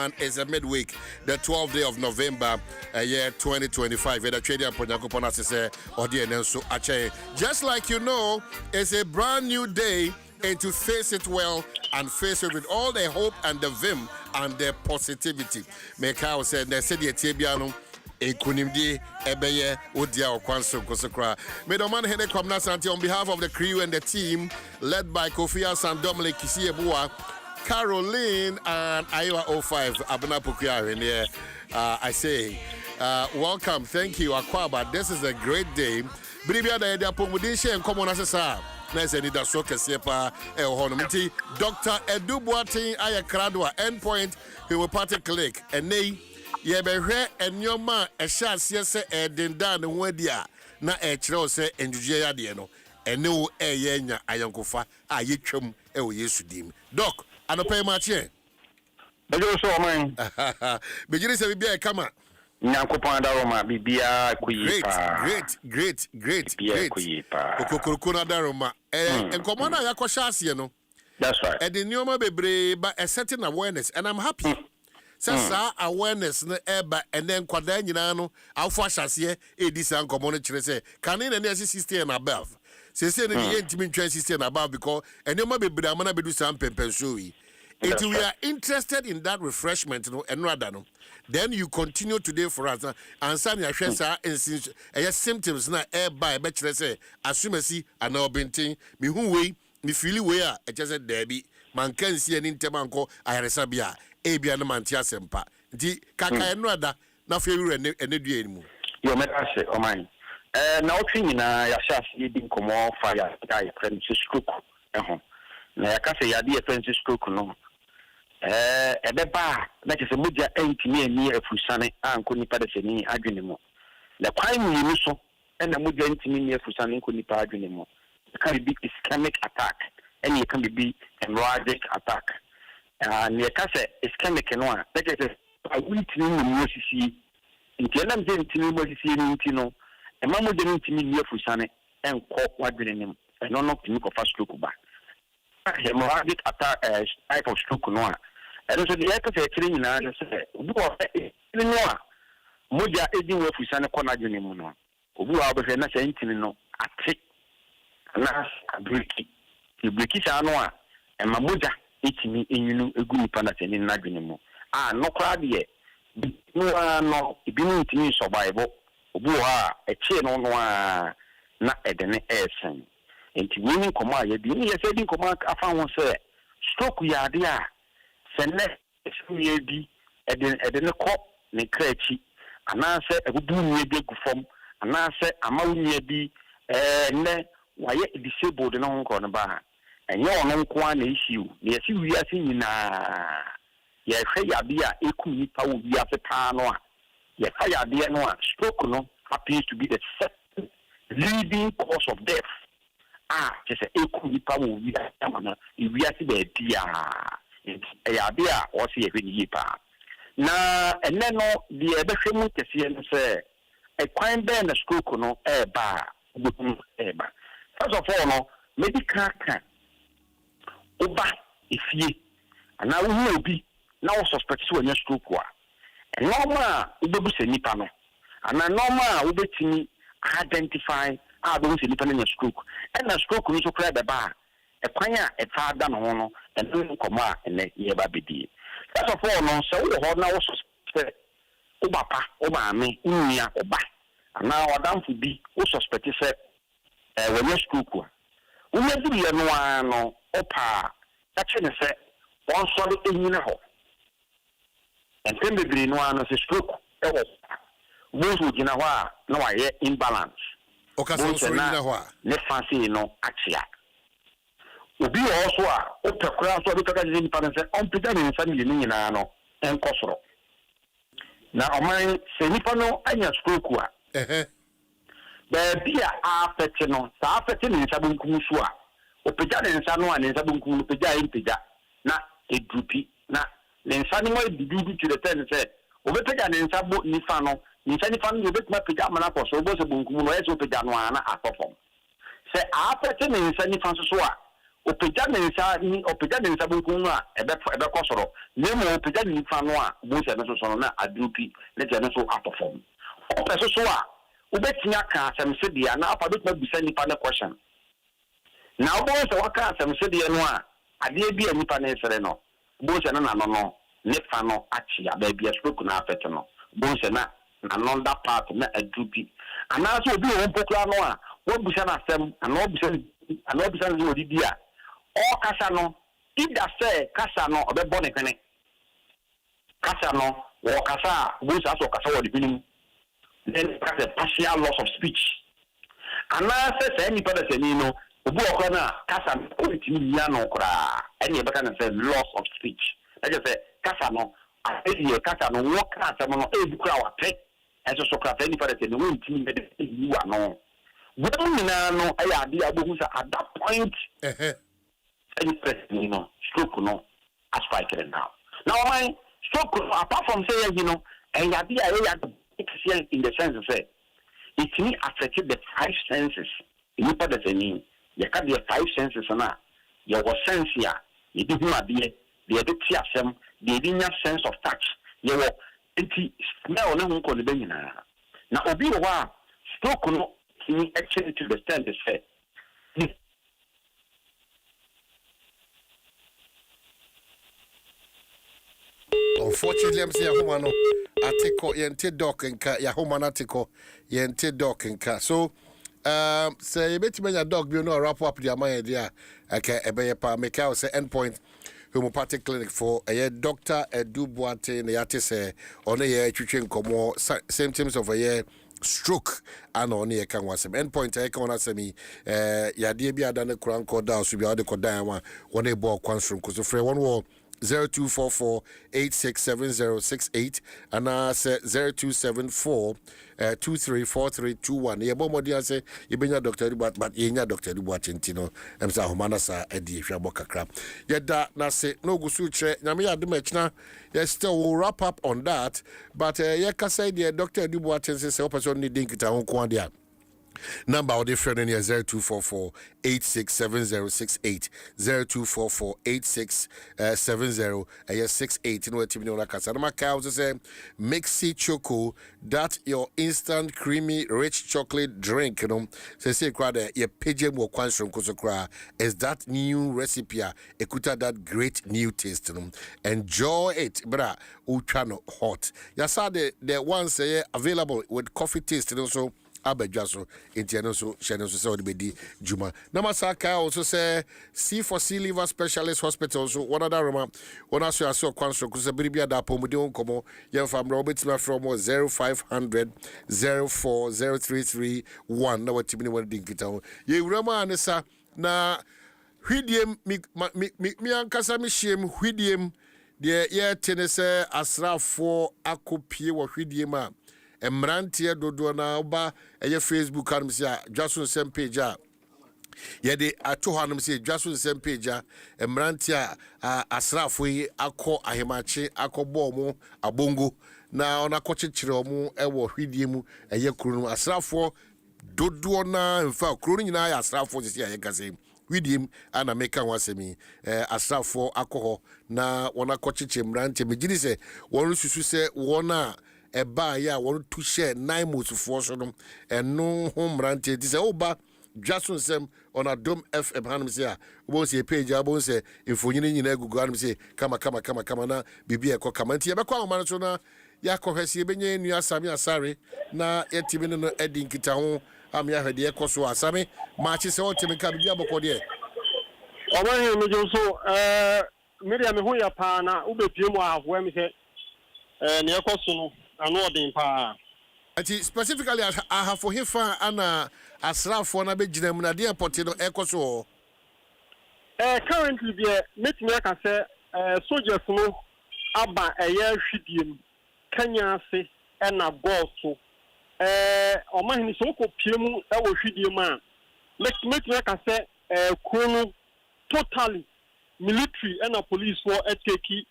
one is a midweek, the 12th day of November, year 2025. Just like you know, it's a brand new day, and to face it well and face it with all the hope and the vim and the positivity. Mekao said, they said, Ekunimdi Ebeye Udia Okwanso Kosokra. Medoman Hene Kwamna Santi on behalf of the crew and the team led by Kofi and Dominic Kisiebua, Caroline and Iowa 05 Abuna Pukia in here. I say welcome, thank you Akwaba. This is a great day. Bribia da Edia Pomudisha and Common Assessor. Nice and Ida Soka Sepa Honomiti. Dr. Edubuati Ayakradwa endpoint he will party click and nay. Ye be hwe enyoma ehyaase se edenda ne ho adia na ekire se enjuje ya de no ene wo eye nya ayankofa a yetwam e wo Yesu dim doc anope ma che bejo so man bejiri se bibia e kama nyankopon daroma bibia kuyipa great okokoko na daroma enkomo na yakoshaase no that's right edenyoma bebre ba a certain awareness and I'm happy Sasa awareness na eba and then kwada nyina no afo ahyase e di san komo no kire se kan na na 60 and above se se na the ntimi ntwa 60 and above because enema bebre amana bedu san pempenso yi if we are interested in that refreshment no and rather no then you continue today for us and san ya hwe sa symptoms na eba e be kire se asumasi ana obentin me hu wei me feel we a e kire se dabi man kan si ani ntemanko ayaresa bia ebia na mantia sempa nti kaka enrada na fe wure ene dua enimu yo metase o man na otwi nyina ya shasi di nkomo fa ya kai Francis Cook na ya kase ya di Francis Cook no ebeba na kese mudia entimi ani afusane anko nipa de seni adwene mu na kwai mu yimi so na mudia entimi ni afusane anko nipa adwene mu can be ischemic attack and it can be hemorrhagic attack. And the case ischemic no a that is a weak university in the end of university no e mamu de ntimi ni afusane enko wadwene nim e no no timi ko fa stroke ba hemorrhagic attack type of stroke no a and so the case training na say obu o no a moja edi we afusane ko na dwene mu no obu a obehwe na say ntimi no ate na breaki breaki sa no a e mamoja itimi enyunu egu nipa na teni na dwene mu no kra de no ibinu ntimi survival obu ha eche no no a na edene esen enti wini koma ya bi ni yese din koma afa won se stroke ya de a sene esuye bi edene ko ne krachi anase ebubu ni bi gufom anase amawunya bi ne waye disabled na honko no ba enye ono nko a na issue na yesi wiase nyina ye hwe yade a eku nipa wo wiase pa no a ye fa yade no a stroke no happens to be the second leading cause of death just eku nipa wo wiase amana wiase ba dia yade a o se ye hwe ni pa na enne no de ebehwe mu kese no se ekwan be na stroke no eba eba first of all no medical can oba ifie ana wo obi na wo suspect so anya stroke wa normal ubebu se nipa no ana normal ubetimi identify do se nipa na stroke and na stroke no so kra beba ekwan a efa da no ho no eno komo a ene ye ba bedi first of all no so wo ho na wo suspect obapa obame unia oba ana wadamfu bi wo suspect se when you stroke we do ye no opa that you say one solid enyina ho and then the no ano se stroke e wo wo so gina ho a na wa ye imbalance okay so enyina ho a ne fancy no achia obi also a opekura so bi taka jin parents on pida ni family ni nyina no enkosoro na oman se nipa no anya stroke a Bia afete no sa afete ni nsa bunkum so a opegya ne nsa no a ne nsa bunkum opegya impegya na edrupi na ne nsa ni mo bibi to the ten say obepegya ne nsa bo nifa no nsa nifa no obetuma pegya amana ko so obo se bunkum no eso opegya no ana akofom se afete ne nsa nifa so a opejadinsa ni opejadinsa bunku a ebe kosoro nemo opejadinsa no a bonse no so no na adrupi na je no so outperform opeso so a ubetinya ka asem dia na afa betuma bisa nipa na question na bonse waka asem dia no a ade bi nipa na esere no bonse na no ne fa no achi aba bi stroke na afet no bonse na another part na adrupi anaso obi won pokura no a wo bisa na asem ana wo bisa no di a o kasa no ida say kasa no obebo ne kwene kasa no wo kasa bonse aso kasa wo di binim then that's a partial loss of speech and I say any person no obu okona kasa ko itimi ya no kra any be can say loss of speech I just say kasa no afedi kasa no wo kasa no e bi kra wa pe eso so kra any person no itimi be de you no wo mina no aya ade abohu sa at that point any person no stroke no as fight now my stroke apart from saying you know and ya in the sense of it may affect the five senses. You put the name. You can be 5 senses na. You was sense ya. You do not be the addiction. The inner sense of touch. You were smell no one could be in. Now, obi wa stroke no. He actually to the stand is fair. Unfortunately, I'm saying Humano article yente doc nka ya Human article yente doc nka. So say you bet me your dog be no wrap up the amount there. Okay, ebe pa make out say endpoint homeopathic clinic for a doctor Edu Boate na yate say on ye twetwe nkomo symptoms of a stroke and on ye kan wasem endpoint e kan wasem yade bi adane kura nko da so bi ade kodan wa won e ball kwansrum ko so frɛ one wall 0244-867068 and 0274-234321. Ye bomodi ase ibenya Dr. Dubat but yenya Dr. Dubat ntino emsa homana sa edi hwabo kakra. Yeda na se no gusu tre nyame yadom echna ye still will wrap up on that but ye kasa the Dr. Dubat say operation ni dinkita ho ko ade. Number of different in here 0244-867068 0244-867068 no timi no kasa na maka say Mixi Choco that your instant creamy rich chocolate drink you know say kwada ye page mo kwansrum kosokra is that new recipe ekuta that great new taste you know? Enjoy it bra ultra hot yasa the ones say available with coffee taste you know so Abedjaso, Indiano, so Shannon, so the Bedi Juma. Namasaka also say C for C liver specialist hospital. So one other room, one I saw Quanso, because a Bribia da Pomodion Como, young from Roberts from 0500 04 0331. Now what Timmy went Dinkitown. Ye Romanessa na Hwidium me Ankasami shame Hwidium, the year tennis asra for Akopie or Hwidiuma. Emrantie dodo na oba eye Facebook anum se Dwaso Nsem page a ye de ato hanum se Dwaso Nsem page a emrantie asrafo yi akọ ahemache akọbọ mu abongo na ona kọchichire omu ewo hwidie mu eye kuro no asrafo dodo na mfa kuro nyina ya asrafo se ye kase hwidie ana meka wasemi asrafo akọ na ona kọchichire emrantie megiri se wonu susu se wona eba ya won to share 9 months for so no eno home rant it say oba Dwaso Nsem on Adom FM hanum say obo say page abo say infonyini nyina egugu hanum say kama na bibi e ko kama nti e be kwa man so na ya ko hwese benye enu asame asare na yetimi no edi nkita ho am ya hwede e ko so asame ma chi se otimi ka bibi aboko de oba he me jo so Miriam ho ya pa na ubepie mu ahwa mi se ne e ko so no anodin pa ati specifically I have for hifa ana asrafo na be gina mu na de airport no ekoso currently be metimi aka say soldiers no aba eye hwidiem Kenya ase na goso o ma hini so ko piemu e wo hwidiem a metimi aka say kunu totally military and police for take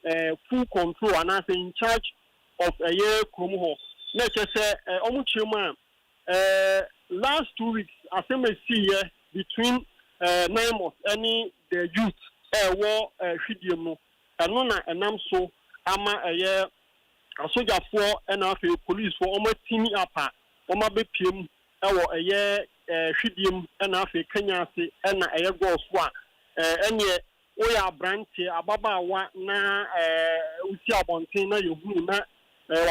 full control and as in charge of a year krumo na say omuchima last 2 weeks as I see here between 9 months any the youth war hwidium no eno na enam so ama soldier for and after police for almost team up oma bepiem ewo hwidium and after Kenya se na go so enye oya branche ababawa na usi abonten na yehu na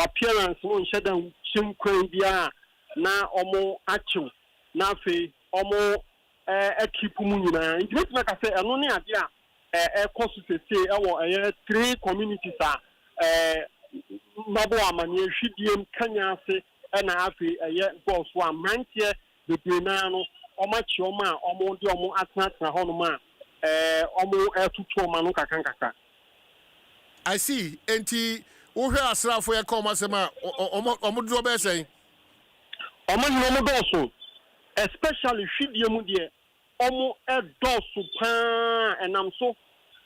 appearance no nheda chinkwan bia na omo achew na afi omo keep mu nyina nti wetin ka say eno ne ade a cost to say ewo 3 communities mabo amane hwidiem Kenya se na afi boss wa mantie bebrena no omo ache omo a omo de omo atena ho no ma omo tutu omo no kakanka. I see. Enti wo hwe asrafo ye come asema omo do be say omo ni omo do so especially hwidiem de omo do so pa enam so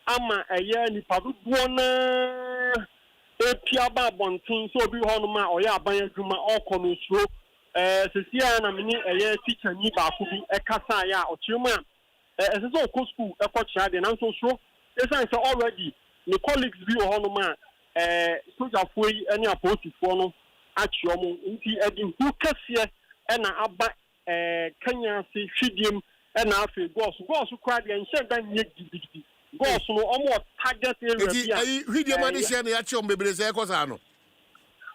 ama nipa dodo na epiaba bontin so obi ho no ma oya aban adwuma okono suro sesia na meni teacher ni ba ko bi ekasa ya ochiruma eseso ko school ekochia de na so suro esan say already the colleagues bi ho no ma soldier foi any apostle for no achi omo nti edi hu kase na aba Kenya se hwidiem na afi goals kwa de nhye dan nye gidigidi goals no omo target area bia hwidiem ade hye na ya che ombebreze ekosa no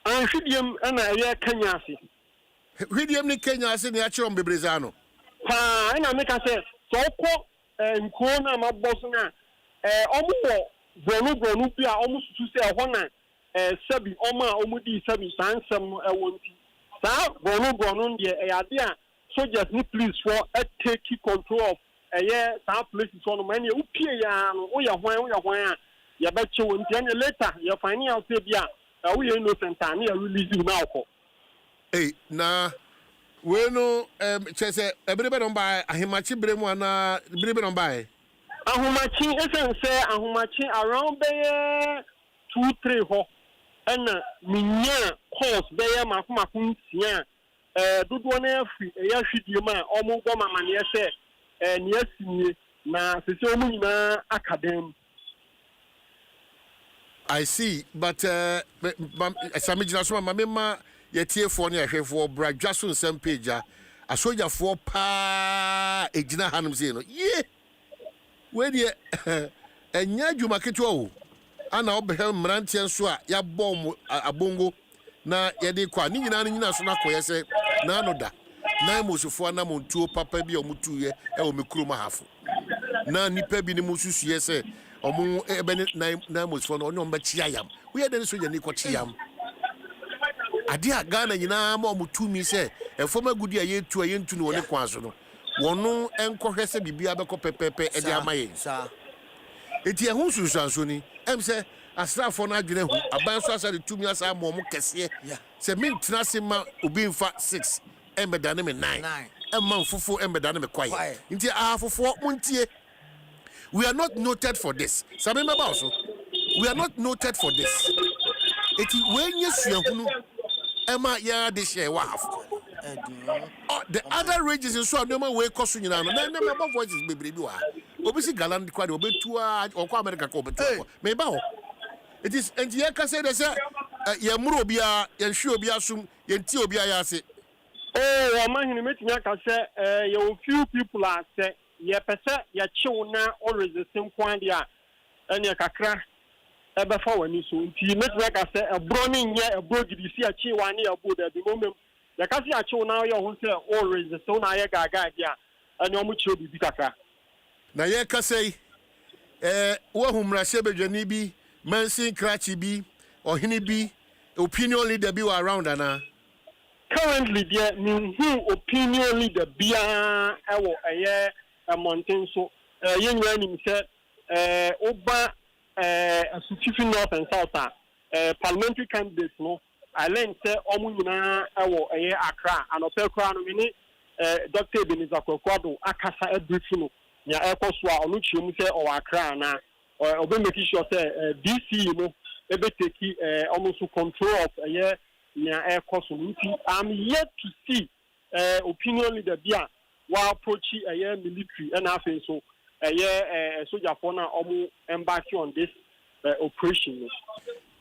hwidiem na Kenya se hwidiem ni Kenya se na ya che ombebreze ano pa na me ka se so ko nko na mabos na omo wo bronu bia omo susu se ho na sabi omo a omo di sabi sansem no ewonti sa bronu de ade a soldiers ni police for take control of some places on many upie ya no oya hwan a ya be che wonti anya later ya find out say bia we innocent and ya release you now ko na we no chese ebrebe no ba ahemachi bremu ana ebrebe no ba ahumachi esense ahumachi around be 2-3 ho na minya course be ya makomakun sia dodo na afi hwidiem a omo go mamane se ni asimie na sese omo nyina academy. I see, but samijina so mamema yetiefo ne ahwefo bra Dwaso Nsem page a asojafo pa ejina hanum se no ye we de enya adwuma keto o ana obehel mrantie nso a ya bom abongo na yede kwa ni nyina so na koye se na anoda na mosufo na montuo papa bi omutuye o mekuru mahafo na nipa bi ne mususuye se omu ebe na mosufo no onyo mbachia yam we de so yani kwachi yam ade a Ghana nyina ma omutumi se efoma gudi a yetu a yentu no ne kwanso no wono enkohwe se bibia beko pepepe e de amaye sa eti ehun susanso ni se asrafo na adwene hu aban so asa de tumi asa mo mo kese se mintina se ma obi mfa 6 embedane me 9 emma mfufu embedane me kwaye nti afofo muntie we are not noted for this sabe meba also we are not noted for this eti wenye suahunu emma ya de share wa half the other regions in so no we koso nyina no na meba voices bebre bi wa obi si galant kwa de obetu a okwa America ko obetu meba ho it is and ye ka say they say ye muro obia ye hwe obia sum ye nti obia ya ase amahini metinya ka say ye few people are say ye pese ye chew na always the same kwan dia ene kakra ebe fa wani so nti metinya ka say ebro ni nye ebro gidi si a chi wani abo da bi moment ye ka si a chew na ye ho say always the so na ye gaga dia ene omu chew bi kakra na ye ka say wo humra shebedwani bi Mansin Krachi bi ohini bi opinion leader bi around ana currently there who opinion leader bia ewo mountain so yenwa ni say oba asutifi north and south parliamentary candidates no I learned say omu nyina ewo Accra and opekra no ni Dr. Beniza Kwakwado akasa ebrifu no ya ekoso a onu chiemu say o Accra na obe make sure say DC no ebe take almost control of nya air cost nti I'm yet to see opinion leader bia wa approach military and afen so soldier for now embarking on this operation.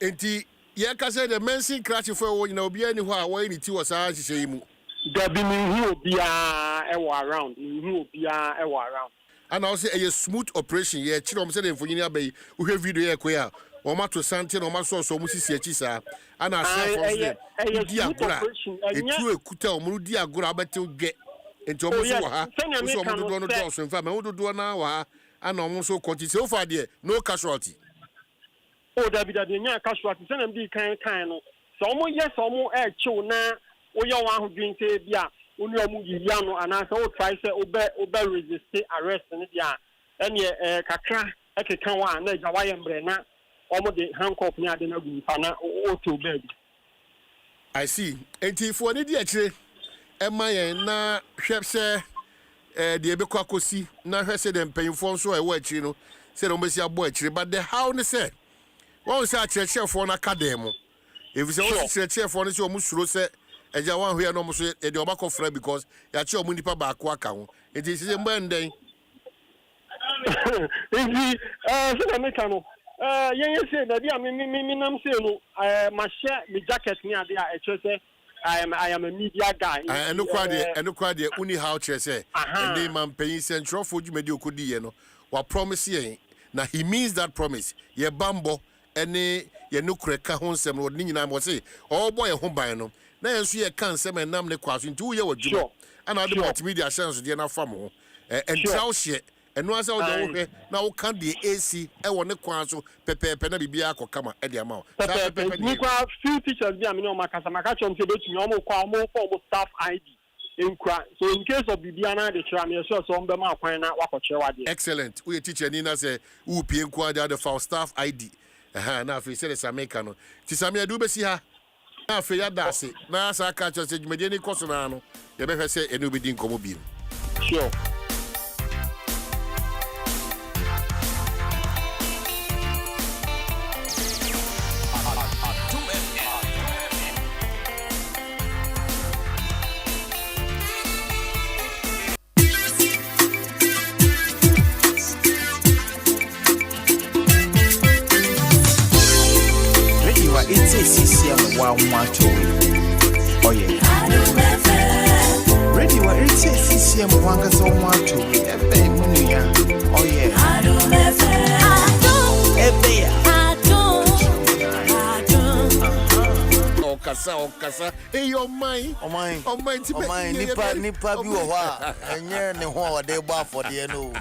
Enti ye ka say the mention crash for you know be any who are ni ti was say mu. There be who be around. Who be around. And I say a smooth operation ye chiro say the mfonyini abai wo hwe video ye kwa o ma to sante no ma so mu sisi achi sa ana say for say di agora etu ekuta o mu di agora abete odwe enti o mu so ha so o mu do no do so mfa me wo do na wa ha ana o mu so konti so far there no casualty. Oh, David, nya casualty say dem di kan no so omo yes omo chill na wo ye wan ho dwin say bia oni omo yiya no ana say wo try say obe resist arrest ni dia ene kakra ekeka wa na ja wa ye mbre na omo de handcuff ni ade na gu fa na o to bed. I see. Enti for ni di akire ema ye na hwe se de ebekọ akosi na hwe se de mpanyimfo nso e wa akire no se de ombesi abo akire but the how ne say wọ́n sẹ́ àkyerẹ́kyerẹ́fọ́ náà ká dẹ̀ mu efi sẹ́ wọ́n sẹ́ àkyerẹ́kyerẹ́fọ́ náà sẹ́ wọ́n sùúrù sẹ́ ẹ̀jẹ̀ wọn ahwẹ́ náà wọ́n sọ ẹ̀dẹ̀ ọba kọ́ fẹ́ because yàtọ̀ ọmọ nípa baako aka ho ètò ìṣiṣẹ́ mbẹ́ ndẹ́n. Nti sẹ́dọ̀ mẹ́ta no yẹn yẹn sẹ́ dàbí àmì mi nam sẹ́ no mà ṣẹ́ mi jacket ní adé à ẹ̀kyẹ́ sẹ́ I am a media guy. Ẹnu kura deɛ uni ha ɔkyerɛ sɛ ɛnde ma mpanyin sɛ ntwerɛfoɔ dwumadi okodi yɛ no wa promise yɛn na he means that promise yɛ bambɔ. Any yenukre ka ho nsɛm no ni nyina mo se ɔbɔ yɛ ho ban no na yɛn so yɛ ka nsɛm enam ne kwaso nti wo yɛ wadwuma ana de multimedia chance de na fa mo ho entraw hye eno asa wo de wo hwɛ na wo ka de AC ɛwɔ ne kwaso pɛpɛpɛ na bibia akɔkama ɛde ama wo pɛpɛpɛ ni kwa few teachers bi amene o makasa maka chom se betumi o mo kwa o mo for mo staff ID enkura so in case of bibia na de kira me sure so on be ma kwan na wakɔkyerɛ wade. Excellent wo yɛ teacher ni na sɛ wo pie nkwa de for staff ID na afi sɛ Sameka no ti Samia do besi ha na afi ya dase na asa ka kyerɛ sɛ dwumadi ni kɔso na no ye bɛhwɛ sɛ enu bi di nkɔmɔ bi. Sure. It's a CCM 112. Oh yeah. Radio it's a CCM 112. Oh yeah. Okasa. Hey, your mind. Oh my. Nipa bi wo ha. Enye ne ho o de gba for de no.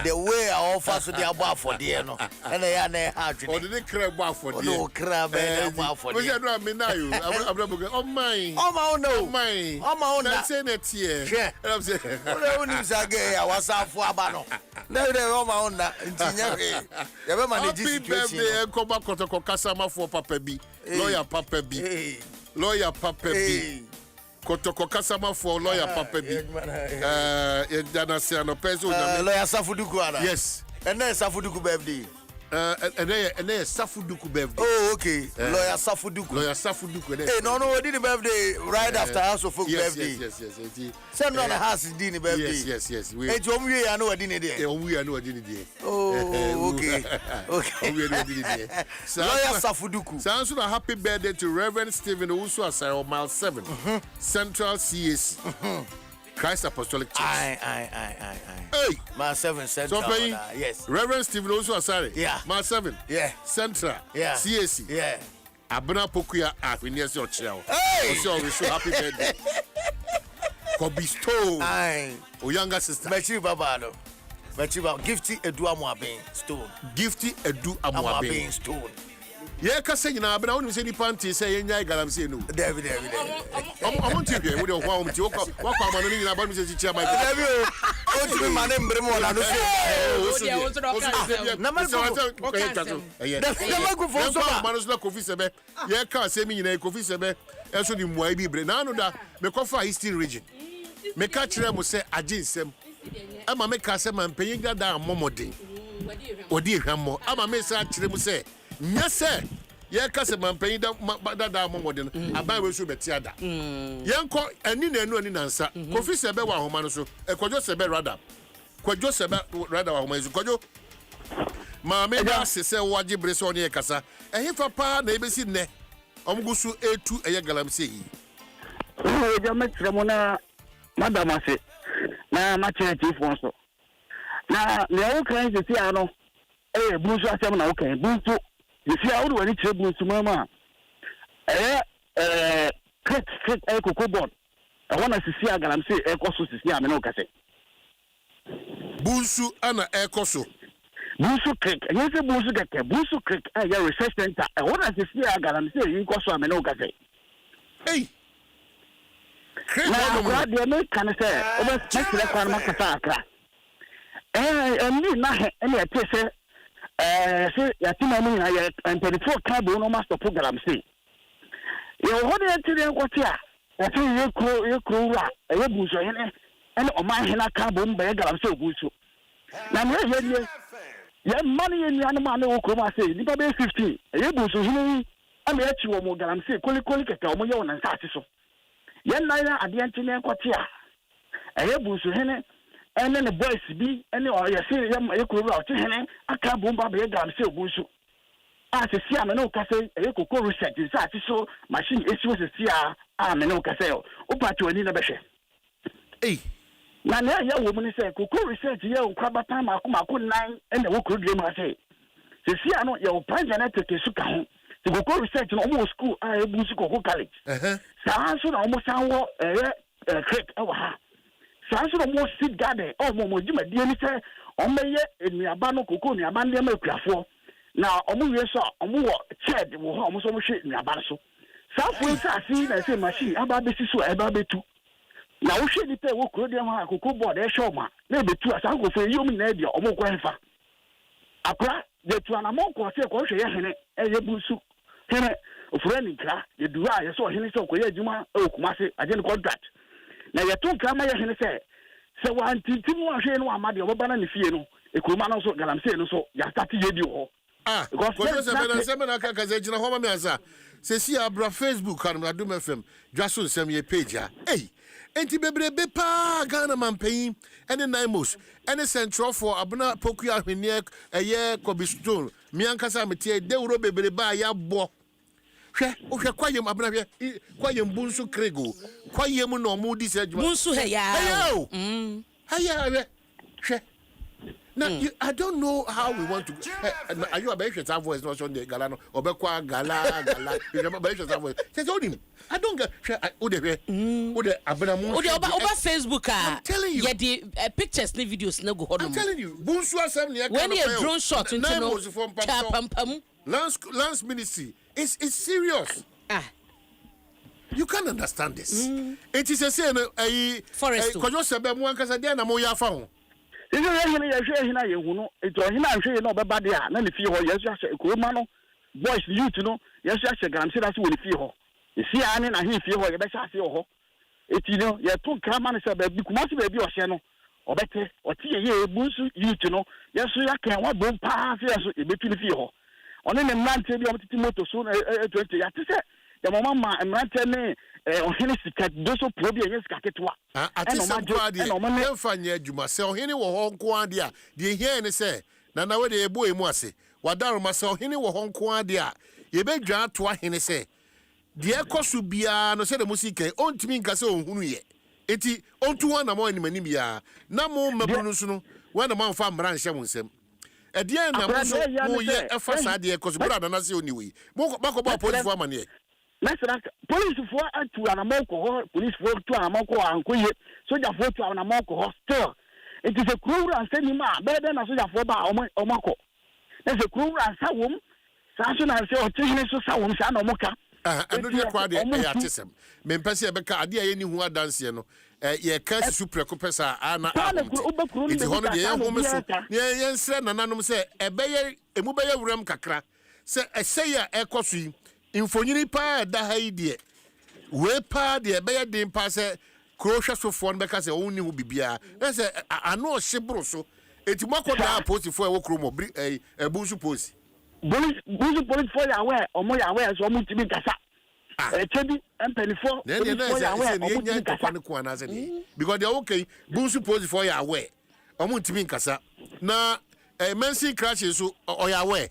The way I offer to the above for the no, and they are there. Or did they crab for the no crab for the other menayo? Oh my, no, my, that's saying it here. I'm saying, I was out for Abano. No, they're all my own. Happy birthday, come back to Kokasama for Papa B, lawyer Papa B, lawyer Papa B. Kotoko kasama for lawyer Papa B. Dana say no person. Lawyer Safuduku ana. Yes. And then Safuduku birthday. And then Safuduku birthday. Oh, okay. Lawyer Safuduku. Lawyer Safuduku. Hey, no, did the birthday right after House of Folk birthday. Yes. Send on the house is did the birthday. Yes. Hey, Jomi, I know I didn't there. We are no didn't there. Oh, okay. We are no didn't there. Lawyer Safuduku. Sounds a happy birthday to Reverend Stephen Usu Asaro, Mile 7, Central CAC. Christ Apostolic Church. Aye. Hey, Mile 7 Central. So yes. Reverend Stephen Usu Asare. Yeah. Mile 7. Yeah. Central. Yeah. CAC. Yeah. Abuna Pokuya at when yes your child. Hey. So we show happy birthday. Kobe Stone. Aye. O younger sister. Mechi Babado. Gifty Edu Amuabin Stone. Gifty Edu Amuabin Stone. Yeah, because you know, but I want to say the panty say any galam say no. David. I want to hear with your home to walk on money about Mrs. Chairman. Oh, my name Bremo. Yeah, can't say me in a coffee sebe. Also, the Moabi Brenano, Mekofa Eastern region. Make catch them will say Adom Nsem. I'm a make us and paying that down Momodi. Or dear Hamo. I'm a mess at them say. Yes, sir. Yeah, case man paying that down more than a Bible should be tiada. Yanko and in no answer. Coffee sebe wa homanoso, a cojo sebe rather. Kwajo seba rather wa mazu kwajo ma me da se waje brese oni e kasa ehefa pa na ebesi ne omgusu etu eye galamse yi o ja metre mo na madam ase na ma chief won so na le o kan se ti ano bunsu asem na o kan bunsu si a wo wani chire bunsu mama kret kokobon I want to see a galamse e koso sisi a me na o kase bunsu ana e koso Busu Creek, and you say Busu get Busu Creek, your research center. I want to see a galamse in Koso and no case. Hey, now, what the American say, over special one Macasaka. And me, not any say, Yatimani, and 24 cabo no master program. See, you hold it to the water. I think you crew, a Busu, and on my hand, I can't boom by a galamse Busu. Now, yeah, money in the animal no come say, you pay 50. You go to him. I'm here to more than say, Koli get on your own and so. Yen Nina at the engineer Quatia. I have to him, and then the boys be, and or you see them, you could out to him. I can't boom by a gun, so busu. As a Siamano Casse, a cocoa research is that so machine issues a Sia, no Cassell, Opa to an innovation. Hey. Na ya woman say kuku research here on kwaba time akuma 9 and the work dream say see ano ya opanja na take suka ho the kuku research no almost school a busu kuku college sa so na almost anwo creek awa ha sa so no seed garden mo jima die ni say omeye enuaba no kuku nuaba ndem akuafo na omuwe so omuwo shed wo ho omuso mo hwe nuaba so sa fu sa si na say machine aba besi so aba betu na wo hwe ni pe wo kro dem ha kokko board e show ma na betu asa go fe yom na dia omo ko enfa akra de tu ana mo ko se ko hwe ye hene e ye busu hene ofrani kra ye duwa ye so hene so ko ye adwuma e kumase aje ni contract na ye ton kra ma ye hene se wa antintim wa hwe no amade obo na ne fie no e kuruma no so galamse no so ya start ye di ho ko se me na kaka ze jina ho ma me asa se si abra Facebook kan na Adom FM Dwaso Nsem ye page a enti bebrebe pa Ghana manpayin ene naimos ene central for abuna poku ahwene eye Kobistone miankasa metie dewro bebrebe a ya bo hwe ohwe kwayem abuna hwe kwayem bunsu krego kwayem no mu di se adwuma bunsu he ya haya hwe now I don't know how we want to are you about your voice not on the galano obekwa gala you remember about your voice say told him I don't get the abenamu over Facebook I'm telling you yeah the pictures and videos na go hodom I'm telling you bunsu asem ne when you drone shot into no pam Lance ministry it's serious you can't understand this it is a say forest kojo sebe mu ankasa dia na mo ya fa ho Is it hina ye hunu eto hina hwe no beba de a na ne fie ho yesu ahye kuroma no boys youth no yesu ahye gamse da so woni fie ho esi ane na he fie ho ye be hye ase ho eti no ye to krama ne se ba bi kuma se ba bi o hye no obete oti ye bunsu youth no yesu ya kan wa bom pa se yesu e betu ne fie ho one ne mrante bi o titi moto so 20 ya te se ya mama mrante ne ohene sika doso probi enye sika ketwa atisa kwade emfa nya adwuma se ohene wo ho nko ade a de hie ne se na we de ebo emu ase wadaro ma se ohene wo ho nko ade a ye bedwa ato ahene se de ekoso bia no se de musika ontimi nka se ohunu ye eti ontu ho na mo animani bia na mo mabunu so no we na man fa mra nhye wo nsem edie na mo ye efa sa de ekoso brada na se oniwe mo bakoba police for amane Mesela police for atu anamoko police for tu anamoko ankoye soldier for tu anamoko still it is a cruel and send ma better na soldier for ba omako there's a cruel and sawum sanso na se otihine so sawum sa na omoka anu de kwa de atisem me mpese e beka ade aye ni hu adanse no ye ka super ko pesa ana it hono de ye home so ye nsre nananom se ebeye emu beye wuram kakra se eseya ekoso yi infonyini pa da haidie we pa de be ya dem pa se krohwe sofo no be ka se wonni hu bibia na se ano hyebro so eti makoda post fo e wo kromo bunsu post bunsu post for ya we omo ya we so omo tibi kasa chebi empany for ya we omo tibi kasa ne ko ana se because they okay bunsu post for ya we omo ntimi nkasa na mensi crashes so oyawe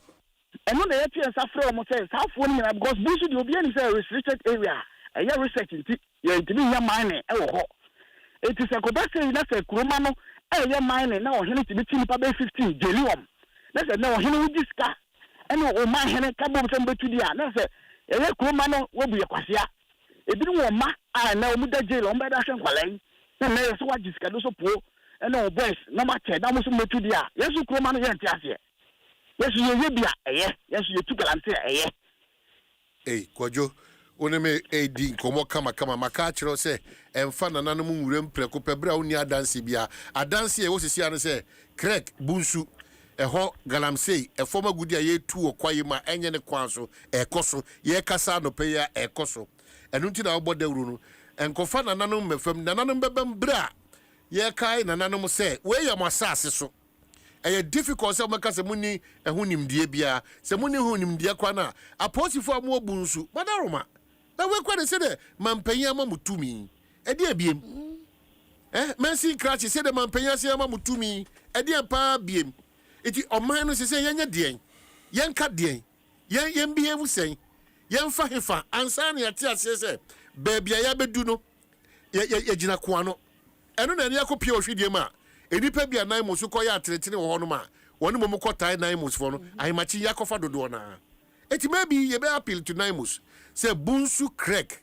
eno na yeti ensafre omo say safo ni na because busu di obi ani say restricted area eya research nti ye ntimi nya mine e wo ho it is a kobase na say kuroma no eya mine na ohene tibi nipa be 15 jelium na say na ohene wuji ska eno o ma hene ka bom sem betu dia na say eya kuroma no wobu ye kwasea ebiri wo ma na omu da jail o mbeda hwe nkwalai na na yeso waji ska do so po eno boys na ma che da mo so metu dia yesu kuroma no ye nti ase yesu ye bia eye yesu ye tu galante eye Kwajo oneme di nkomo kama maka kiro se emfa nananom nwure mpreko pebra oni adanse bia adanse e wosisi ane se crack bunsu eho galamsey efoma gudi ye tu okwaye ma enye ne kwanso ekoso ye kasa no pe ya ekoso enu nti na obodawru no enkofa nananom mefam nananom bebam bra ye kai nananom se we ya masase so eye difficult se maka se muni ehu nimdie bia se muni hu nimdie kwa na aposifo amu obunsu madaroma na we kwa de se de mampanya ma mutumi e de biem mensi crash se de mampanya se ma mutumi e de pa biem iti oman no se yenya den yenka den yen behave sen yen fa hefa ansa na yate ase se baabia ya bedu no ye gina kwa no eno na ne yakopia ohwedie ma enipa bia nan mo so koya atretene wo hono ma woni mo kotai nan mo so no ahimachi yakofa dodo na eti maybe ye be appeal to Naimus say bunsu crack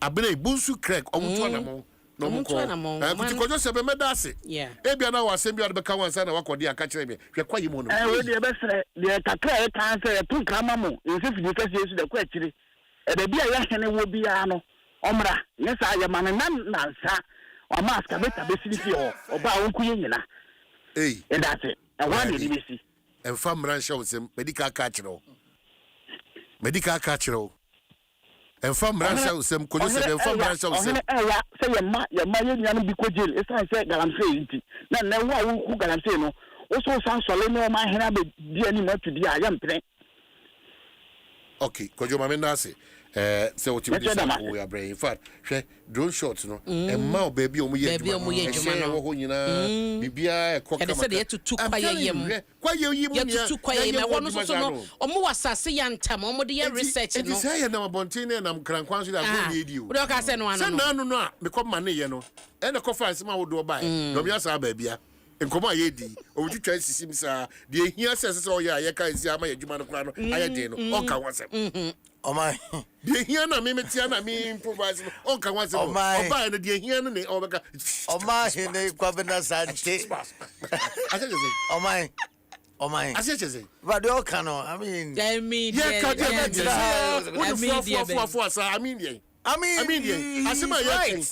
abene bunsu crack omuto na mo no mo ko kuti kojo se be medase ebia na wa asem bia de beka wansa na wakodi aka kire me hwe kwayi mo no we de be sere de kakra e kan se tu kama mo nse fidi kase yesu de kwa akire e be bia ya hene wo bia no omra ne sa ya man na nsa o mask beta be siri fi o ba wonku nyina and that's it and one dey be see en fam ran show sem medical catchero en fam ran show sem ko se en fam ran show sem ya say ya ma ye nyanu bi ko jail e san say galamse nti na wa wo ku galamse no o so san sole no ma hena be dia ni ma tudi a ya mpre okay kojo ma me na se se o ti bi so ya brain in fact hwe drone shots no e ma o baby o mu ye juma no wo ho nyina bibia e kokama se de tutu kwaye yi mu ya tutu kwaye me wono so no o mu wasase ya ntam o mu de research no e say ya na bontin na krankwan so da go ye di o wo de ka se no ano se na no a me ko ma ne ye no e na ko fa se ma wo do bai no me asa baabia nkomo aye di o twitwa sisim sa de ehia se se o ya ye ka esi ama ye juma no kra no aye di no o ka wasem Oh my. The here na me metia na me improvise on kan wan se o ba na the here no ne o beka oh my ne kwabena sante oh my asese but you can I mean yeah ka I mean asema ya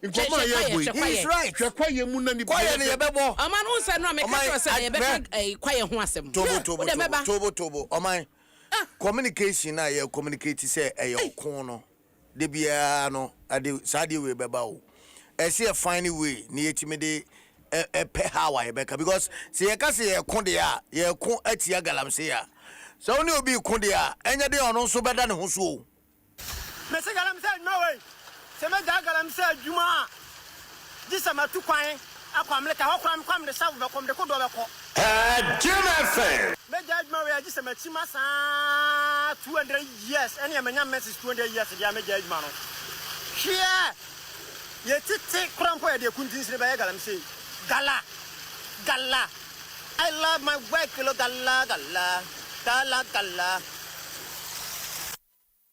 Nkoma ye boy he's right kwaye mu na ni kwaye ne yebebo aman hu se no me ka se yebeka kwaye ho asem tobo oh my communication na ye communicate say e yo kon no de bia no ade sade we beba o e say a fine way na yetime de e pe how I beka because say ye ka say ye kon de a ye kon atia galamse ya so oni obi kon de a enya de ono so beda ne ho so o me say galamse no way se me da galamse adwuma disa matu kwan akwamle ka kwam de savu be kom de ko do be ko Jennifer. Me judge my way just a machimasa 200 years. Any of my message 200 years. I may judge man. Here, yet take crump where they couldn't see the galam say Gala. I love my work, Gala.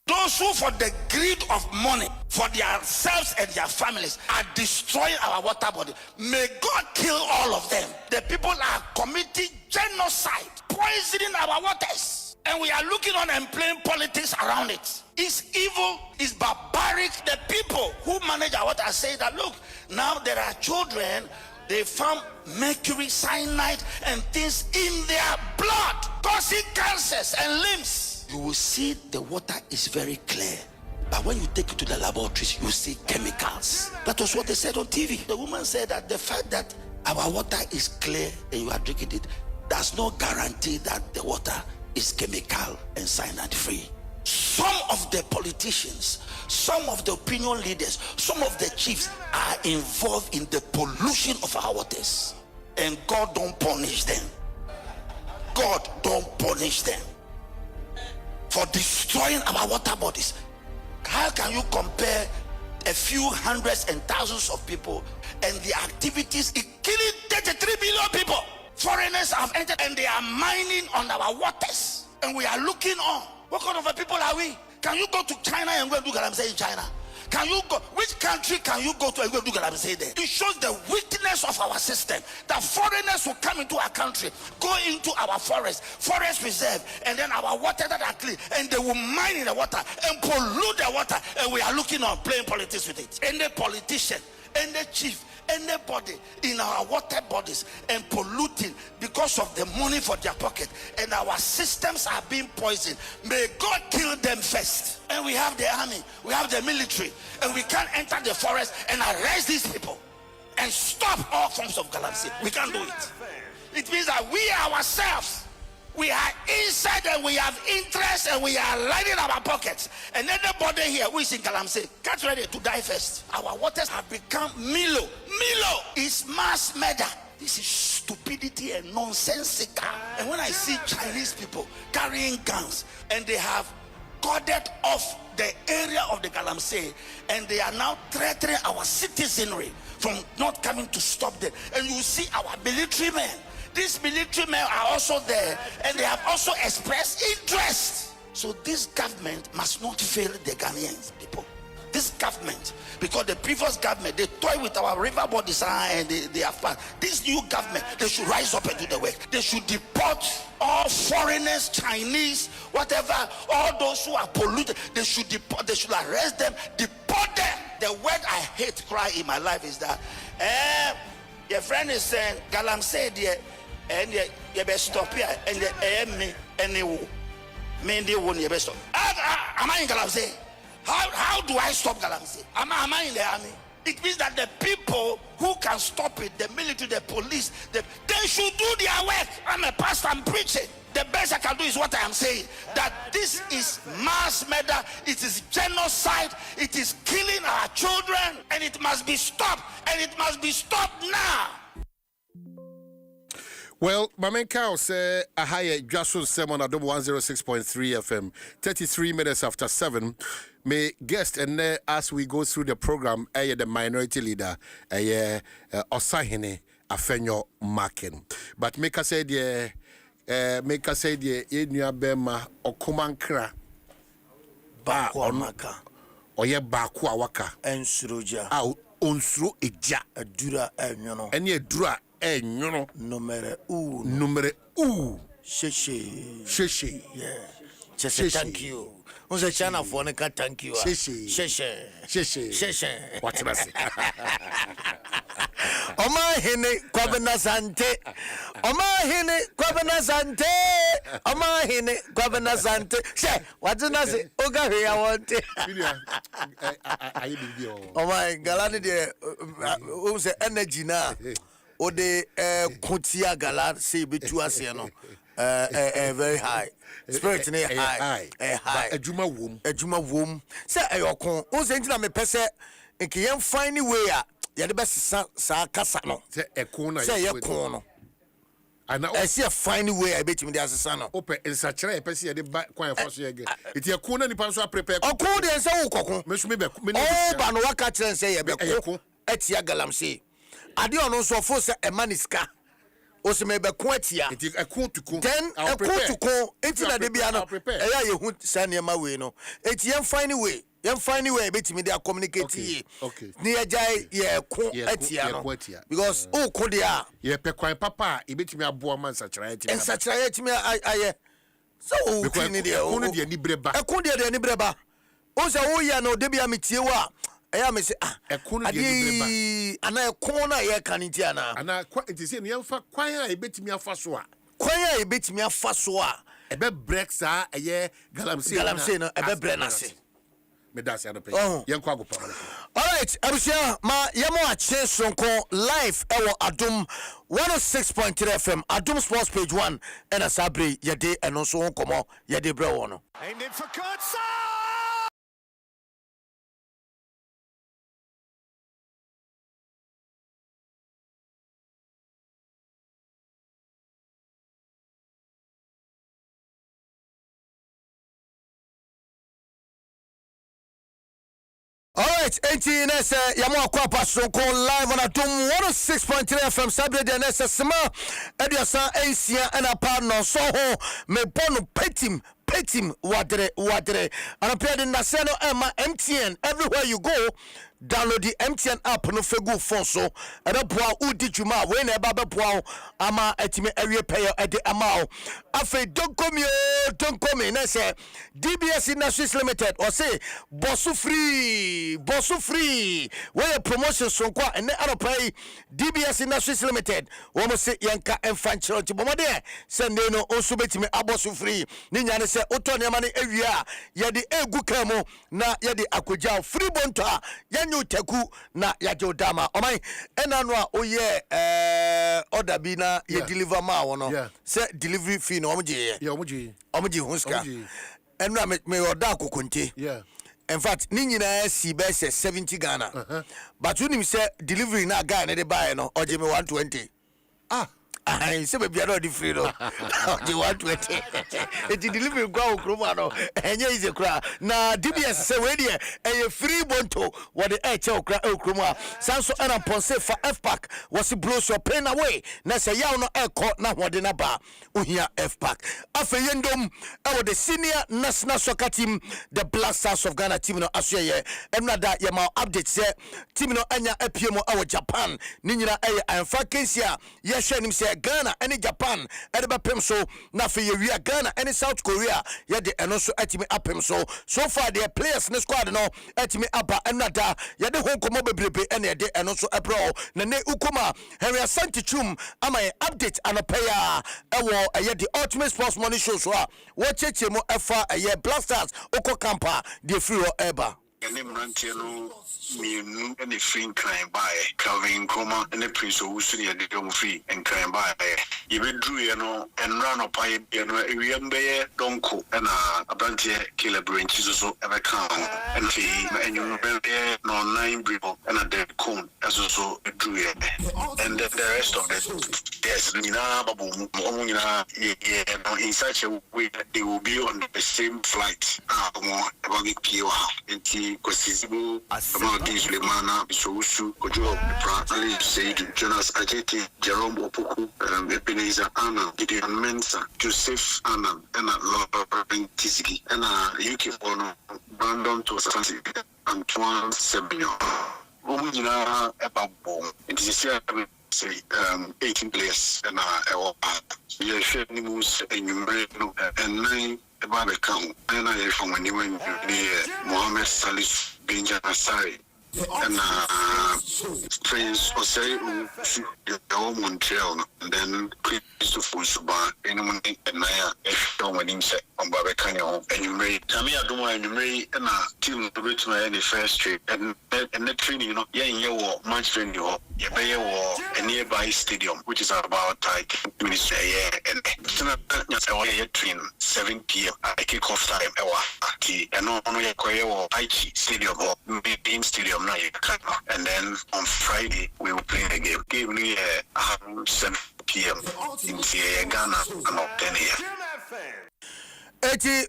Those who for the greed of money for themselves and their families are destroying our water body. May God kill all of them. The people are committing genocide, poisoning our waters. And we are looking on and playing politics around it. It's evil, it's barbaric. The people who manage our water say that, look, now there are children, they found mercury, cyanide, and things in their blood, causing cancers and limbs. You will see the water is very clear. But when you take it to the laboratories, you see chemicals. That was what they said on TV. The woman said that the fact that our water is clear and you are drinking it does not guarantee that the water is chemical and cyanide free. some of the politicians, some of the opinion leaders, some of the chiefs are involved in the pollution of our waters. And God don't punish them. God don't punish them for destroying our water bodies. How can you compare a few hundreds and thousands of people and the activities in killing 33 billion people? Foreigners have entered and they are mining on our waters, and we are looking on. What kind of a people are we? Can you go to China and go and do galamsey in China? Can you go? Which country can you go to and go do galamsey there? It shows the weakness of our system. That foreigners will come into our country, go into our forest reserve, and then our water that are clean, and they will mine in the water and pollute the water, and we are looking on playing politics with it. Any politician, any chief, anybody in our water bodies and polluting because of the money for their pocket, and our systems are being poisoned. May God kill them first. And we have the army, we have the military, and we can't enter the forest and arrest these people and stop all forms of galamsey. We can't do it. It means that we ourselves, we are inside and we have interest and we are lining our pockets. And anybody here who is in galamsey, get ready to die first. Our waters have become Milo. Milo is mass murder. This is stupidity and nonsensical. And when I see Chinese people carrying guns and they have corded off the area of the galamsey, and they are now threatening our citizenry from not coming to stop them. And you see our military men. These military men are also there, and they have also expressed interest. So this government must not fail the Ghanaians people. This government, because the previous government, they toy with our river bodies and they have fun. This new government, they should rise up and do the work. They should deport all foreigners, Chinese, whatever, all those who are polluted. They should deport, they should arrest them, deport them. The word I hate cry in my life is that your friend is saying galamsey there, and you best stop here, and me and Mendy won your best. Am I in galamsey? How do I stop galamsey? Am I in the army? It means that the people who can stop it, the military, the police, they should do their work. I'm a pastor, I'm preaching. The best I can do is what I am saying, that this is mass murder, it is genocide, it is killing our children, and it must be stopped, and it must be stopped now. Well, Mamen Cow say a higher Dwaso Nsem on Adom 106.3 FM, 33 minutes after 7. May guest and as we go through the program, the minority leader, Osahene Afenyo Makin. But make us say the Ednia Bema Okumankra Ba Onaka Oye Bakwa Waka and Suroja Onsuro Eja Dura Enyono and ye Dura Enyono numere Sheshe yeah Sheshe thank you. Unse China for neka thank you. Sheshe what's that? Oma hene kwabena sante. Oma hene kwabena sante. Oma hene kwabena sante. She, what do you say? Oga he I want. Oh my galani de unse energy na. Ode kutia galar say betu ase no. Very high. Spirit ne high. High. Ejuma wom. Say ayokon. Unse ntina me pese nke yem find way a yade be sa kasa no. Say ekona. Say yekono. Ana I see a fine way I bet me the asasa no. Open ensachira e pese yade ba kwan faso yege. Iti ekona nipa so prepare. Okon de nse wo kokon. Mesu me be. Oh ba no waka kire nse ye be ko. Etia galamsey. Ade ono so fo se emaniska. O se me be ko etia. Iti ekon to ko. Then ekon to ko enti na de bia no. Eya ye hu sanema we no. Eti yem fine way. Yem find way betimi dey communicate here. Okay. Ni ejai ye ko etia no. Because o ko dia ye pe kwan papa e betimi aboa man sachira etia. Sachira etimi aye. So o kini dey o. Ekun dey ni breba. Ekun dey ni breba. O se o ya no de bia metie wa. Eya me se ekun dey ni breba. Ana ekun na ye kan ntia na. Ana enti se ni yemfa kwan a e betimi afa so a. Kwan a e betimi afa so a. Ebe break sa eye galamsey no ebe bre na se. me that's the pay Oh. yen kwa go pa All right, abusia ma yemo ache sonko live ewo Adom 106.3 FM Adom Sports page 1 and asabre yede eno so nkomo yede bre wo no. Aimed it for Kurtz. All right, 18 S yamo akwa sonko live on Adom 106.3 FM sabre de nessa sema ediasa ensia and a partner so ho me bono petim wadre and appeared in Naseno Emma MTN everywhere you go. Download the MTN app no fegu phone so and a boa udi juma when a baba boa ama etime area payer at the amount. Afe don't come in I say DBS Industries Limited or say boss free where your promotion so kwa and other pay DBS Industries Limited almost say yanka and fanchero to bomade send no also betime abosu free ninya say otonia mani area yadi egu kamo na yadi akuja free bonta new teku na yajo dama omai enanwa oye order bi na ye deliver ma wono say delivery fee no omje omje hunska enra me order kokonte in fact ni nyina si be 70 Ghana but unim say delivery na Ghana de buy no oje me 120 I say be no di free no the 120 it delivery go okroma no enye is a kra na DBS say we dey e free bonto what the eche okra okroma sanso era ponse for F pack was blow so pain away na say yaw no eko na hode na ba ohia F pack afeyendom e the senior national soccer team the Black Stars of Ghana team no asoye emna ya ma update say team no anya apiemo e Japan ni nyina e anfa kensia ye hwenim say Ghana and Japan edeba pem so na fe ye Ghana and South Korea ye de eno so atimi apem so far the players ne squad no atimi aba enada ye de honkomo bebrebe ene de eno so ebro na ne ukoma Henry Santichum ama update anopaya ewo ye the Ultimate Sports Money Show so wo cheche mo efa ye Blasters oko camper the free eba ene mrantie no mienu ene free kan by Calvin Coma ene Prince Owusu ne de mo free en kan by ye bedru ye no enra no pa ye no ewiem be ye donko ena abrantie Caleb Branch so ebe kan en fi na enyu be no 9 bribo ena de kon so bedru ye and the rest of the yes nina babu mo nina ye no in such a way that they will be on the same flight mo about kiwa enti kosizibu ama Sulemana Bisousu Kojo Pratali Said Jonas Ajeti Jerome Opoku Ebenezer Anna Gideon Mensa Joseph Anna and Lauren Tiziki and UK Bono Brandon Tosansi Antoine Sebio Omina Ebabo it is say 18 players and we share news and you and 9 about the count and I from when you went near Mohammed Salis Benja Asari and Prince Osei the Montreal and then Christopher Suba anyone and Naya if no one himself on Babacano and you made Tamia Duma and you made and a team to reach my any first trip and the training in your match training you pay a nearby stadium which is about 10 minutes a year and train 7 p.m. at kick off time and no Aichi stadium or main stadium now and then on Friday we will play the game. Game near 7 p.m. in Ghana and 10 a.m.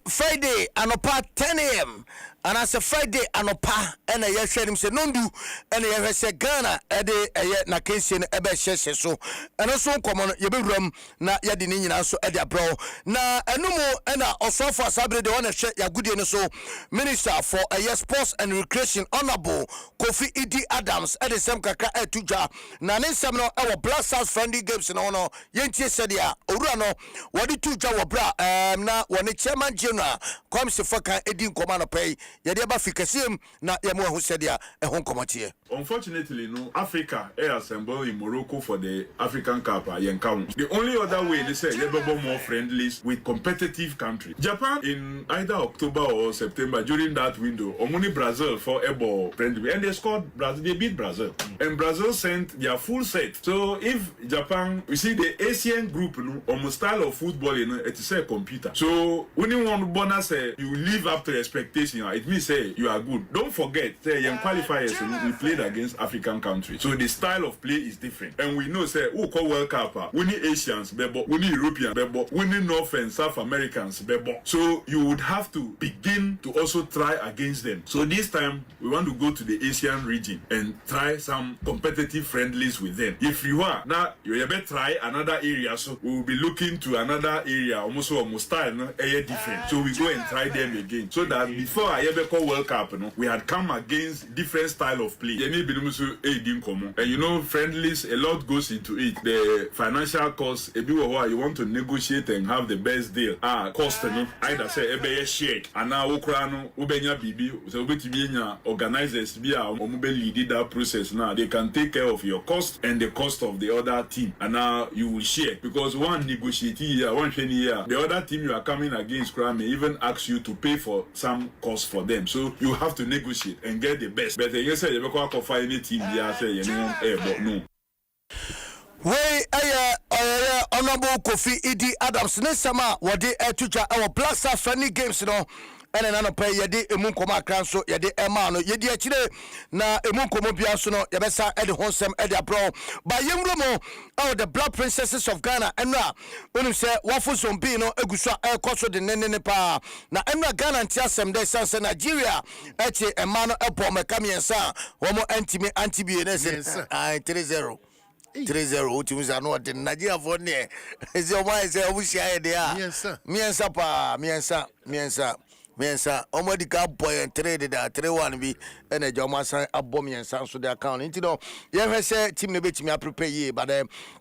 Friday anopa 10 a.m. and as a Friday anopa and a yeshem se nondu and a say Ghana ede na kensi ebe sheshe so and also common yeberum na yadi nyina so ede bro na enumu na osofo asabre de wona hwe yagudie no so minister for sports and recreation honorable Kofi Idi Adams ede sem kakra etudwa na ne nsem no e wo Black Stars friendly games no no yentie sedia owura no wodi tudwa wo bra na woni chairman general comes to fucking Edin Komano pay yɛde ba fikasiem na yɛmo ahu sɛdeɛ ɛho nkɔmmɔteɛ. Unfortunately, no, Africa air assemble in Morocco for the African Cup. The only other way they say they be more friendlies with competitive countries. Japan in either October or September during that window, only Brazil for able friendly, and they scored Brazil. They beat Brazil, and Brazil sent their full set. So if Japan, you see the Asian group, you know, almost style of football, you know, it is a computer. So when you want bonus, say you live up to expectation. It means say you are good. Don't forget, say young qualifiers, you know, we played against African countries. So the style of play is different. And we know say who call World Cup, we need Asians, bebo, we need Europeans, bebo, we need North and South Americans, bebo. So you would have to begin to also try against them. So this time we want to go to the Asian region and try some competitive friendlies with them. If you are now you better try another area, so we will be looking to another area almost style no different. So we go and try them again. So that before I ever call World Cup, no, we had come against different style of play. And you know, friendlies, a lot goes into it. The financial cost, you want to negotiate and have the best deal. Cost, no, either say a share. And now Ukraino, Ubenya Bibi, so organizers be lead that process now. They can take care of your cost and the cost of the other team. And now you will share. Because one negotiating here, one year, the other team you are coming against may even ask you to pay for some cost for them. So you have to negotiate and get the best. But you say you can't find any team here, say you know, but no. Wey honorable Kofi Idi Adams Nsem wode tuja our Black Star friendly games no ene na no pay yede emu nkoma akran so yede ema no yede akire na emu nkomo bia so no yebesa ede honsem ede abro ba yemro mo the Black Princesses of Ghana enra onu se wafo zombi no eguso ekoso de nene pa na enra Ghana ntiasem de sanse Nigeria eche ema no ebo meka miensa wo mo antimi antibie ne se 3-0 3-0 utimiza no de Nigeria for ne ezi o ma eze obushia de a miensa pa miensa omodika boy and trade da 3-1 bi ene joma san abom miensa so the account nti no ye hwese team ne betimi prepare ye but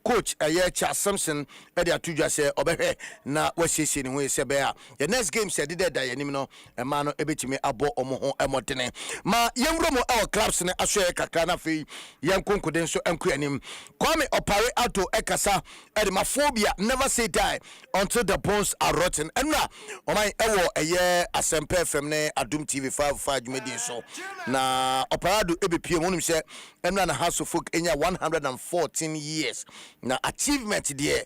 coach ye Cha Simpson e de atudwa se obehwe na wasiesie ne ho se be a the next game said de da yanim no e ma no e betimi abo omo ho emotene ma yemro mo our clubs ne aso ye kakra na fe yankonkuden so enko anim Kwame Opare Auto ekasa e de maphobia never say die until the bones are rotten enna oman ewo eye Semper FM ne Adom TV 55 jumedi so na operado ebepie wonum se emna na house of folk enya 114 years na achievement there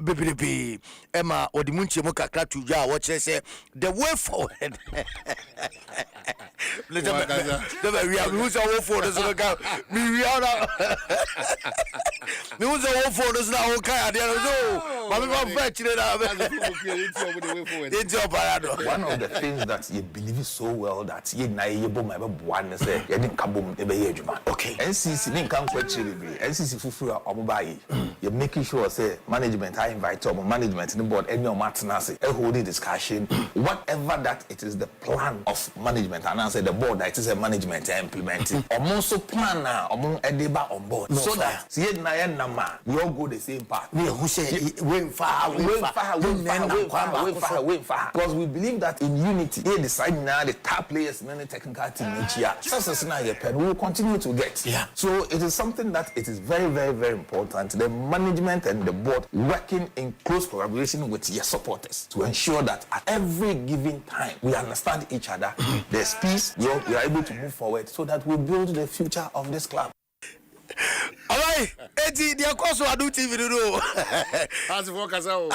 bebebe ema odimunche mo kakra tuja wo kire se the way forward we are who's our for so go we are me who's our for so na o kai ade so ma me ba fetch na one of the things that you believe so well that you na ye bo my one say you didn't kabom e be ye adwuma okay NCC nin kan kwa chiri bi NCC fufu a omoba yi you making sure say management I invite our management in the board any matinasi a holding discussion whatever that it is the plan of management and I say the board that is a management implementing also plan now edeba on board so that see na nama we all go the same path we who say win far because we believe that in unity they decide now the top players in the technical team each year success now we will continue to get so it is something that it is very very very important the management and the board working in close collaboration with your supporters to ensure that at every given time we understand each other there's peace we are able to move forward so that we build the future of this club. All right, Eti, the course of Adom TV, no. As for Kaza.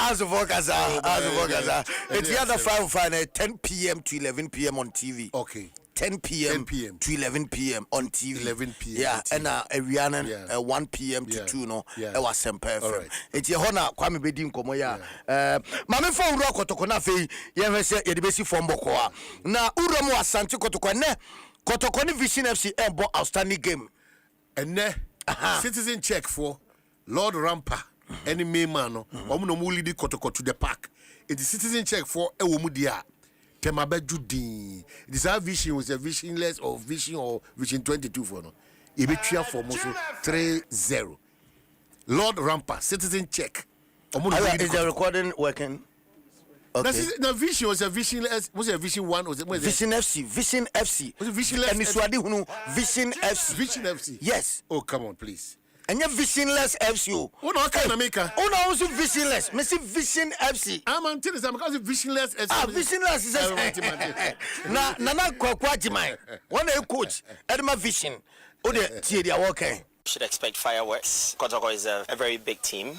It's the other Friday, 10 p.m. to 11 p.m. on TV. Okay. 10 p.m. to 11 p.m. on TV. 11 p.m. Yeah, and Rihanna 1 p.m. to 2 no. It was Semper FM. It's your honor Kwame Bedim komo ya. Mame phone rock kotokona fe ye se ye de besi form bokoa. Na uromo asante kotokwa ne kotokoni Vision FC embo outstanding game. And citizen check for Lord Rampa any main man no no mu lead kotoko to the park. It is citizen check for ewomu dia. Temabejudi. This our vision was a visionless or vision 22 for no. Ibitua for most 3-0. Lord Rampa, citizen check. Is the recording working? The Vision was a Vision. Was it a Vision 1? Was it Vision FC? Vision FC. Was it Visionless? And it's Vision FC. Vision FC. Yes. Oh, come on, please. And you're Visionless FC. Oh no, can I make a? Oh no, also Visionless. Me see Vision FC. I'm until it's because Visionless FC. Visionless is na kwa jimai. One coach, Edma Vision. Oh, they are working. Should expect fireworks. Kotoko is a very big team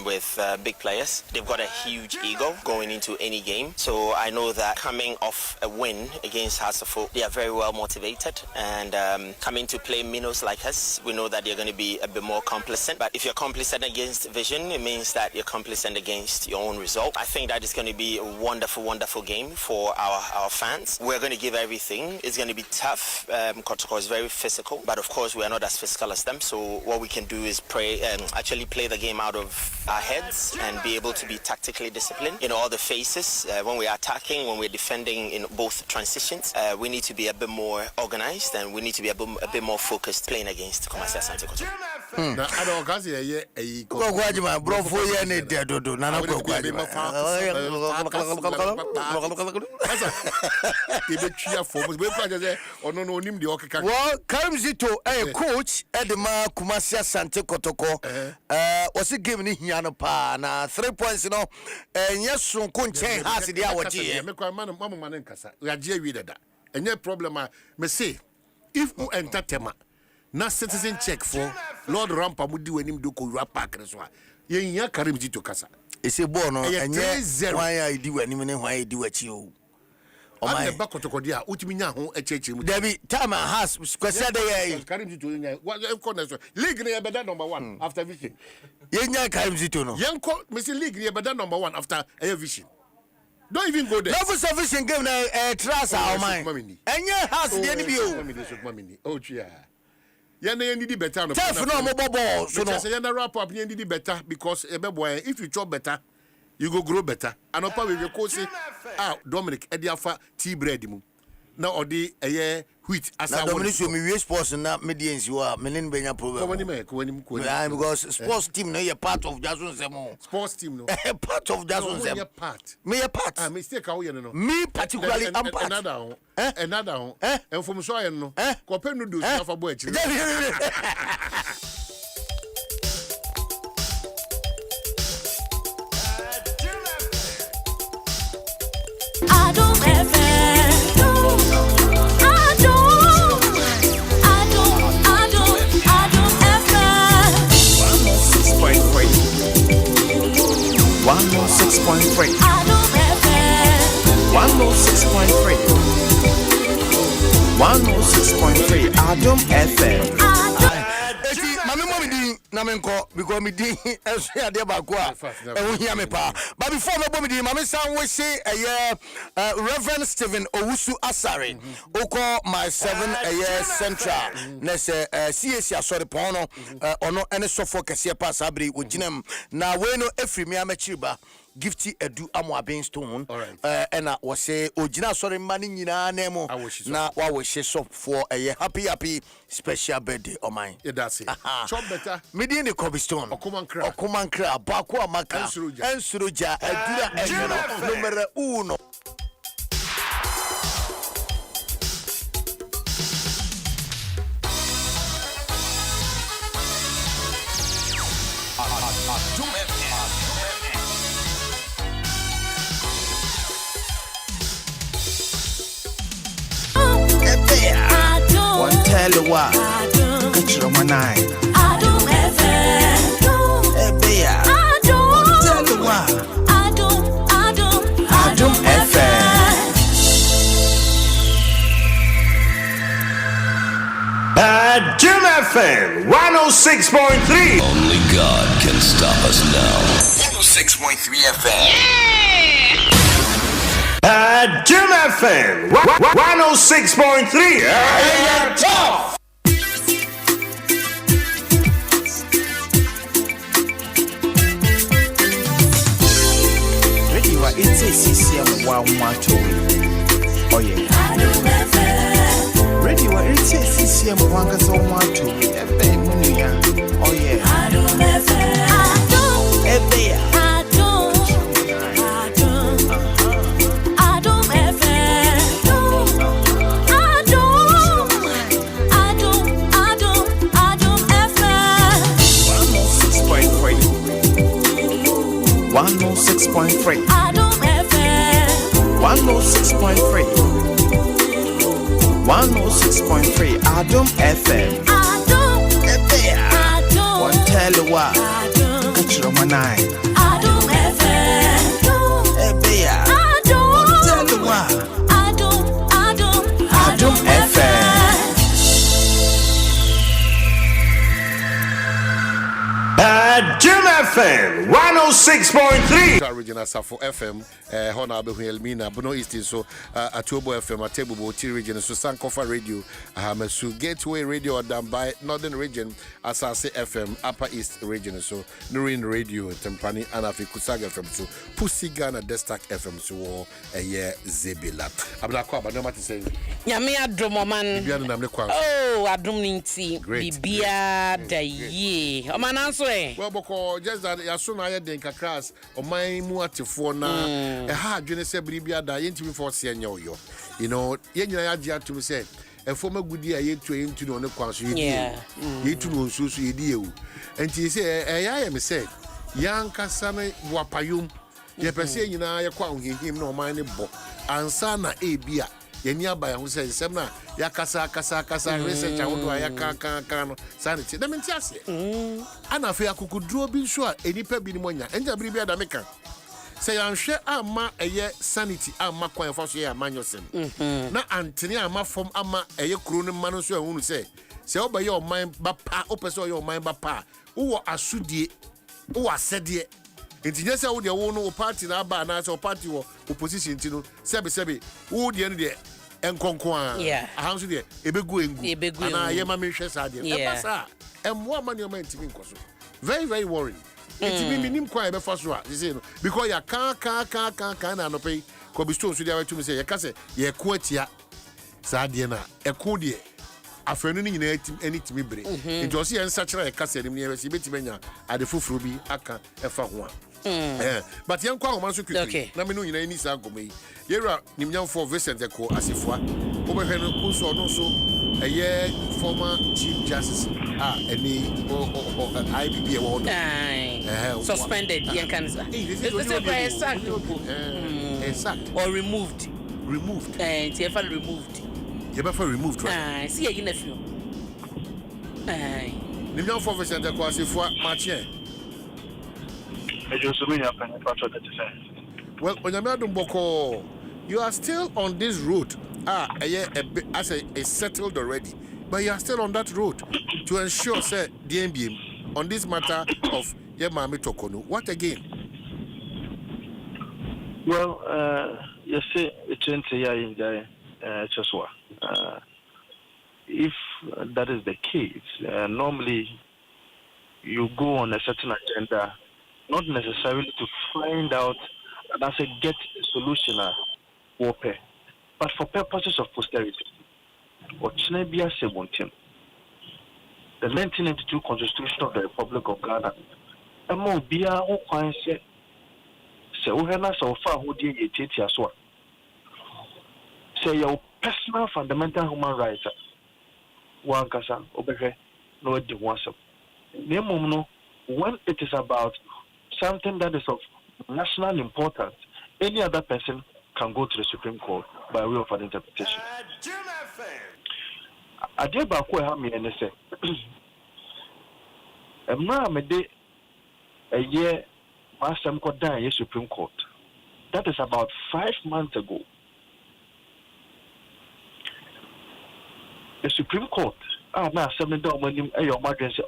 with big players. They've got a huge ego going into any game. So I know that coming off a win against Hasafo, they are very well motivated. And coming to play minnows like us, we know that they're going to be a bit more complacent. But if you're complacent against Vision, it means that you're complacent against your own result. I think that is going to be a wonderful, wonderful game for our fans. We're going to give everything. It's going to be tough. Kotoko is very physical. But of course, we are not as physical as them. So what we can do is actually play the game out of our heads and be able to be tactically disciplined in all the phases. When we're attacking, when we're defending in both transitions, we need to be a bit more organized and we need to be a bit more focused playing against Kumasi Asante Kotoko. Na ada okazi ye kwa jima bro fo ye ne de dodo na kwa jima. Well, Karimzito coach Edema Kumasi Asante Kotoko was a game ni hiano pa na 3 points no yes so konchen has the awaji me kwa mama nkasa ya je wi dada enye problem me say if you enter tema na citizen check for Lord Rampa mudi wenim do ko yura park so a yen ya Karimzito kasa ese ball no enye why I di wenim ne why I di wachi o I'm the back of Tokodia, Utiminya, HH. Debbie, Tama has Squasada. Karimzito, League near better number 1 after Vision. Young Karimzito, no. Young Mr. League near better number 1 after a Vision. Don't even go there. No for sufficient game a trust our mind. And your house, the enemy. Oh, yeah. Yana need better. No more ball. So, no, wrap up, you need better because if you chop better. You go grow better. And up with your coach say, Dominic, Ediafa tea bread. Now, or the wheat as I want to me sports and not medians. You are Melin Benya problem. Because sports team, no, you're part of Dwaso Nsem. Sports team, no, part of Dwaso Nsem. Part. Me a part. I mistake how you know. Me particularly, I'm part. Another, and from so I know. Copenu do stuff for boy. Adom FM. Adom FM. 106.3. 106.3. Adom FM. 106.3. 106.3. Adom FM. Namenko because me di e de ba ko a e wo hia me pa but before me bo me di mame san we say Reverend Stephen Owusu Asare oko my 7 central na se CAC asore pon no ono ene sofo kese pa sabre oginam na we no efri me amachiriba gifty edu amo abenstone ena wo say ogina asore mani nyina na emo na wa wo hye so for happy special birthday o mine that's it chop better Midi ni Cobblestone. Okumankra. Bako amaka. Ensuruja. Edura enyo. Numero 1. One tell you what. Get your money. Adom FM. Adom FM 106.3. Only God can stop us now. 106.3 FM. Adom FM 106.3. Hey, tough. It's a CCM oh yeah. Ready, what it's a CCM oh yeah. 106.3 Adom FM. Adom. Adom. One tell you what. What's your nine? Adom FM. Adom. One tell you what. Adom FM. Adom FM 106.3. Regional Safo FM, Hona Behu Elmina, Bono East, so Atobo FM, Atebo, T region, so Sankofa Radio, Hamasu Gateway Radio, down by Northern Region, Asase FM, Upper East region, so Nurin Radio, Tempani, Anafi Kusaga FM, so Pussy Ghana, Destak FM, so a year Zebila. Abdakwa, but no matter say, Yami Adom man. Oh, Adom Ninti, Bibia da ye. Oman answer. Well, because just that as soon as I think a class or my muatifo na a hard journey say Bribia da yenti for senior yo. You know, Yenya to say a former good year yet to into on the council. Yeah, you to know so you. And he say, I am said, young Cassane Wapayum. Ye per se you know, him no mind bo. And sana a beer. Yenya by who says, Semna, Yakasa, research, I want to Yakano, sanity. Let me just say, and I feel I could draw be sure any pebby monia, and the Bribia Dameka. Say, I'm sure I'm a year sanity, I'm my coin for share manusem. Now, Anthony, I'm a from Ama, a year crooning manus, who say, by your mind, Bapa, open your mind, Bapa, who are sudi, who are said ye. It's just how the one party na ba na so party or opposition tino sebi who the end there enkonkwa how so there ebegu engu ana yema me hwe sa there e pasa emwa mani o man timi nkoso very very worrying it be minim kwa e be fa so a you say no because ya kan na no pay ko bi stone so there to me say ya ka say ye ko atia sa there na e ko there afrenu ni nyina anytimi bere nti o se ye nsa kira ye ka say ni ye be betimanya ade foforo bi aka e fa ho a but young Quaman so quickly. Namino in any Sagome. Yera Nimyan for Vincent Eco Asifwa. Overhead also no so a year former Chief Justice. Any IBB award. Suspended, young cancer. It's sacked or removed. And TFL removed. You better removed, right? See a nephew. Nimyan for Vincent Eco Asifwa, Martian. Well, Onyamedum Boko, you are still on this road. As a settled already, but you are still on that road to ensure, say, DMB on this matter of Yemami Tokonu. What again? Well, you say it's in Cheswa. If that is the case, normally you go on a certain agenda. Not necessarily to find out and as a get a solution warfare, but for purposes of posterity. Or Chinabia 17, the 1992 Constitution of the Republic of Ghana, and more beer who can say, so Hena so far who did it as well. Say your personal fundamental human rights. One Kasa, Obehe, no, it was no, when it is about something that is of national importance, any other person can go to the Supreme Court by way of an interpretation. I did back where I mean, and say, a year, Master Kodan, Supreme Court. That is about 5 months ago. The Supreme Court, now 7 down when your mother said,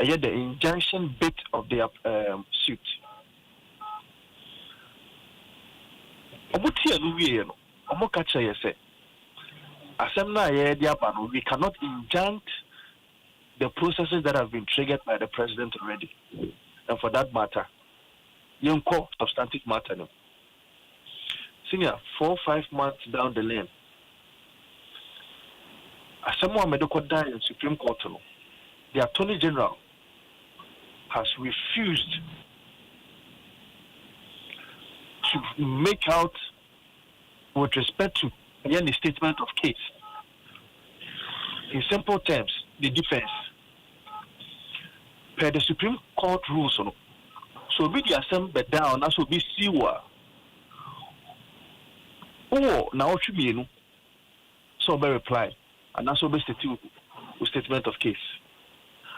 the injunction bit of their suit. We cannot injunct the processes that have been triggered by the president already. And for that matter, substantive matter. Senior, 4 or 5 months down the lane, someone medical die in Supreme Court. The Attorney General has refused to make out, with respect to any statement of case, in simple terms, the defense, per the Supreme Court rules. So be the assembly down, as will be Siwa. Oh, now sober reply, and that's sober statement of case.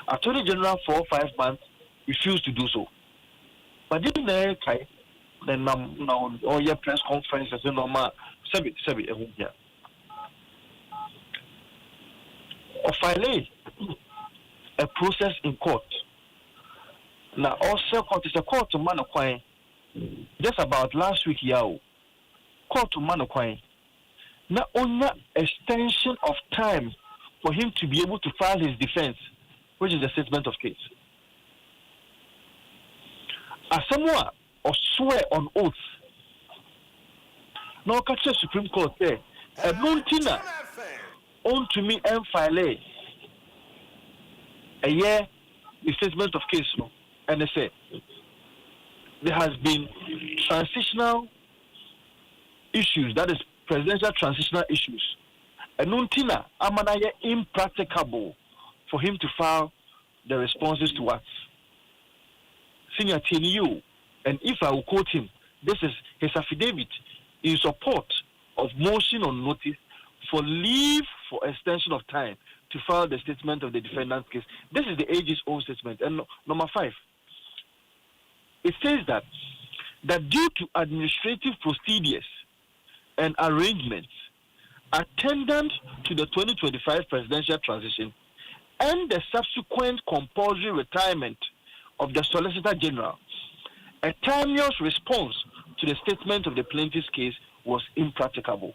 Attorney General for 5 months refused to do so. But didn't they try? Then now all your press conferences and normal or file a process in court. Now also court is a court to man acquire. Just about last week, court to man acquire. Not only extension of time for him to be able to file his defense, which is the statement of case. As someone or swear on oath, no catch the Supreme Court there. A montina on to me and file a year the statement of case, and they say there has been transitional issues, that is presidential transitional issues. And Nuntina Amanaya impracticable for him to file the responses to us. Senior TNU, and if I will quote him, this is his affidavit in support of motion on notice for leave for extension of time to file the statement of the defendant's case. This is the AG's own statement. And number 5, it says that due to administrative procedures and arrangements attendant to the 2025 presidential transition and the subsequent compulsory retirement of the Solicitor General, a timeous response to the statement of the plaintiff's case was impracticable.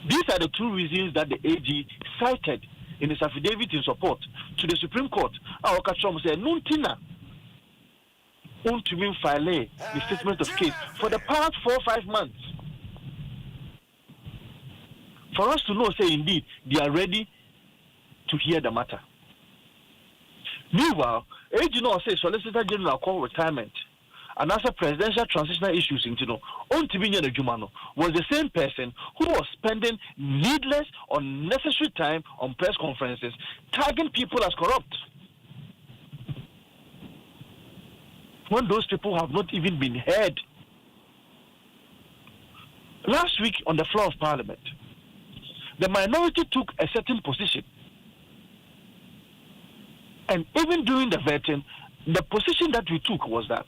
These are the 2 reasons that the AG cited in his affidavit in support to the Supreme Court. Our Kachom said, Nuntina, to me file the statement of case for the past 4 or 5 months. For us to know, say indeed, they are ready to hear the matter. Meanwhile, AG say Solicitor General call retirement and as a presidential transitional issues was the same person who was spending needless, unnecessary time on press conferences, tagging people as corrupt. When those people have not even been heard. Last week on the floor of Parliament, the minority took a certain position. And even during the vetting, the position that we took was that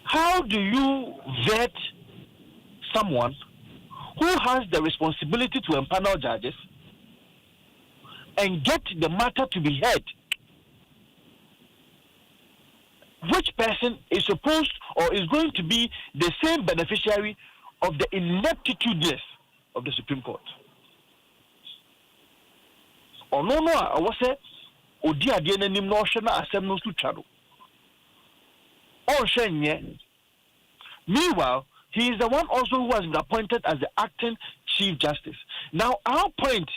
how do you vet someone who has the responsibility to empanel judges and get the matter to be heard? Which person is supposed or is going to be the same beneficiary of the ineptitudeness of the Supreme Court? Or no, I was saying, Odi Adiana Nim Noshana Assembly to Chado. Meanwhile, he is the one also who has been appointed as the acting Chief Justice. Now, our point,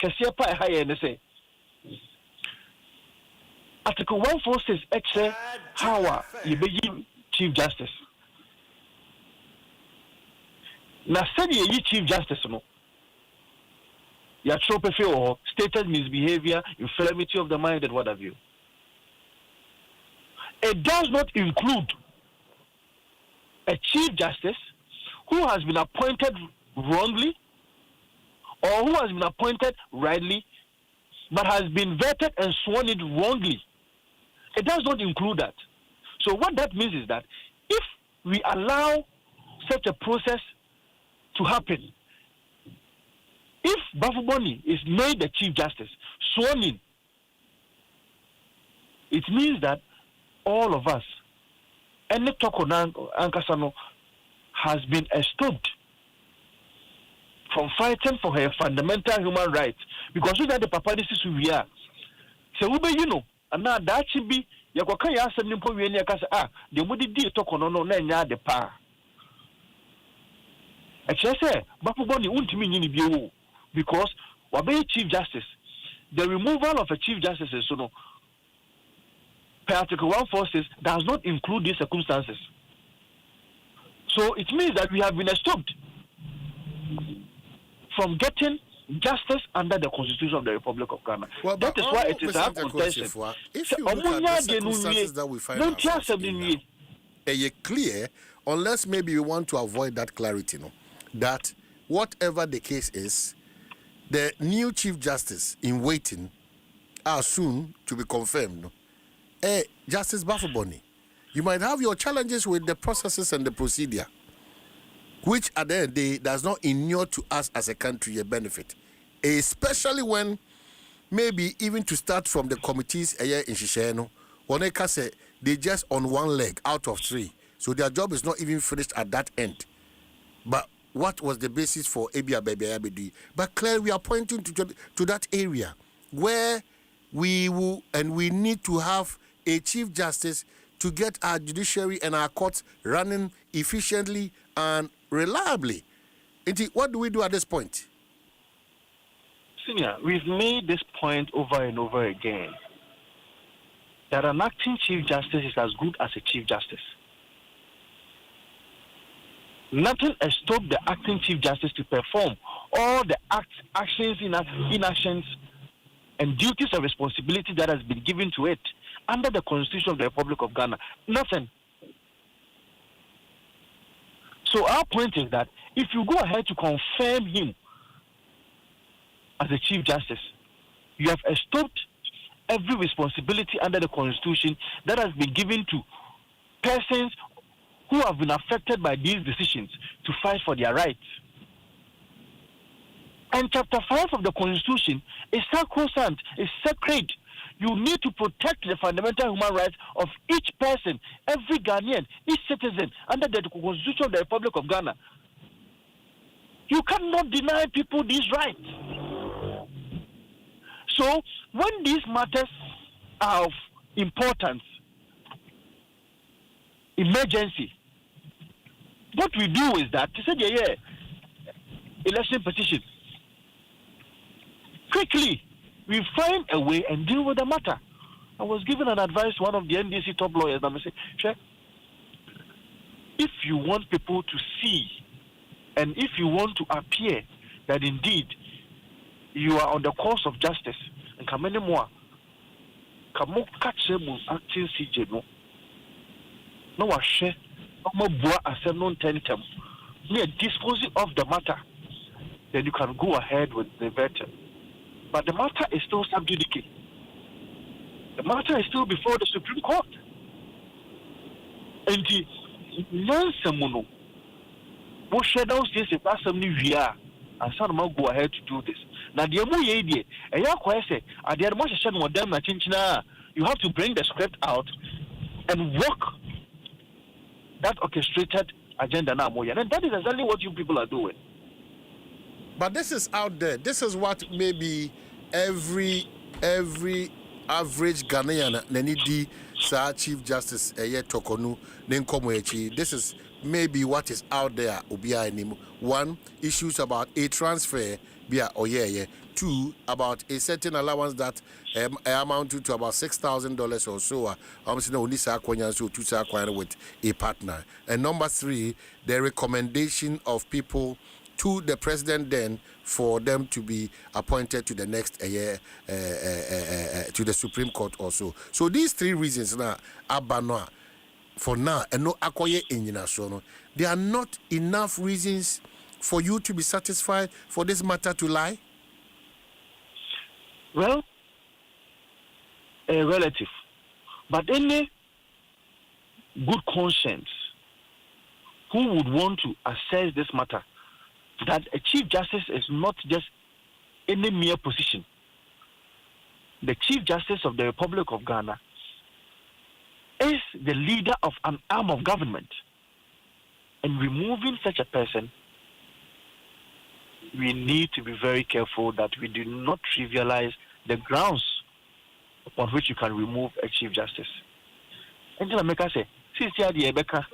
Kasiepa Higher NSA, Article 146 X how you be Chief Justice. Now, said you Chief Justice, no. Your trophy or stated misbehavior, infirmity of the mind, and what have you. It does not include a Chief Justice who has been appointed wrongly or who has been appointed rightly but has been vetted and sworn in wrongly. It does not include that. So what that means is that if we allow such a process to happen, if Bafuboni is made the Chief Justice, sworn in, it means that all of us, any Tokonan Ankasano, has been stopped from fighting for her fundamental human rights. Because we are the papadisi we are. So we and now that should be Yakaka Nimpo Kasa, the Moody Tokono, Nanya the pa. I say, Bafuboni won't mean any view. Because Wabe Chief Justice, the removal of a Chief Justice is per Article 146 does not include these circumstances. So it means that we have been stopped from getting justice under the Constitution of the Republic of Ghana. Well, that is why it is our contention. If you look at the circumstances that we find ourselves in now, it's clear, unless maybe you want to avoid that clarity, that whatever the case is, the new Chief Justice in waiting are soon to be confirmed. Justice Bafoboni, you might have your challenges with the processes and the procedure, which at the end of the day does not inure to us as a country a benefit, especially when maybe even to start from the committees in Shisheno, Oneka said they just on one leg out of 3, so their job is not even finished at that end. But what was the basis for Abia Baby Abedi? But clearly we are pointing to that area where we will and we need to have a Chief Justice to get our judiciary and our courts running efficiently and reliably. What do we do at this point? Senior, we've made this point over and over again that an acting Chief Justice is as good as a Chief Justice. Nothing has stopped the acting Chief Justice to perform all the actions, inactions, and duties and responsibility that has been given to it under the Constitution of the Republic of Ghana. Nothing. So our point is that if you go ahead to confirm him as a Chief Justice, you have stopped every responsibility under the Constitution that has been given to persons who have been affected by these decisions to fight for their rights. And Chapter 5 of the Constitution is sacrosanct, is sacred. You need to protect the fundamental human rights of each person, every Ghanaian, each citizen under the Constitution of the Republic of Ghana. You cannot deny people these rights. So, when these matters are of importance, emergency, what we do is that, to say, election petition, quickly, we find a way and deal with the matter. I was given an advice to one of the NDC top lawyers, and I said, Check, if you want people to see, and if you want to appear that indeed you are on the course of justice, and come anymore, come catch them acting CJ no. No one share, no more boa as a non-tentem. We are disposing of the matter. Then you can go ahead with the verdict. But the matter is still sub judice. The matter is still before the Supreme Court. And the Nansamuno, what shadows this if that's something we are, and some will go ahead to do this. Now, the Amu idea, and your question, at the Adom 106.3, you have to bring the script out and work that orchestrated agenda now, and that is exactly what you people are doing. But this is out there. This is what maybe every average Ghanaian nenidi sa Chief Justice Tokonu Nenkomoechi. This is maybe what is out there. One, issues about a transfer via Oyeye. 2, about a certain allowance that amounted to about $6,000 or so. With a partner. And number 3, the recommendation of people to the president then for them to be appointed to the next to the Supreme Court also. So these 3 reasons now abanoa for now and no akoye enyinaso. There are not enough reasons for you to be satisfied for this matter to lie. Well, a relative, but any good conscience who would want to assess this matter, that a Chief Justice is not just any mere position. The Chief Justice of the Republic of Ghana is the leader of an arm of government. And removing such a person, we need to be very careful that we do not trivialize the grounds upon which you can remove a Chief Justice. And then I say, since the Ebeka,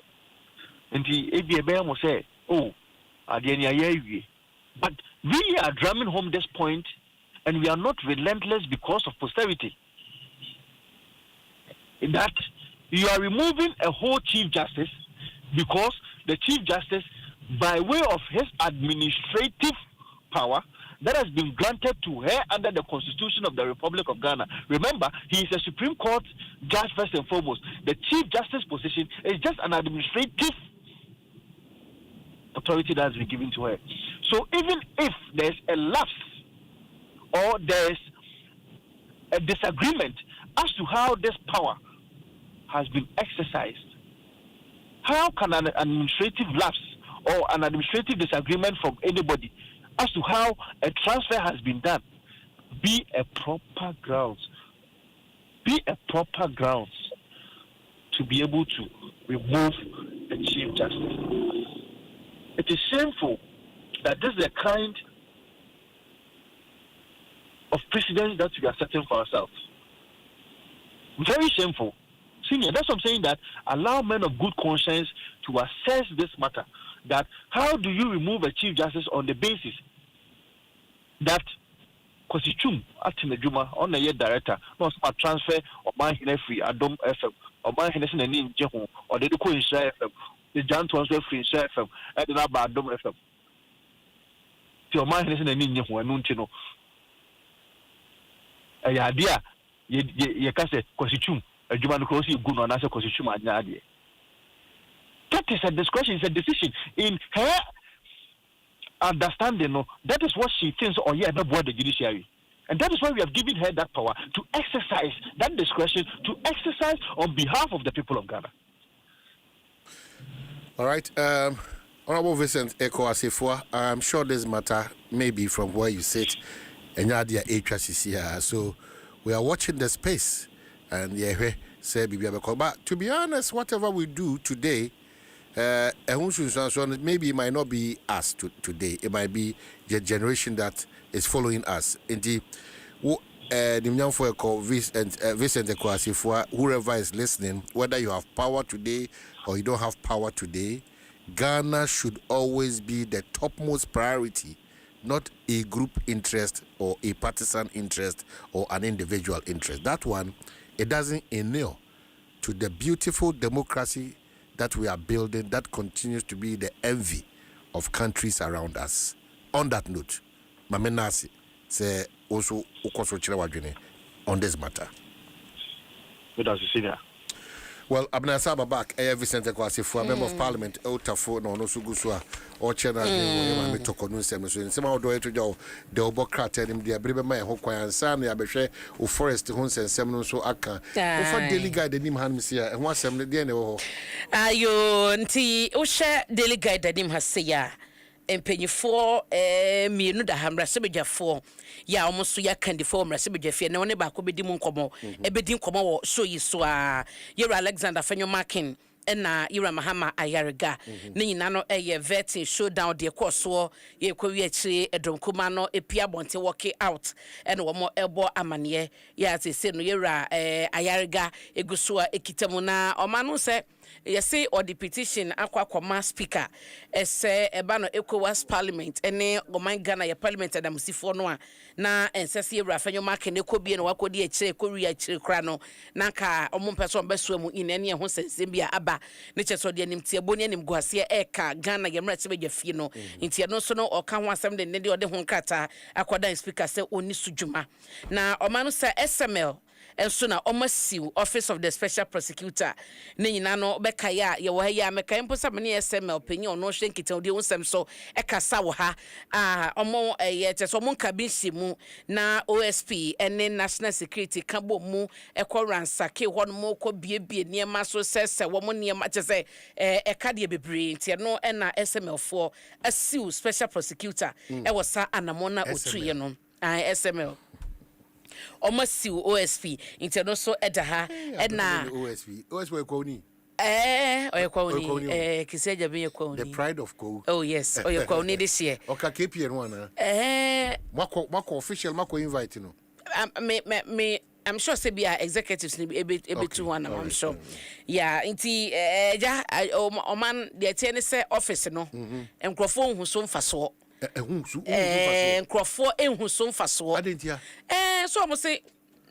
and the ABA will say, oh, but we are drumming home this point, and we are not relentless because of posterity. That you are removing a whole Chief Justice because the Chief Justice, by way of his administrative power that has been granted to her under the Constitution of the Republic of Ghana. Remember, he is a Supreme Court judge first and foremost. The Chief Justice position is just an administrative authority that has been given to her. So even if there's a lapse or there's a disagreement as to how this power has been exercised, how can an administrative lapse or an administrative disagreement from anybody as to how a transfer has been done be a proper grounds to be able to remove the Chief Justice? It is shameful that this is the kind of precedents that we are setting for ourselves. Very shameful. Senior, that's what I'm saying, that allow men of good conscience to assess this matter. That how do you remove a Chief Justice on the basis that Kosichum Atinejuma on the year director, not a transfer of my free Adom FM, or my Henderson and Jehu, or the Duku in FM, the John transfer free FM, and the Naba Adom FM. To my Henderson and Jehu and Nuntino. A idea, ye can say Kosichum, a Juman Kosi Gun on answer Kosichum and Nadia. That is a discretion, it's a decision. In her understanding, no, that is what she thinks, or yeah, about the judiciary. And that is why we have given her that power to exercise that discretion, to exercise on behalf of the people of Ghana. All right. Honorable Vincent Eko Asifua, I'm sure this matter may be from where you sit, and you're the HRCC. So we are watching the space, and yeah, say, but to be honest, whatever we do today, maybe it might not be us today. It might be the generation that is following us. Indeed, Vincent Ekwasifua, whoever is listening, whether you have power today or you don't have power today, Ghana should always be the topmost priority, not a group interest or a partisan interest or an individual interest. That one, it doesn't inure to the beautiful democracy that we are building, that continues to be the envy of countries around us. On that note, Mamenasi say also on this matter. Good as you see. Well, Abna Saba back, Vincent Ekwasifua, Member of Parliament, Otafo, no Sugusua, or Chena, Dwaso Nsem, some of the Joe, the Obocrat, and the Abribama, Hokwa, and Sam, the Abeshe, or Forest, Hons, and Seminole, so Aka. For daily guide the name Hansia, and what's some the end of you, Auntie, Osha, daily guide the name Hasia. Empenyi for me no da hamra sebeja for ya almost ya kandi for mra sebeja fie na woni ba ko bedi mu nkomo ebedi nkomo wo so yi so a Yera Alexander Fenyo Markin na Yera Mahama Ayariga ne nyina no eye vetting showdown de koso ye kwawi akire edonkuma no epia bonte work out and wo mo ebo amane ya se no Yera Ayariga eguso a ekitamu na omanu se yesi or the petition akwa speaker ese eba no ECOWAS parliament ene goman Ghana ya parliament adamusifo no a na ensese Yera Fenyo Markin ne kobie no wakodi akire kori akire kra no na ka omumpeso mbeso mu inene ho sensem bia aba ne cheso de anim tie boni anim guase eka Ghana yemra chebe fie no ntie no so no oka ho asem de ne de ode ho nkata akwada speaker se oni sujuma na omanu sa SML and so now almost Office of the Special Prosecutor. Nina no Bekaya, Yawaya, Meka Imposa Mani SML, Pinion, no Shankit, Odi Unsem, so Ekasawaha, Omo, yet as Omon Kabishimu, na OSP, and then National Security, Kambo Mu, Ekoran Saki, one more could be near Maso says, a woman near much as a Kadia Bibri, no, and SML for a Sue Special Prosecutor. I was Anamona Utriano, SML. Almost OSP international edaha na OSP kwoni kiseja be kwoni the pride of Ko. Oh yes, kwoni this year oka KPN one mako official mako invite no me I'm sure say be executives a bit to one I'm sure yeah inti oman the ten say office no enkrofo hu so mfaso Crawford who so fast. I didn't hear. So I must say,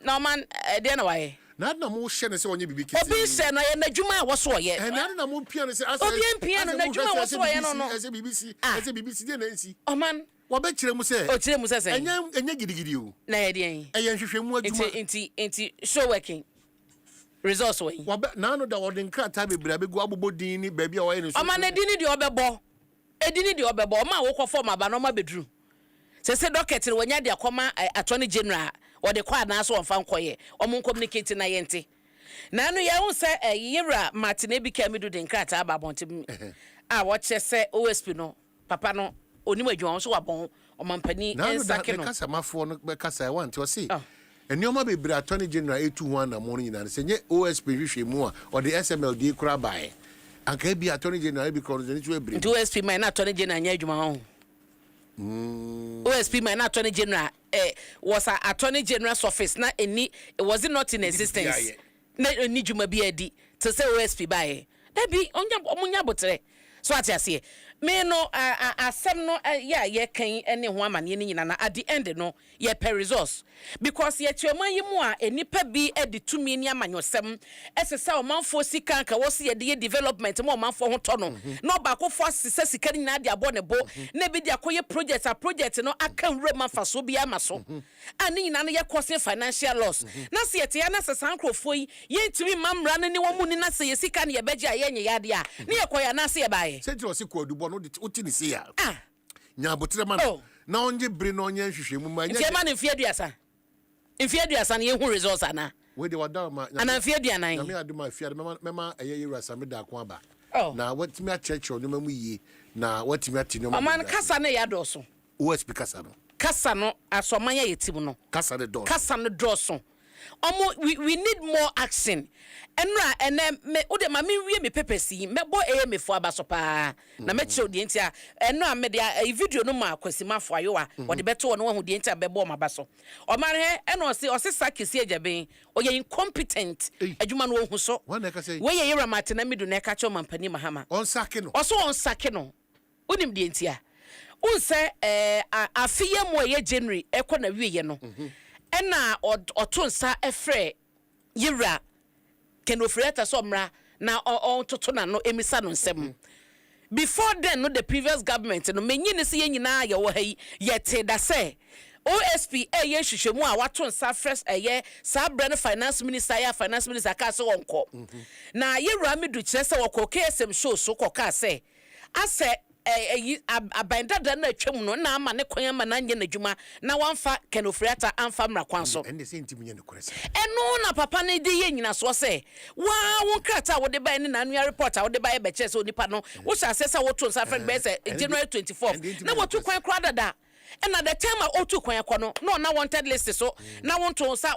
no man, then why? Not no more share say on you be said na Juma was so yet. And na mo piano say as piano na Juma was so yet no. As BBC dey na nsi. O man, wo be kire mu say. O kire mu say. Enya gidigidi o. Na ye dey. Eya hwehwe mu adwuma. Inti show working. Resource way. Na no da odin krata be bra be go abobodin ni ba bia wo ye no. O man na din ni de obebo. edini de obebo ma wo kɔ form aba no ma bedru se docket no wanya de akoma attorney general or the kwa na so on fan koye omo communicate na yente na no ya won se yira Martin Ebika medu de nkrata aba bonte a wo che se OSP no papa no onim adwon so wabon omampani ensake no na kasa mafo no be kasa want to see enioma bebre attorney general 821 na mo nyina se nye OSP hwehwe mu a or the SMLD kura bae anka bi attorney general bi kro ni to ebre OSP man na attorney general nya adwuma ho OSP man attorney general was a attorney general's office na it was it not in existence na ni juma bi adi to say OSP bae da bi omunya botre so atiase me no asem no ye kan ene ho amane ni nyina na at the end no ye per resource because ye tuaman yi mu a enipa bi edi tumi ni amanyosem esesa omanfo sika nka wo se ye de development mo omanfo ho to no no ba ko fo sisa sika ni na de abo ne bo na bi de akoye project no aka wura manfa so bi amaso ani nyina no ye cause financial loss na se ye te ya na sesa nkrofo yi ye ntumi mamra no ni wo mu ni na se ye sika ne ye beje aye nye yade a ne ye koya na se ye bae se jiro se ko adubo no utini se ya nya botre man na onje bre no onye hwehwe mu ma nya je man mfie aduasa na ye hu results ana we de wada ma ana mfie aduanan na me aduma fie mema eye yura sameda ko aba na watimi a church no mamu yie na watimi ati no man kasa na ya doso OSP kasa no asomanya yetim no kasa no doso we need more action enra me ode ma me wie me pepesi mebo me fo abasopa na me che odi entia enra me de video no ma kwasima fo ayo a ode beto no hu de entia bebo ma baso o mare eno se sakisi ajaben o ye incompetent adwuma no hu so we ye yira mate na midu na ka cho mampani mahama on sake no onim de entia unse afiye mo ye January ekọ na wie ye no ena otonsa efre yira kenofreta somra na ontoto na no emisa no nsem before then no the previous government no menyi ne se yenyina ye wo hayi yete da se OSP ye hwehwemu a watonsa fresh sa brand finance minister ka se wonko na yira medu kire se wokọ KSM show so koka se ase abandada na atwam no na ama ne kwan ama na nye n'adwuma na wanfa kenofriata anfa mra kwan so ende se ntimi nye ne korese eno na papa ne de ye nyina so se wa won krata wo de ba ne na annual report a wo de ba be che se onipa no wo sha se wo to nsa friend be se January 24 na wo to kwan kra dada ena the time a otu kwan kono no na wanted list so na won to nsa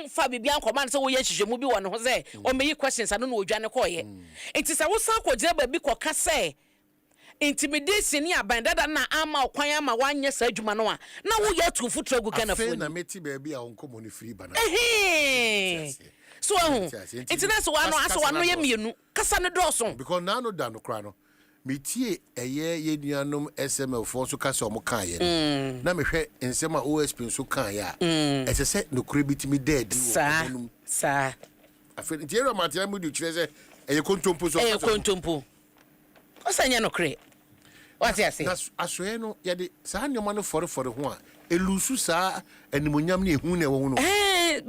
fa bibia nkoma se wo ye hwehwemu bi wo ne ho se o meyi questions ano na odwane koye enti se wo san ko gire ba bi ko ka se intimidation ni abandada na ama okwan ama wanye sa adwuma no a na wo ya tu futu gu kana fo na meti ba bia onkomo ni free bana so internet wano ye mienu kasa ne doso because na no da no kra no metie ye nuanom SML fo so kasa omo kan ye na mehwe nsema OSP so kan ya ese se no kra bitimi dead sa afi tiero matia mu du kire se eye kontompo so osanya no kra what you say asoe no ye de sa nyoma no fore ho a elusu sa animonyam ne ehu ne wo no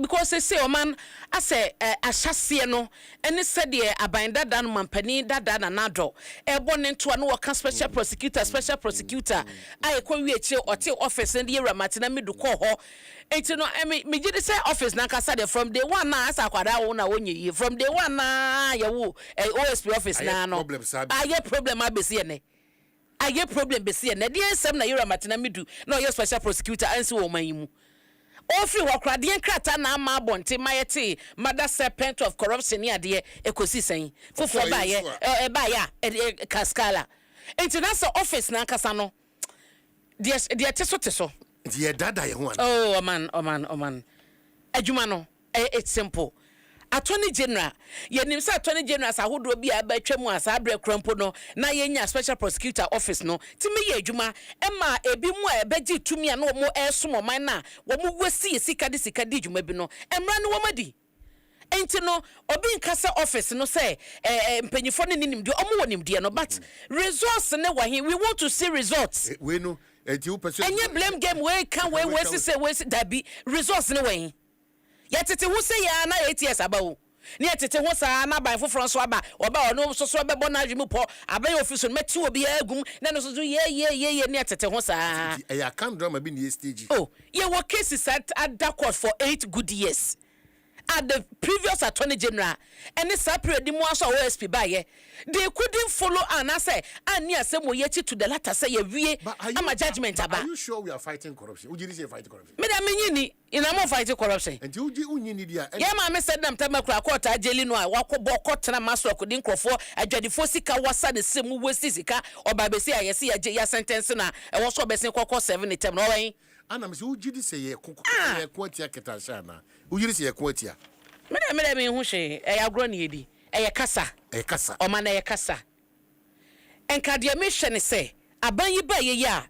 because they say man ase ahyase no ene se de abandada no mampani dada na nado ebo ne nto no waka special prosecutor ai ko wie che ote office ne yewra matina medu ko ho enti no me gide say office na kasa de from day one na asa kwada wo na wonye from day one na ye wo OSP office na no aye problem abesi ene aye problem besi ene de ensem na yewra matina medu na o special prosecutor ansi wo man yimu Ofi wakrade nkrata na ama bonte mayete mother serpent of corruption ya de ekosi sen fofo ba ya kaskala international office na nkasa no de teso de dada ye ho an oh man adwuma no it's simple attorney general yenim say attorney general sa hodo bi aba twam asa abre krampo no na yenya special prosecutor office no timi ye adwuma ema ebi mu a ebeji tumi a no mo esomo man na wo mu wasi sika di adwuma bi no emra no wo madi enti no obi nkasa office no say mpanyifo ne nim de omo wonim de no but results ne wa we want to see results we no enti wo person enye blame game we can we say dabi results ne wa yetete wo say ya na 8 years abawo Ni atete ho saa na ban foforo so aba oba ono so bebo na adwemu po aban office no meti obi agum na no so ye ni atete ho saa e ya kan drama bi ni stage oh ye were cases at court for 8 good years at the previous attorney general and the separate the most OSP by they couldn't follow and I say and near some way to the latter say I'm a judgment about. Are you sure we are fighting corruption? Would you say fighting corruption? Me da menyini in am fighting corruption. And you unyini dia. Yeah ma me said them tell me court ajeli no wakọ court na maso akodi nkrofo adwadifo sika wasa the same wesi sika obabesi ayese ya sentence na e wo so besin kokọ 7 term no wen. Ana me say ujidi say ye kwatia ketasha na. Ujidi say ye kwatia. Me hu hwe e agro na yedi. E kasa. E kasa. O ma na ye kasa. Enka de me hwe ne say aban yi ba ye ya.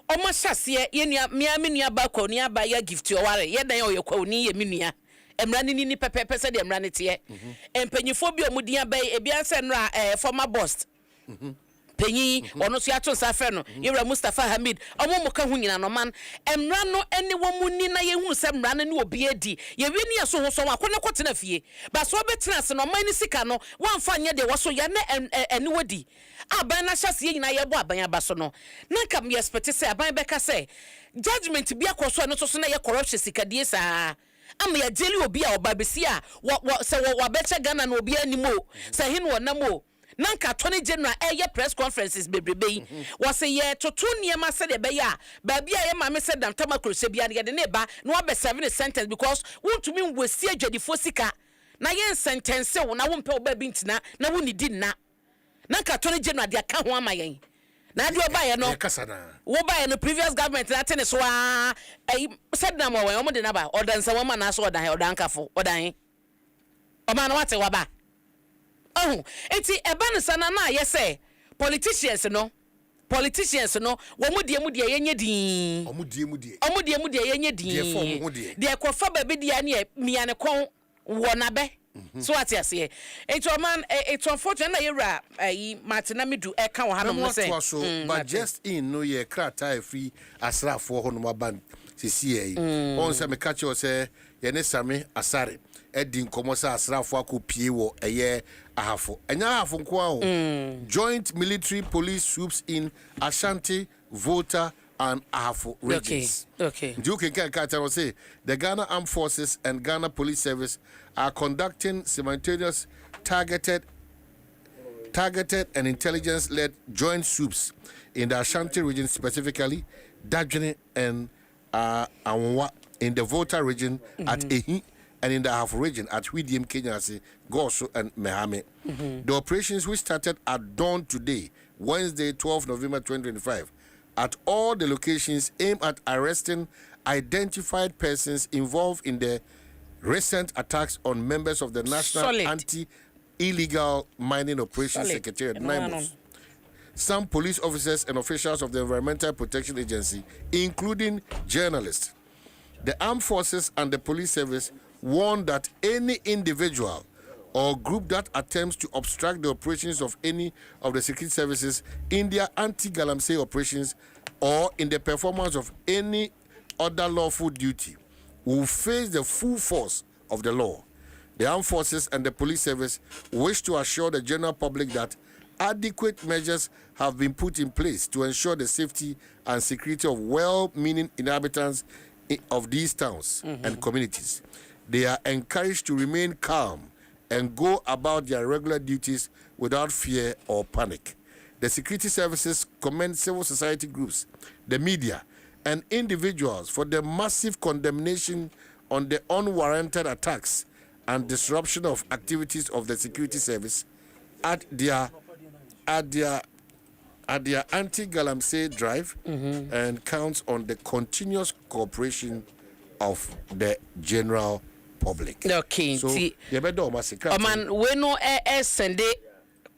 O ma hyase ye nua me nua ba kwa nua ba ya gift o ware. Ye dan ye kwa ni ye me nua. Emra ni pepepe se de emra ne te. Empanyifo bi omudin abai e bia se no former boss. Penyi ono so ato safe no Yewra Mustafa Hamid omo ka hu nyina no man emra no ene wo muni na ye hu se mra no ne obi adi ye wi ne so ho so akone kwotena fie ba so betena se no man ni sika no wamfa nye de wo so ya ne ene wodi aban na hyase ye nyina ye bo aban aba so no na kam ye expect se aban beka se judgment bi akoso no so na ye corruption sikadie saa am ya jeli obi a obabesi a se wo beche Ghana na obi animo se hin wo namo nanka attorney general press conferences bebrebe yi was ye toto niema said de be ya ba bia ye ma me said dam tamakro bia de ne ba no be 7 sentence because want to mean we see adwadifo sika na ye sentence wo na wo mpe oba bi ntina na wo ni di na nanka attorney general de aka ho ama yen na de oba ye no wo ba ye no previous government na tene so said na mo we o de na ba odansa wo ma na so odankafo odan o ma na wate wa ba. Oh, eti ebanu sana na ye say politicians no wo mudie yenye din omudie yenye din de kofa baby dia ne miane kon wona be so ati ase eti o man eti unfortunate na Yewra Martina Midu e ka wo hanom no say but just in no ye krata free asrafo ho no maban sisi on say me catch you say ye ne same asare edin komosa asrafo akopie wo eye ahafo enya ahafo nko aho joint military police swoops in Ashanti, Volta and Ahafo regions. Okay. You can say the Ghana Armed Forces and Ghana Police Service are conducting simultaneous targeted and intelligence-led joint swoops in the Ashanti region, specifically Dajene and Anwa in the Volta region at Ehi, and in the Ahafo region at Widiam, Kenyasi, Goso, and Mehame. The operations, which started at dawn today, Wednesday, 12 November 2025, at all the locations, aim at arresting identified persons involved in the recent attacks on members of the National Anti-Illegal Mining Operations Secretariat, NIMOS. Some police officers and officials of the Environmental Protection Agency, including journalists. The armed forces and the police service warn that any individual or group that attempts to obstruct the operations of any of the security services in their anti-galamsey operations or in the performance of any other lawful duty will face the full force of the law. The armed forces and the police service wish to assure the general public that adequate measures have been put in place to ensure the safety and security of well-meaning inhabitants of these towns and communities. They are encouraged to remain calm and go about their regular duties without fear or panic. The security services commend civil society groups, the media, and individuals for the massive condemnation on the unwarranted attacks and disruption of activities of the security service at their anti-galamsey drive and counts on the continuous cooperation of the general public. Okay. So, man, we no send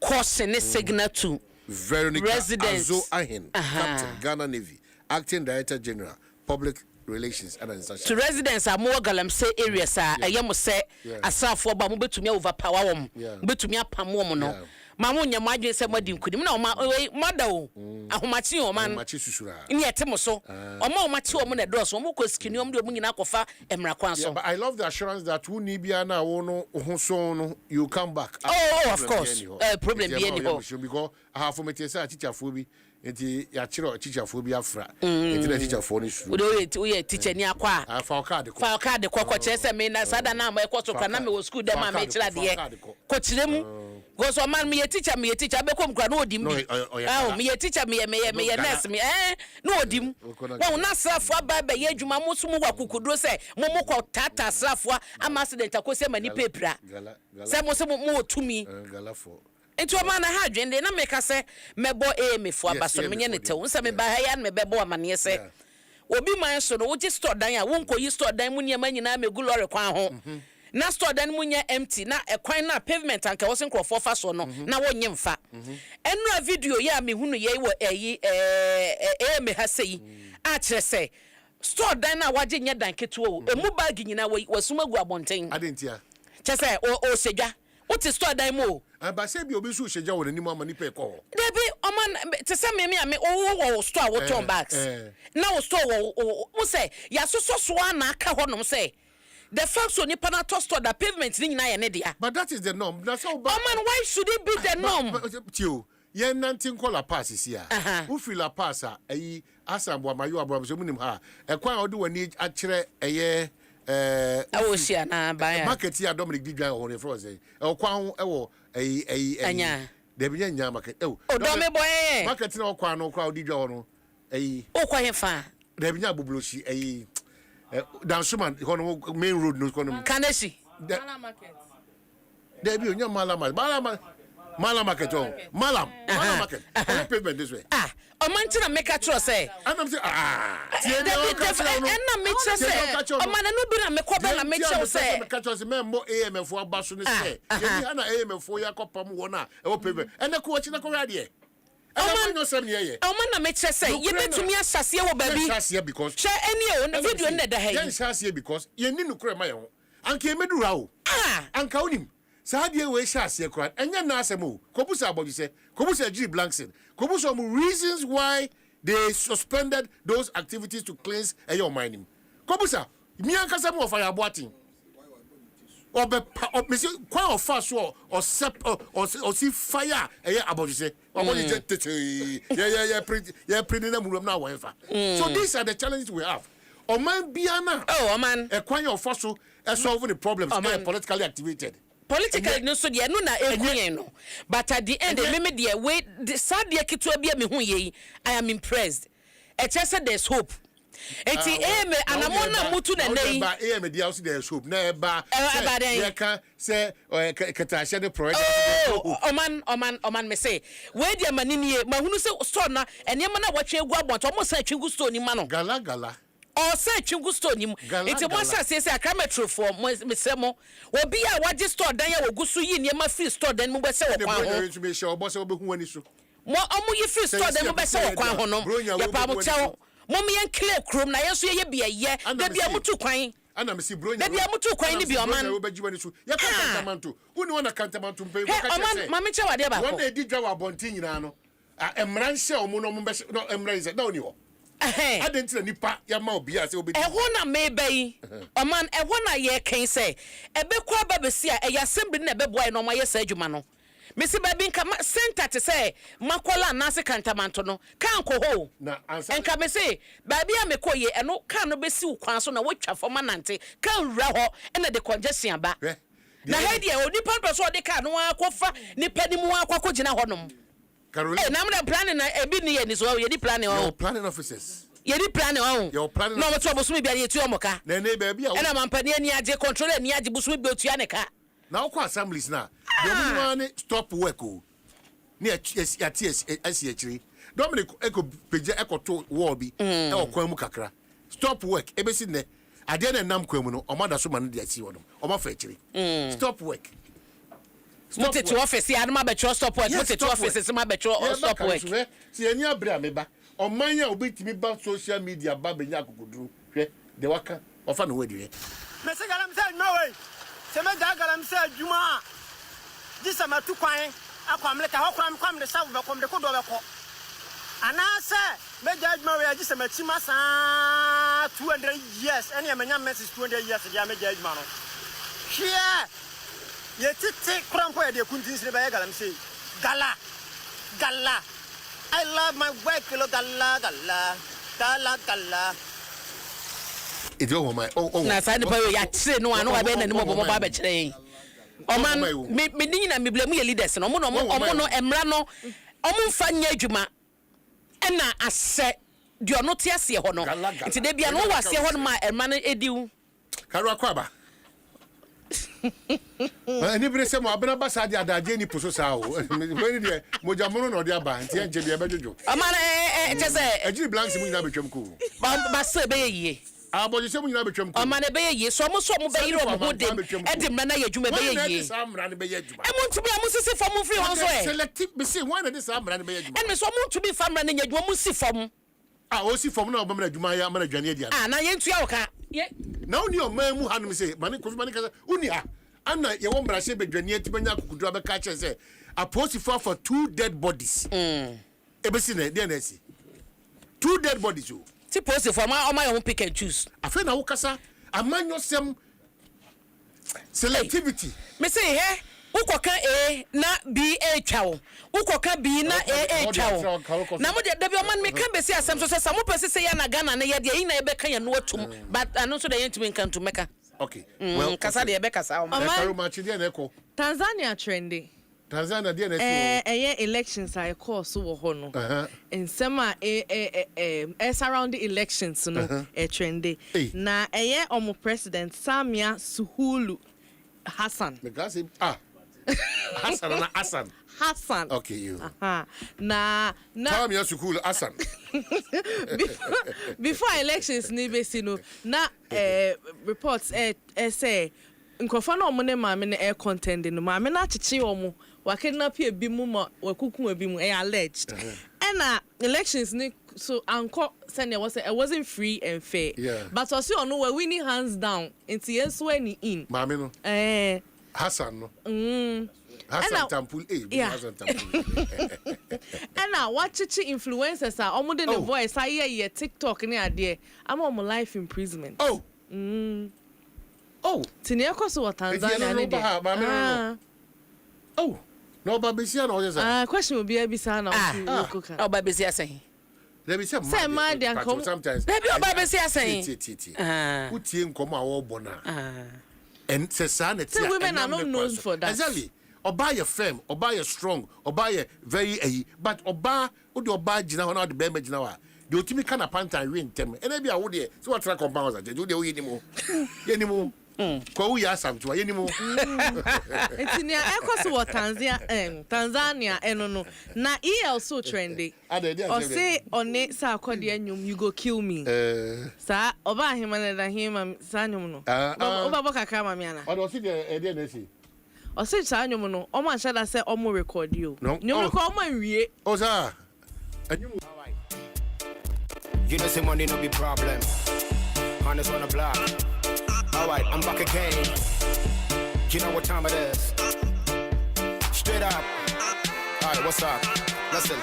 caution signal to Veronica residents. Azo Ahin, Captain, Ghana Navy, Acting Director General, Public Relations and to residents are more galamsey areas. I am say asafo ba mo betumi overpower wom betumi apam wom no Mamu nya madwe se madi nkunim na mada o ahomachi o man machi susura ni etemo so o machi o mo na doso o mo ko skini o mo de mo nyina kofa emra kwan so. But I love the assurance that who ni bia na wo no ho so no you come back. Oh, of course. Problem be any ho. Because I have for me say teacher for bi enti ya chiro teacher for bi afra. Enti na teacher for ni su. We ye teacher ni akwa. Fa card ko. Fa card ko chese me na sada na ma ekoso kwa na me wo school dem ma me chira de ko chirem. Go so man me teacher be kom kra no odim bi. Ah me teacher me nurse me no odim. Wo na srafo aba ba ye adwuma mo so mo wakukudro se mo ko tata srafo ama accident akose mani pepra. Se mo otumi. Galafo. Enti o man na ha dwende na meka se mebo emefo abaso menye ne tew nsa me ba ha ya na mebebo amane se. Obi man so no wo ji store dan ya wo nko yi store dan mu niam nyina megu lorry kwan ho. Na store dan mu nya empty na ekwan na pavement anka wo sen krofo fa so no na wo nye mfa. Enura video ya me hunu ye wo me ha sei a kire se store dan na waje nya dan ketuo emu bag nyina wasuma gu abonten. Adentia. Chese o sedwa. What is store dan mo? Ba say bi obi su sedwa wo ni mo amani pe ko. Debi o man te say me o store wo turn bags. Na wo store wo say ya so na aka honom say the fact so nipa na to store the pavement ni nyina ye ne dia. But that is the norm. That's how bad. Man, why should it be the norm? Tio, ye nantin call la pass is here. Who feel la pass ayi asambo amayo abram so munim ha. E kwan odu wani akire eye awosia na ba market here Dominic Didwan on the floor say. E kwan e wo anya. De bi nya market. O do me boy. Market na kwan no kwa Didwan no. O kwa he fa. De bi nya bobloshi down Suman main road no kono Kanesi Mala market there be onya Mala market oh Mala market pavement this way o man tina make a trust say and I'm say and na make sure say o man no bi na me ko na make sure say make trust me mo AMF for abaso ne say ye bi na AMF for yakopam wo na e wo pavement and na ko wachi na ko rade man na make sure say you betumi asase wo baby asase because share any o video na da ha yi asase because ye ni nukure ma ye ho anka emedura o anka onim sa de we asase kran enya na asem o kobusa abogi se kobusa G Blankson kobusa some reasons why they suspended those activities to cleanse your mining kobusa mi anka se mo fire aboatin obe mesi kwa ofa so or see fire about you say pretty na murum na wanfa so these are the challenges we have man biana man kwa ofa so solving the problems politically activated politically no so de no na enkuyen no but at the end me de way the sad de kitu bia me hu ye I am impressed say there's hope. Eti me anamona mutu na nei ba me dia so there hope na eba ye kan say katashe the project oman me say we dia manini mahunu say store na enema na watwe egu abonto mo say twegu store ni ma no gala o say twegu store ni mu eti mo say aka metro for me say mo obi a waje store dan ya wogusu yi ni ma free store dan mu be say wo kwan ho me show bo say obehu ani so mo omo yi free store dan mu be say wo kwan ho no ya pa mo chawo Mommy and clear chrome na yeso ye bia ye da bia mutu kwan ana me si bronya da bia mutu kwan ni bia man wo baji wani so ye kantamanto woni wona kantamanto mpe ko ka chese mama che wade ba ko wona edi dwa wa bontin nyina no emran hye omo no mo be no emran se na oni ho adentina nipa ya ma obi a se obi ho na me bai oman ho na ye kan se ebe kwa ba be si a ya assembly na ebe boy no ma ye sa adwuma no Missy Baby center to say Makola Nasi Cantamanto no can't go home. And come and say, Baby, I may call ye and no can't be so quanson a watcher for Manante, can't raho and the congestion back. Now, hey, dear, only purpose what they can't quafa, ni penny more quacojina honum. Caroline, I'm planning a bini and is all you're planning planning officers. You're planning on your planning. No trouble me be a tuomoka. Then, baby, and I'm penny control and Yaji Buswi built Yaneka. Now, kwa assemblies now. The stop work. Near SCH. Dominic Echo Pija Echo to Warby, or Kwamu Kakra. Stop work. Everything there. I didn't name Kwamuno, or Mother Suman, the see one, or my factory. Stop work. Stop it to office. Yeah, I'm a better stop work. Put it to office. It's my better stop work. See, any abrameba, or mine will be to me about social media, Baby Yaku do. The worker of an way. Mr. Galam said, no way. Sema Dagalam said, Juma. This am a 2 coin. akwamle ka hokram kwam de sabu be kom de kodo be ko anase me judge ma we agise machima sa 200 years any amenya message 200 years dia me judge ma no here ye titi krampo ye de kuntin sire be galam say gala I love my work gala It's your my na sa nipa we ya tire no anu wa be na ni mo bo ba be kire oman me ni na me blame ye leaders no mo no emra no omo mfa nya adwuma na ase de ono te ase ho no nti de bia no wa ase ho no ma emra no ediu karu akwaba ani bre se mo abena basa de adaje ni poso sa o we de mojamono no de aba nti enje de bejojo amana chese ejiri blanks mu nyina betwam ku ba se be ye aboje se mu nyina betwam ku amana be ye so mo be yiro mo ho dem edim na ya adwuma be ye e mo ntumi amusisi fom free ho so selective be say one de sa amra ne be ye adwuma en me so mo ntumi famra ne adwuma mo si fom o si fom na obamra adwuma ya amana adwane dia na yentu ya wo ka na oni o man mu hanum say mane kofi mane ka uni ha ana ye wo mra se bedwane atibanya akukudu abeka che say apostle for 2 dead bodies ebesi na dia na si 2 dead bodies o ti post for ma o ma you pick and choose afa na wo kasa amanyo sem selectivity me say he ukoka A na B A twawo ukoka B na A twawo na mo de da bi o man me kan be say asem so say samo pese say ya na Ghana na ye de yin na e be kan ya no atum but anu so de yentumi kan to meka okay well kasa de e be kasa o karo ma chi de na eko Tanzania trending Tanzania de na elections are course wo ho no nsem a surround the elections no trending na omo president Samia Suluhu Hassan because Hassan okay you na Samia Suluhu Hassan before elections ni be sino na reports say nkofo na omo ne maame na contend no maame na achichi omo wakidnap ebi mu ma wakuku ebi mu alleged and elections ni so anko send it wasn't free and fair but also on we winning hands down into yes when in maame no Hassan no Hassan Tampul Hassan Tampul and now what chichi influencers are omo the voice I hear TikTok ni ade am on life imprisonment tinia koso wa Tanzania ni de no babesia no say question will be abisa na o babesia say let me say ma de ankom sometimes let me o babesia say utie nkom a wo bo na and say sa na tia women are not known for that exactly oba ye firm oba ye strong oba ye very but oba wo de oba gina ho na de be gina wa de otimi kana pantan wi ntem ena bia wo de so what track compounds at do de wo yenimu kwa uya samtu yenimu etinia ekoso Tanzania enono na also trendy o say one sa akode anyum you go kill me sa oba ahema na da hema sa anyum no oba boka kama me ana o si de na si o say sa anyum no o ma shada say o mo record you nyum record o ma nwie o sa anyum you know say money no be problem honest on the block. Alright, I'm back again. You know what time it is. Straight up. Alright, what's up? Listen.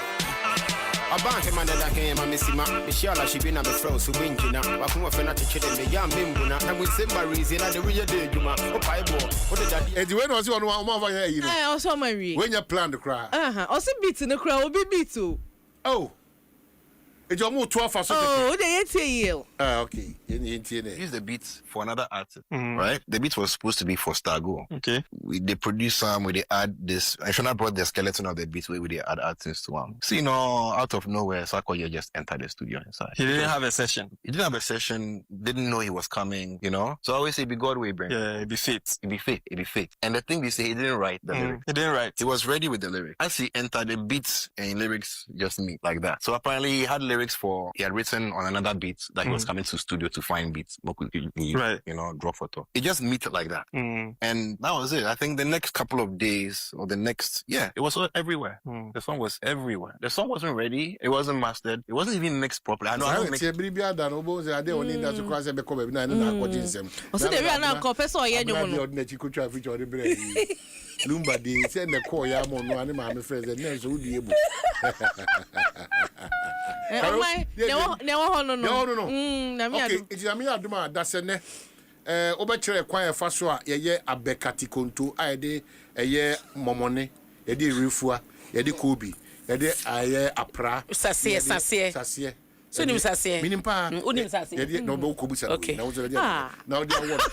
I banned him under the hand, I miss him. Michelle, she been on the throat, so winking up. I come off and I teach it in the young bimbuna. And with Simba reason, and the real day, you man. Oh, I bought. What did that? And when was you on one of your I also marry. When you plan to cry. Also beats in the crowd will be beat too. Oh. It's almost 12 hours. Oh, they ain't you. Okay. Use the beats for another artist, right? The beats was supposed to be for Stargo. Okay. They produce some where they add this. I should not brought the skeleton of the beats where they add artists to them. So, out of nowhere, Sakoye just entered the studio inside. He didn't have a session. He didn't have a session. Didn't know he was coming, So I always say, be God way, bring. Yeah, it be fit. It be fit. And the thing they say, he didn't write the lyrics. He didn't write. He was ready with the lyrics. As he entered, the beats and lyrics just meet like that. So apparently he had lyrics lyrics for he had written on another beat that he was coming to studio to find beats. Right. You know, draw photo. It just meet it like that. And that was it. I think the next couple of days or the next, it was everywhere. The song was everywhere. The song wasn't ready. It wasn't mastered. It wasn't even mixed properly. I know. I don't mix. Lumba de send the call ya mo no ani ma me friends and then so do able. No. Okay, it's a me aduma that's ne obekere kwan e fa so a ye abekati konto aide eye momone ye de refua ye de kobi ye de aye apra sase so nim sase minim pa unim sase ye no be ko busa na wo so now they are what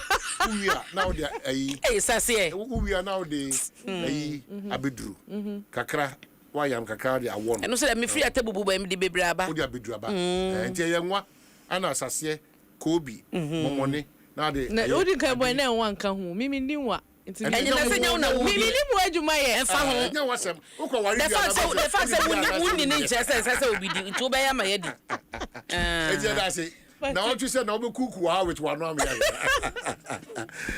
we are now they are sase we are now the abedru kakra wayam kakra de awon eno so me free atabubu ba me de bebraba wo de abedru aba enti ye nwa ana sase kobi momone na de na odi kan boy na nwa nka ho mimi ni nwa enye na se nyawo na wo mimi ni mu adwuma ye enfa ho nya wasem ukọ wari the fact say wuni ni nche say obidi to be ya ma ye di eje da say na what you say na obeku ha with one am ya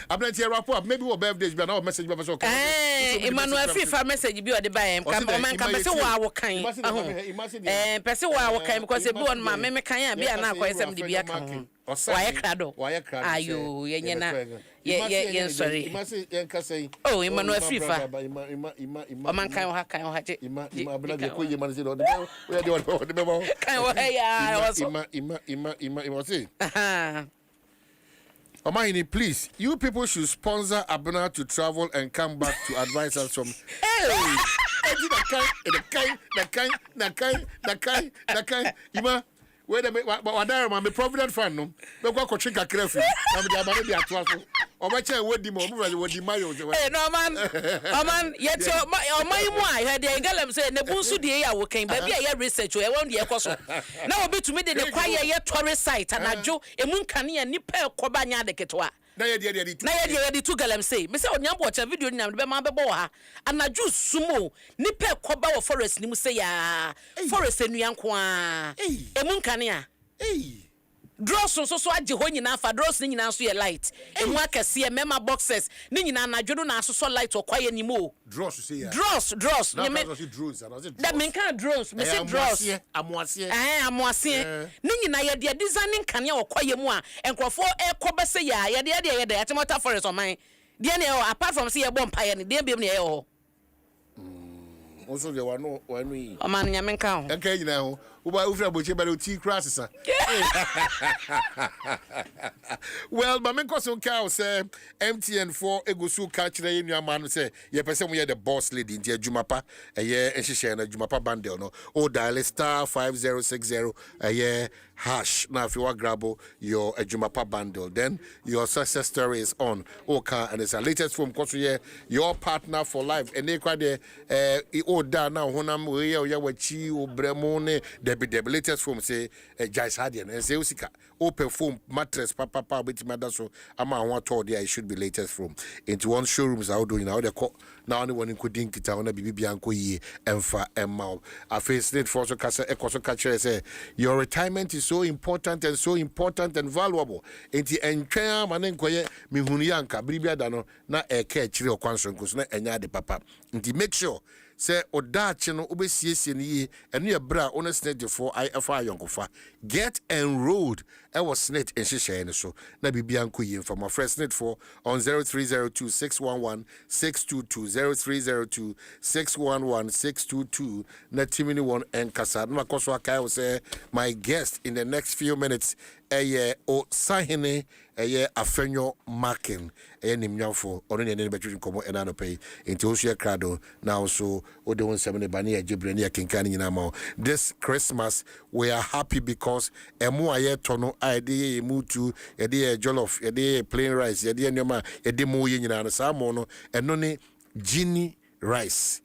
abnanti rapport maybe what birthday be na message be so Emmanuel FIFA message bi o de buy am man kan pese wa wo kan pese wa wo kan because e bi on ma me kan ya bi na akoy sem de bi aka ho why crado ayo yenye na ye sorry oh Emmanuel FIFA o man kan ha je abna de ko ye man say do we de be kan wa ya what's it? Omahini, please, you people should sponsor Abuna to travel and come back to advise us from. The kind. Wait a minute, what I'm a provident fan, no? But what could drink a crefe? I'm the Abana be at 12. Or my child would demand what the Mayo. Hey, no man, yet your my had the Gallam said, Nebusu de Awo came, baby, I research, I won't be a cost. Now, be to me the choir yet tourist site, and I Joe, a moon canny and nipper cobanya de Ketoa. Na ye di tu galam say me say onyam watch a video ni am be ma be bo ha anaju sumo ni pe koba wo forest ni mu say ya forest enuanko a emu nkane a draws so age ho nyina fa draws ni nyina so ye light emu akase ye mema boxes ni nyina anadwo do na so light okwaye ni mo draws say ya draws ni me drones that men can drones me say draws amoase ni nyina ye de designing kane okwaye mu a enkrofo ekoba say ya ye de atimota forest oman de na apart from say ye bomb paye ni de biem ne ye ho also the one yi o man nyame nka ho enka nyina ho uba ufra boche bare oti crass sa well ma men koso nka say MTN4 egusu ka kire yenu amanu say ye pese mo ye the boss lady ntia adwumapa eye enhihye na adwumapa bundle no o dial *5060 eye hash now if you want grab your adwumapa bundle then your success story is on okay and it's a latest from koso ye your partner for life and they kwa de o da na honam we ye wachi obremo ne the latest form say Jais Hadian and say Usika open foam mattress papa with madaso ama ho told there it should be latest form into one showrooms out doing now the now only one could dink it on a bibi bianco ye emfa emma a face need for so kasa ekoso catcher say your retirement is so important and valuable enti entwa manen koye mihunu yanka bibia da no na eke chire okwanso nkoso na enya de papa enti make sure say odache no obesiesie ne ye eno ye bra on snake for ifa yonkofa get enrolled I was snake enhihye ne so na bibia nko yi from my first net for on 0302611622 0302611622 na timini one enkasa na makoso akai wo say my guest in the next few minutes o sahene afenyo marking nimnyafo ono ne ne betwi nkomo ena no pay enti o so krado now so Adom 107 ne bani ajebre ne yakenkani nyina ma this Christmas we are happy because emu aye tono ide mutu ede jollof ede plain rice ede nyoma ede mo ye nyina no sa mo no eno ne Gini rice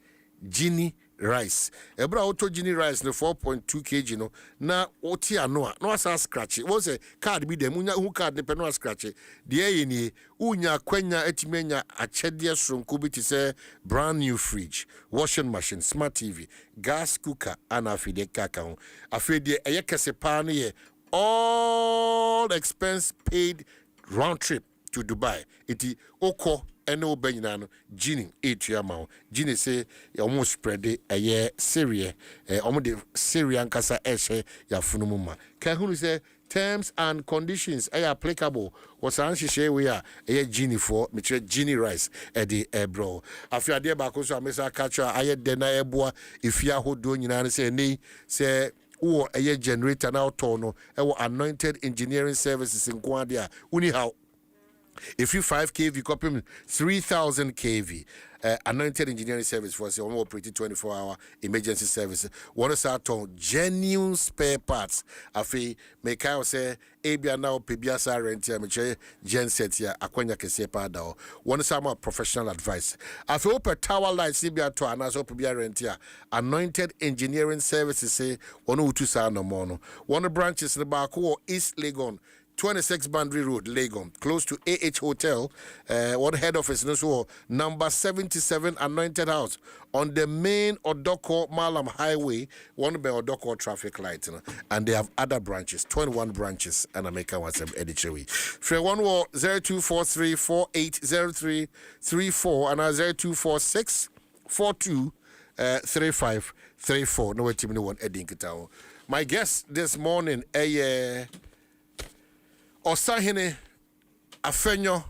rice ebra auto Gini rice no 4.2 kg no na oti ano no asa scratch it was a card bi dem unya hu card ne pe no scratch de ye ni unya kwanya etimenya achede sonko bi ti say brand new fridge, washing machine, smart TV, gas cooker and afide kaka ho afide eye kese pa no ye all expense paid round trip to Dubai. Iti oko ene obenyina no Gini etua ma ho. Gini say almost spread a year Syria de Syria nkasa ehye ya funumu ma. Ka hunu say terms and conditions are applicable. Was anhye we are Gini for me Gini rice the bro. Afia de ba ko so amesa catch aye de na eboa ifia hodo nyina say nei say or a generator now tono anointed engineering services in Guadia unihow. If you 5 kV copy 3000 kV anointed engineering service for say operating 24-hour emergency service. One is out on genuine spare parts. Afi make I say Abia now Pibiasa rentia me gen set here akwanya kese pa da. One is more professional advice. Afi open tower light Sibia to anaso Pibia rentia anointed engineering services say one utu sa no mono. One branches in the back East Legon 26 Boundary Road, Legon, close to AH Hotel. One head office in so number 77 Anointed House on the main Odoko Malam Highway, one by Odoko traffic light. And they have other branches, 21 branches, and I make one some editorial. For one war 0243 480334 and 0246 42 3534. No team no one edinkitao. My guest this morning, Osahene Afenyo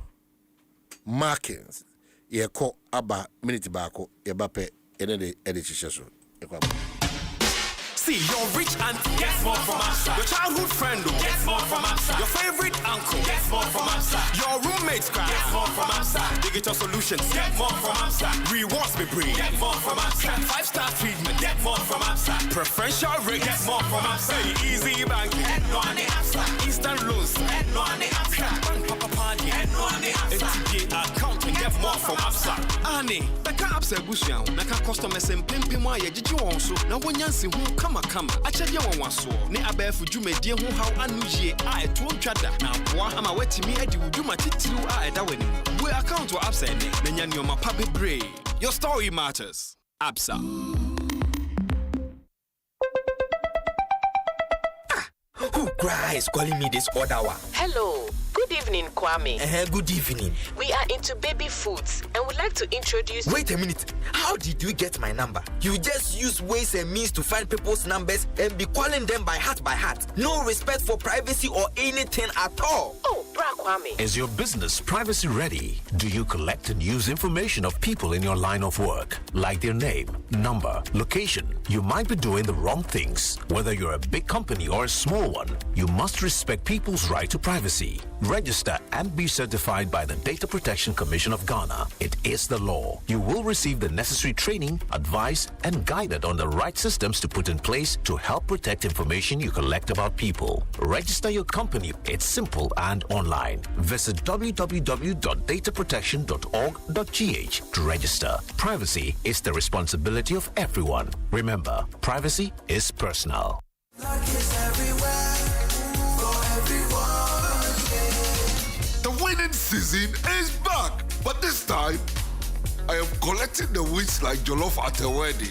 Markins yeko aba minute bako yebape enede edichiso. See, your rich auntie gets more from us. Your childhood friend gets more from us. Your favorite uncle gets more from us. Your roommates gets more from us. Digital solutions get more from us. Rewards be bring get more from us. 5-star treatment get more from us. Preferential rate get more from us. Easy banking and no any answer. Instant loans and no any answer. Bank papa party and no any answer. FTP accounting get more from us. Annie, the caps are bushing. Naka customers and pimping ye did you also. Now when Yancy who come actually one was so ne abefu jume die ho how anu ye a to twada na boa ama wetimi adi wuduma titiru a eda wani we account to Absa ne nya nyoma pa bebre. Your story matters. Absa. Who cries calling me this other one? Hello. Good evening, Kwame. Good evening. We are into baby foods and would like to introduce... Wait a minute. How did you get my number? You just use ways and means to find people's numbers and be calling them by heart. No respect for privacy or anything at all. Oh, Bra Kwame. Is your business privacy ready? Do you collect and use information of people in your line of work, like their name, number, location? You might be doing the wrong things. Whether you're a big company or a small one, you must respect people's right to privacy. Register and be certified by the Data Protection Commission of Ghana. It is the law. You will receive the necessary training, advice, and guided on the right systems to put in place to help protect information you collect about people. Register your company. It's simple and online. Visit www.dataprotection.org.gh to register. Privacy is the responsibility of everyone. Remember, privacy is personal. Luck is everywhere for everyone. The winning season is back, but this time I am collecting the wins like Jollof at a wedding.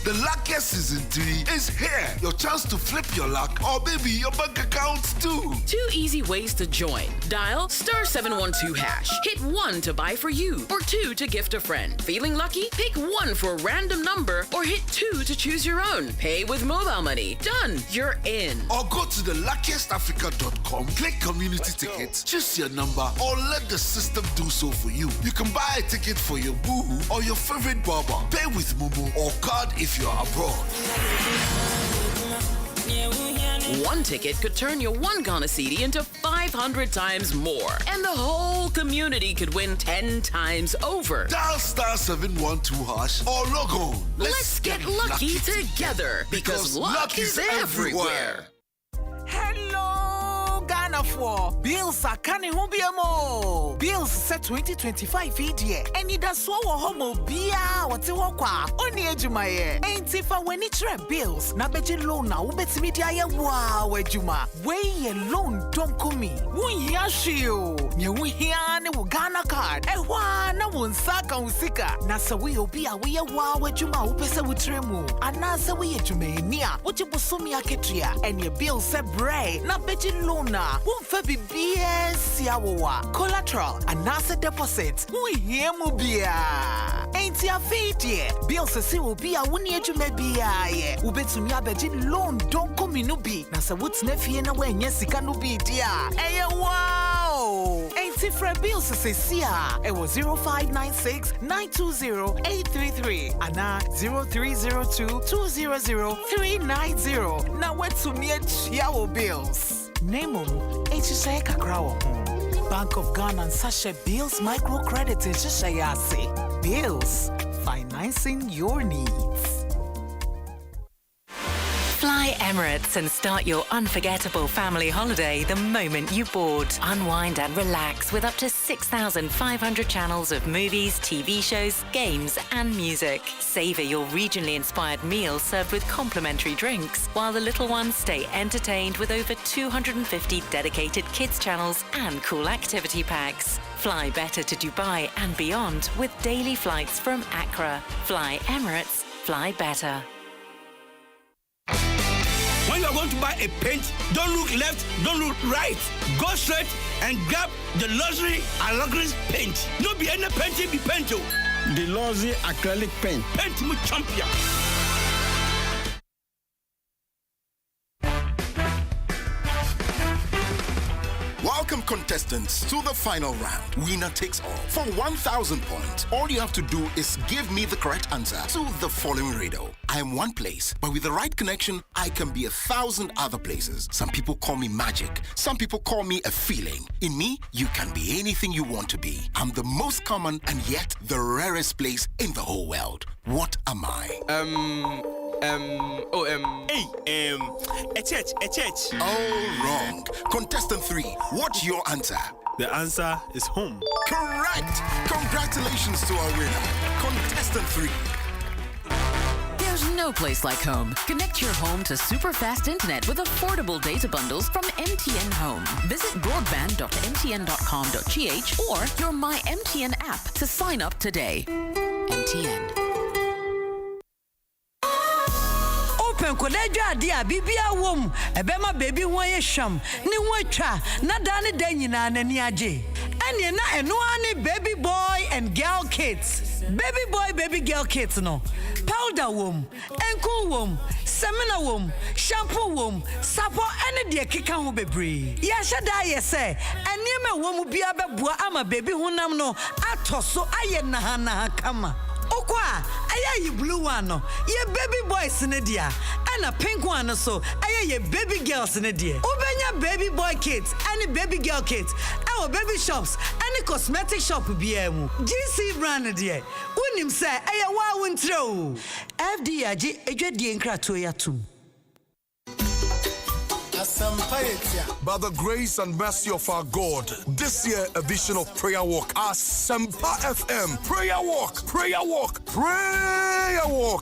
The luckiest season 3 is here. Your chance to flip your luck or maybe your bank accounts too. 2 easy ways to join. Dial *712#. Hit 1 to buy for you or 2 to gift a friend. Feeling lucky? Pick 1 for a random number or hit 2 to choose your own. Pay with mobile money. Done. You're in. Or go to theluckiestafrica.com, click community tickets, choose your number or let the system do so for you. You can buy a ticket for your boo or your favorite barber. Pay with Momo or card if you're abroad. 1 ticket could turn your 1 Ghana cedi into 500 times more. And the whole community could win 10 times over. Dial *712# or log on. Let's get lucky together because luck is everywhere. Hello, Ghana. Awo, bills are canning hubiamo. Bills set 2025 idea. And it does so homo bia what you walk only ejumaye. Ain't if I when it's bills, na beji loan na ubet media ya wow ejuma. Way ye loan don't come me. Wun yashio. Nye wun hiane Ghana card. Ewa na wun saka usika. Na sa we obia we ya wow ejuma upesa utremu. Anasa we ejume nia. Uchi busumi aketria. And your bill se bray. Na beji lona. Wun febi BS yawa. Collateral. Anasa deposit. Wun hiemu bia. Ain't ya fiti. Bill se si obia wuni ejume bia ye. Ubetumi abeji loan don't come inubi. Na sa wut's nefie na we nye sika nubi dia. Eye wow. Ain't it for bills se siya. It was 0596-920-833. Ana 0302-200-390. Na wetumi yawo bills. Nemo HSA kakrawo. Bank of Ghana and Sasha Bills Microcredit HSA. Bills, financing your needs. Fly Emirates and start your unforgettable family holiday the moment you board. Unwind and relax with up to 6,500 channels of movies, TV shows, games, and music. Savor your regionally inspired meals served with complimentary drinks, while the little ones stay entertained with over 250 dedicated kids channels and cool activity packs. Fly better to Dubai and beyond with daily flights from Accra. Fly Emirates, fly better. When you're going to buy a paint, don't look left, don't look right. Go straight and grab the luxury acrylic paint. No be any paint, be paint. The luxury acrylic paint. Paint mu champion. Welcome, contestants, to the final round. Winner takes all. For 1,000 points, all you have to do is give me the correct answer to the following riddle. I am one place, but with the right connection, I can be 1,000 other places. Some people call me magic. Some people call me a feeling. In me, you can be anything you want to be. I'm the most common and yet the rarest place in the whole world. What am I? A church. Oh, wrong. Contestant 3, what's your answer? The answer is home. Correct. Congratulations to our winner. Contestant 3. There's no place like home. Connect your home to super fast internet with affordable data bundles from MTN Home. Visit broadband.mtn.com.gh or your My MTN app to sign up today. MTN. Koleja dia bibia wom ebema baby won ye hwam ni wotwa na da ne da nyina na ni age ene na eno ani baby boy and girl kits baby boy baby girl kits no powder wom enko wom semina wom shampoo wom sapo ene de keka ho bebre ya hyeda ye se ene me wom bia beboa ama baby honam no atoso aye na ha kama okwa aya yi blue one no ye baby boys ne dia and pink one so aya ye baby girls ne dia ubenya baby boy kits and baby girl kits our baby shops and cosmetic shop bia mu GC brand dia unim say aya wa wontre FD agi edwadie nkrato ya tum. By the grace and mercy of our God, this year edition of Prayer Walk, Asempa FM, Prayer Walk.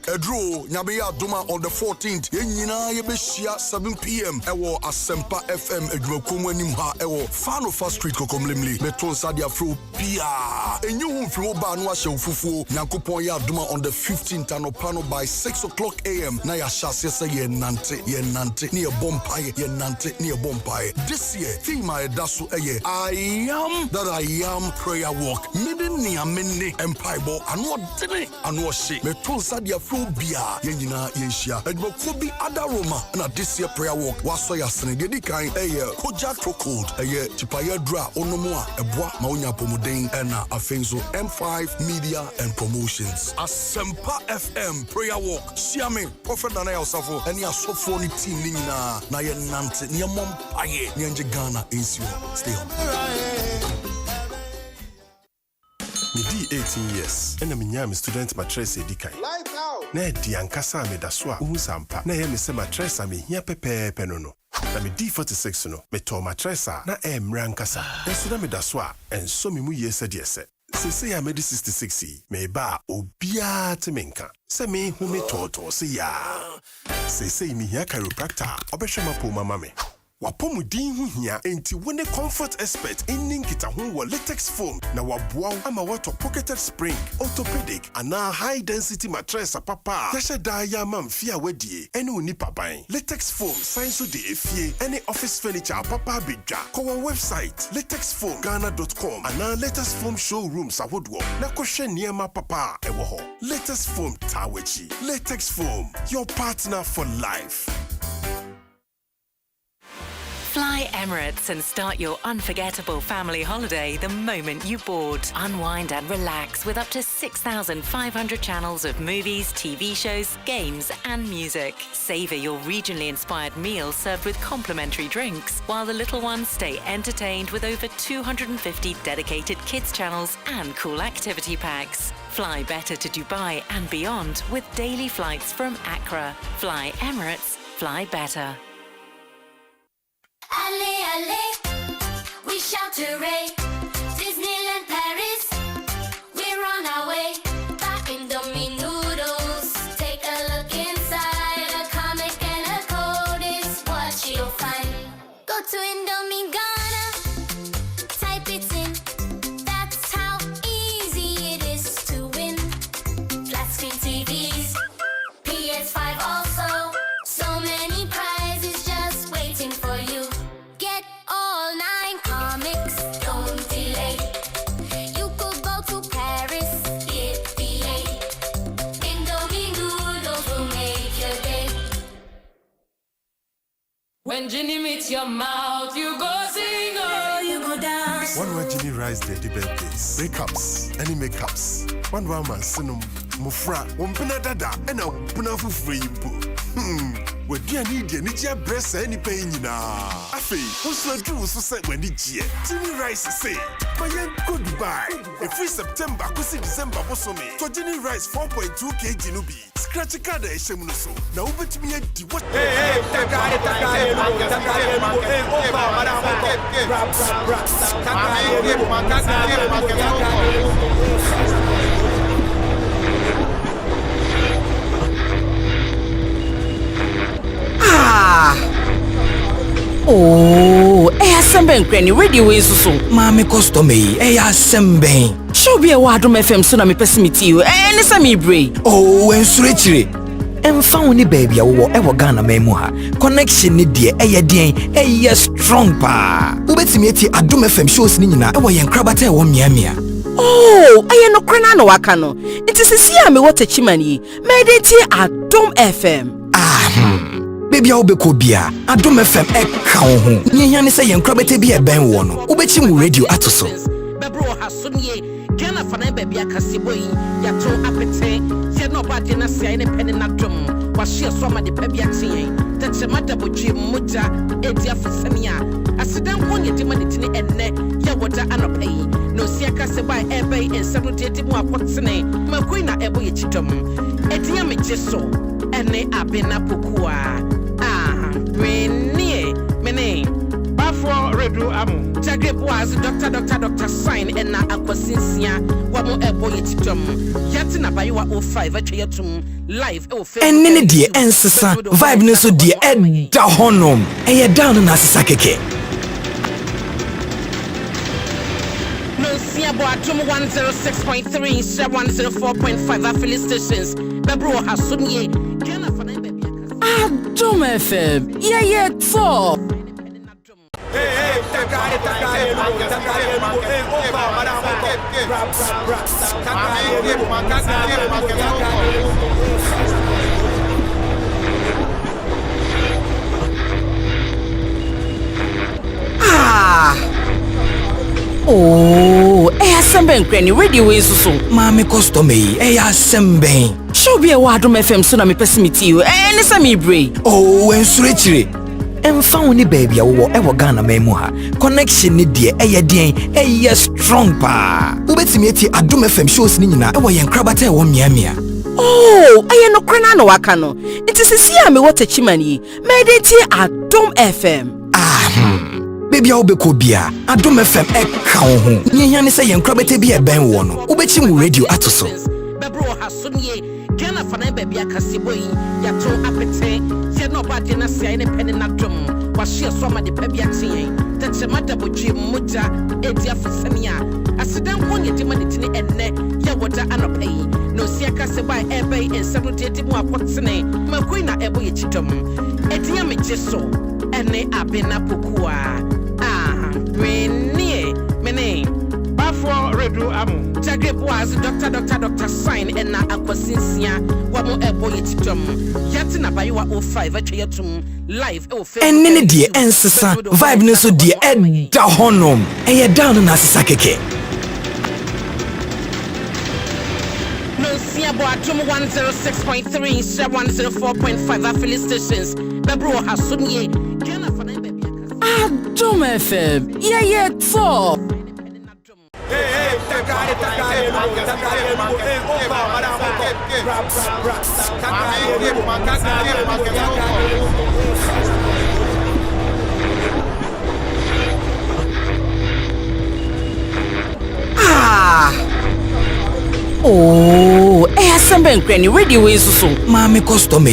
Edro, Nyabeya Duma on the 14th, Yenina Yebeshia 7 p.m. Ewo Asempa FM, Edrokumu Nimha, Ewo, Fanofa Street Kokomlimli, Metron Sadia Fro, Pia. And you won't feel Banwa Fufu, Nyankupoya Duma on the 15th, and Opano by 6 o'clock a.m. Naya Shasesa Yenante, near Bompire, Nante near Bombay. This year, theme I dasu eye. I am that I am prayer walk. Maybe near many empire bo and what didn't and what she me told Sadia phobia yenina yenshia. And what could be other Roma and this year prayer walk was so yasne dedi kind koja trocold tipaya dra onomoa eboa maunya pomuden and afenzo M5 media and promotions. Asempa FM prayer walk. Siame prophet Nana Osafo and ya so for ni team nina na ye nante ni mom aye ni anje Ghana insio stay on. Me di 18 years and me nyam student matress edikai na di ankasa me da so a uhu sampa na ye me se matress me hia pepepe no Na me D46 no, me to mattress na emra nkasa. Enso na me da so a, enso me mu yese de ese. Sese ya me di 66 me ba obia te menka. Se me hu me toto se ya. Sese mi hia chiropractor, obehwe mapo mama me. Wapomu din hu hia enti wone comfort expert enning kita ho wo latex foam na waboa ama wato pocketed spring orthopedic ana high density mattress papa yeshe da ya mamfia wadie ene oni paban latex foam science de efie any office furniture papa bidwa ko won website latexfoamghana.com ana latex foam showrooms ahodwo na kohwe niema papa ewo ho latex foam tawechi latex foam your partner for life. Fly Emirates and start your unforgettable family holiday the moment you board. Unwind and relax with up to 6,500 channels of movies, TV shows, games and music. Savor your regionally inspired meal served with complimentary drinks, while the little ones stay entertained with over 250 dedicated kids channels and cool activity packs. Fly better to Dubai and beyond with daily flights from Accra. Fly Emirates, fly better. Allez, allez, we shout hooray. Disneyland Paris, we're on our way. Back in Indomie noodles, take a look inside. A comic and a code is what you'll find. Go to Indomie Ghana, type it in. That's how easy it is to win. Flat screen TVs, PS5 also. So many prizes just waiting for you. Get all 9 comics, don't delay. You could go to Paris, hit the 8. Indomie noodles will make your day. When Ginny meets your mouth, you go sing, oh, you go dance. One Ginny rise the birthdays, breakups, any makeups. One man sinum, mufra, umpuna dada, and a umpuna for free impo. We do need the Niger breast any pain in Afe, who's the Jews who said when did ye? Ginny Rice say, my young goodbye. A free September, Kusi December, Bosome. So Ginny Rice 4.2 kg nubi. Scratch a card, a shamuso. Now, but me a what? Hey, Oh, Semben Granny radio is so. Mami custom Semben. Show be a Adom FM so na me pesimiti you. Any sami bre. Oh, ensurechire. Emfa woni baby awo e wo Ghana memu ha. Connection ni de eye strong pa. Ubetimi eti Adom FM shows ni nyina e wo yen krabata e wo miamia. Oh, aye no krana no waka no. It is see me what chimani. Mediti Adom FM. Baby awo be ko bia Adom FM e ka wo ho. Nyehia ne se yen krabata bi e ben wo no. Ubechi mu radio atoso. Bebro hasonye Ghana fana baby akasebo yi ya to apete se no ba de na sia ne pene na dom wa hye so ma de baby atie tache mata bodwe moja edi afesania asedan ko ne de ma de tini enne ya woda anopa yi no sia kasebo ai ebe ensano de de mu akotene makoi na ebo ye chidom edi am jeso ene abena pokua mene Bafo redu amu Jagre boaz doctor sign and na akwasinsia wamo ebo yetitom yati na bayiwa 05 atwe yatum live e ofe enne die ensesa vibe ne so die eda honom eye down na asesa keke no sia bo atom 106.3 104.5 affiliate stations bebro hasumye Ghana fana baby Adom FM yeah so Oh, Semben Granny radio is so. Mami custom Semben. Show be a Adom FM so na me pesimiti you. Any sami bre. Oh, ensurechire. Emfa woni baby awo e wo Ghana memu ha. Connection ni de eye strong pa. Ubetimi eti Adom FM shows ni nyina e wo yen krabata e wo miamia. Oh, I no krana no wakano. It is a me what a chimani. Mediti Adom FM. Baby, I'll be cobia. Adom FM eka ho. Nyen say yen krabete bi e ben wo no. Ubechi mu radio atoso. Bebro hasonye. Gana fana baby akaseboyi. Yato apete. Tie no ba de na sia ne pene na dom. Wa hye so ma de pabi atie. Tache mada bodwe moja edi afisania. Asidan ko nye dima de tini enne. Ya woda anopai. No sia kaseba ebe ensano de di mu akotene. Makoi na ebo ye chidom. Edi am jeso. Ene abena pokua. Mene Bafo Redu Amu. Jagre boys, Doctor sign and na aquasinsia. Wamo ebo yetitum. Yatina baywa 05 achayatum live o face. And nene die ensesa vibe no so die da honom. Eye down na asesa keke. No siabo Adom 106.3, 104.5 affiliate stations. Bebro hasumye. Gana fana baby. Adom FM. Yeah, so. Oh, semben kweni radio is so. Mami customer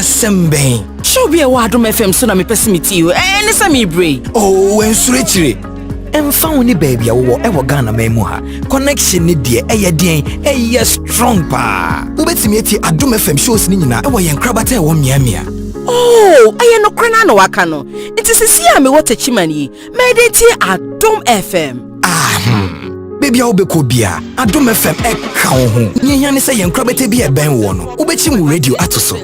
semben. Show be a Adom FM so na me pesimiti you. Any sami bre. Oh, ensurechire. Emfa woni baby a wo e wo Ghana memu ha. Connection ni de eye strong pa. Ubetimi eti Adom FM shows ni nyina e wo yen krabata e wo miamia. Oh, no krana no wakano. It is a me what a chimani. Mediti Adom FM. Baby, I'll be cobia. Adom FM eka ho. Nyen say yen krabete bi e ben wo no. Ubechi mu radio atoso.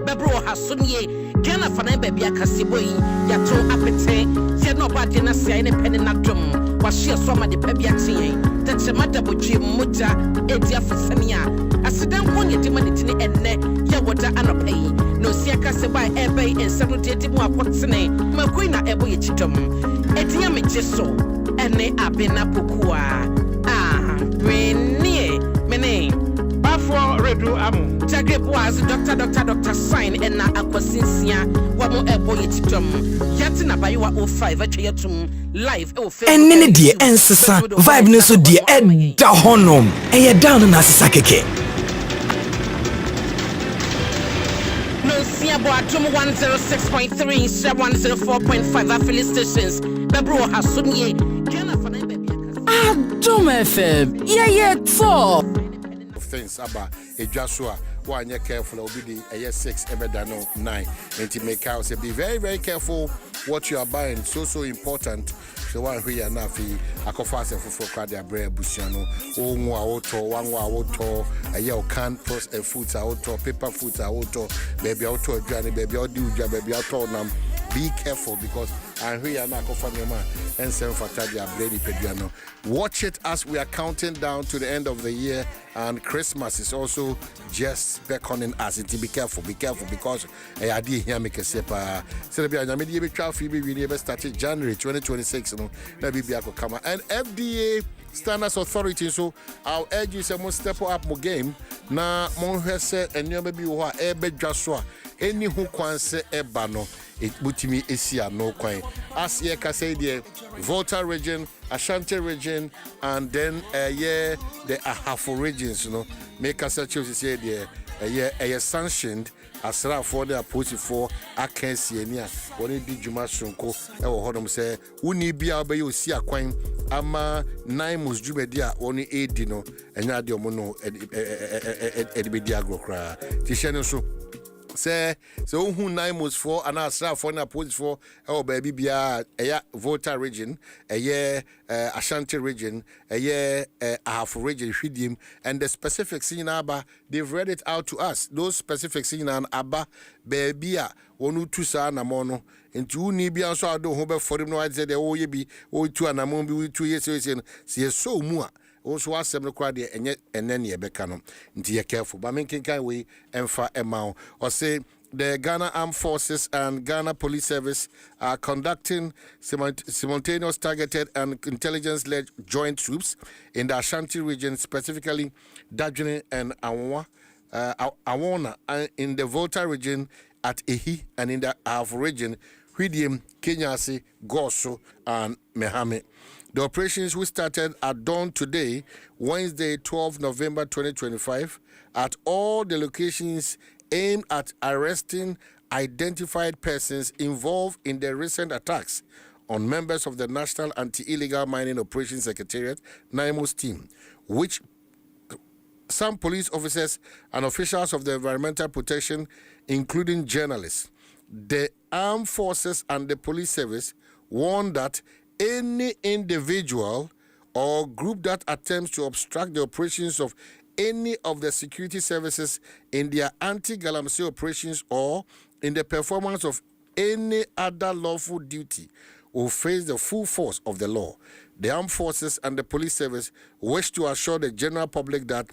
Bebro hasonye. Gana fana baby akaseboyi. Yato apete. Tie no ba de na sia ne pene na dom. Wa hye so ma de pabi atie. Tache mada bodwe moja edi afisania. Asidan ko nye dima de tini enne. Ya woda anopai. No sia kaseba ebe ensano de di mu akotene. Makoi na ebo ye chidom. Edi ya mejeso. Ene abena pokua. Mene Bafo Redu Amu. Jagre boys, Doctor sign and na aquasinsia. Wamo ebo yetitum. Yatina baywa 05 achayatum live o face. And nene die ensesa vibe no so die da honom. Eye down na asesa keke. No siabo Adom 106.3, 104.5 affiliate stations. Bebro hasumye. Gana fana baby. Adom FM. Yeah, so. Things about a Joshua. One you're careful, will be the 6, no 9. And to make out, be very, very careful what you are buying. So important. So one who are not I can fast for their bread, Busiano, one auto, a yellow can post a food auto, paper food auto, baby auto, Johnny, baby auto, baby auto. Be careful because I'm here now and send for Tadia Brady Pediano. Watch it as we are counting down to the end of the year, and Christmas is also just beckoning us. Be careful because I did hear me say we started January 2026. Maybe come and FDA standards authority. So I'll urge you to step up more game. Na mon hese and you maybe who are ebe Joshua any who can say ebano. It butimi esia no coin. As ye can say the Volta region, Ashanti region, and then the Ahafo regions, make us choose say the sanctioned as for the opposite for Akensiania. When it did Juma Sunko, Hodom say, Uni be obey you see a coin, Ama 9 mus jubedia, only 8 dino, and Yadio Mono, Edibidiagro cry. Tishano so. Say so who 9 was for and I saw for na post for baby bia Volta region Ashanti region half region Shidim and the specifics in Abba they've read it out to us. Those specifics in an Abba baby one two sa na mono into ni bia so ado ho be for him no I said oh ye be oh 2 and amon be 2 years so mua. Also, was some crowd and then ye becano. Into careful, but making kind way and for a mouth. Or say the Ghana Armed Forces and Ghana Police Service are conducting simultaneous targeted and intelligence-led joint troops in the Ashanti region, specifically Dajuni and Anwa, Awona in the Volta region at Ehi and in the Half region, Hwidium, Kenyasi, Goso, and Mehame. The operations which started at dawn today, Wednesday, 12 November 2025, at all the locations aimed at arresting identified persons involved in the recent attacks on members of the National Anti-Illegal Mining Operations Secretariat, NIMO's team, which some police officers and officials of the environmental protection, including journalists, the armed forces and the police service, warned that any individual or group that attempts to obstruct the operations of any of the security services in their anti-galamsey operations or in the performance of any other lawful duty will face the full force of the law. The armed forces and the police service wish to assure the general public that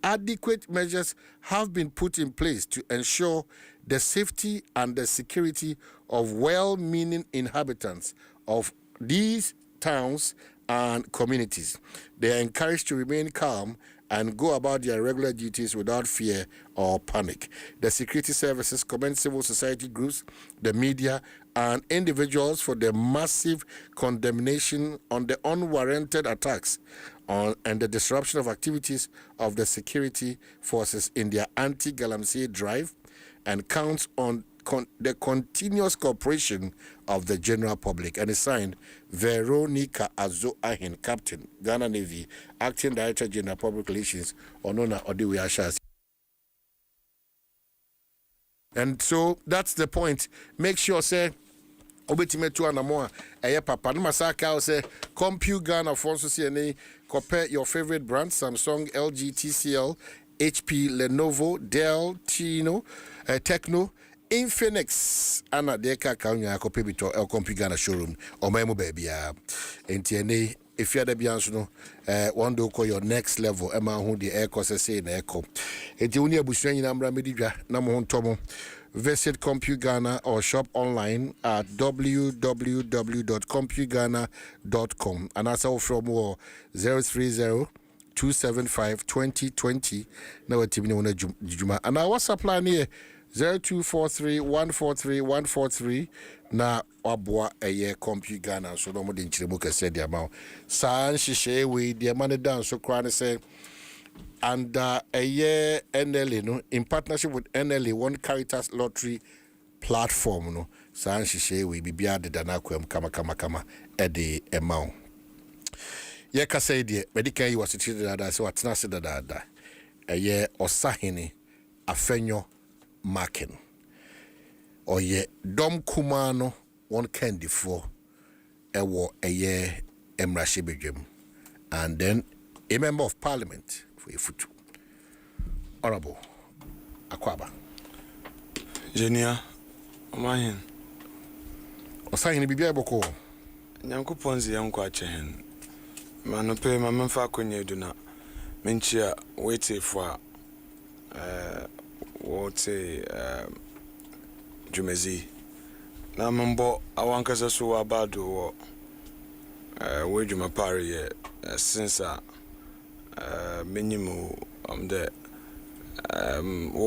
adequate measures have been put in place to ensure the safety and the security of well-meaning inhabitants of these towns and communities. They are encouraged to remain calm and go about their regular duties without fear or panic. The security services commend civil society groups, the media, and individuals for the massive condemnation on the unwarranted attacks on and the disruption of activities of the security forces in their anti-galamsey drive, and counts on the continuous cooperation of the general public. And it's signed Veronica Azo Ahin, Captain, Ghana Navy, Acting Director General Public Relations, Onona Odiwe Ashas. And so that's the point. Make sure, say, obetime to anamoa eye papa no masaka say Compu Ghana Fonso CNA, compare your favorite brands: Samsung, LG, TCL, HP, Lenovo, Dell, Tino, Techno, Infinix, ana deka kanya kope bito El Compu Ghana showroom o memo baby ya entiene if you are the bianso no one do call your next level ema hu the air course say na echo enti uni abusuan nyina mra medidwa na mo ntomo. Visit CompuGhana or shop online at www.compugana.com and also from 030-275-2020 now juma and our WhatsApp line here 0243-143-143 na wabwa eye CompuGhana so no mo de nchiremu kese dia ma san hihye we dia mane dan so kra ne say. And a year NLA, no, in partnership with NLA, One Caritas Lottery platform, no, San Shishe, we be beyond the Danakwem, kama, Eddie Emau. Yeka say, dear, medical, you was treated that, so what's not said that, a year or Sahini, a fenyo marking, or ye Dom Kumano, one candy for a war a year Emrashibijim, and then a member of parliament. Futu. Honorable Akwaba. Jenia, Omahin. Osahin bibia boko. Nyankoponzi yanko achehen. Manope mamemfa konye duna. Menchia wait for wote jumezi. Na mambo awankasa so abado wo wejuma pare ye since minimum the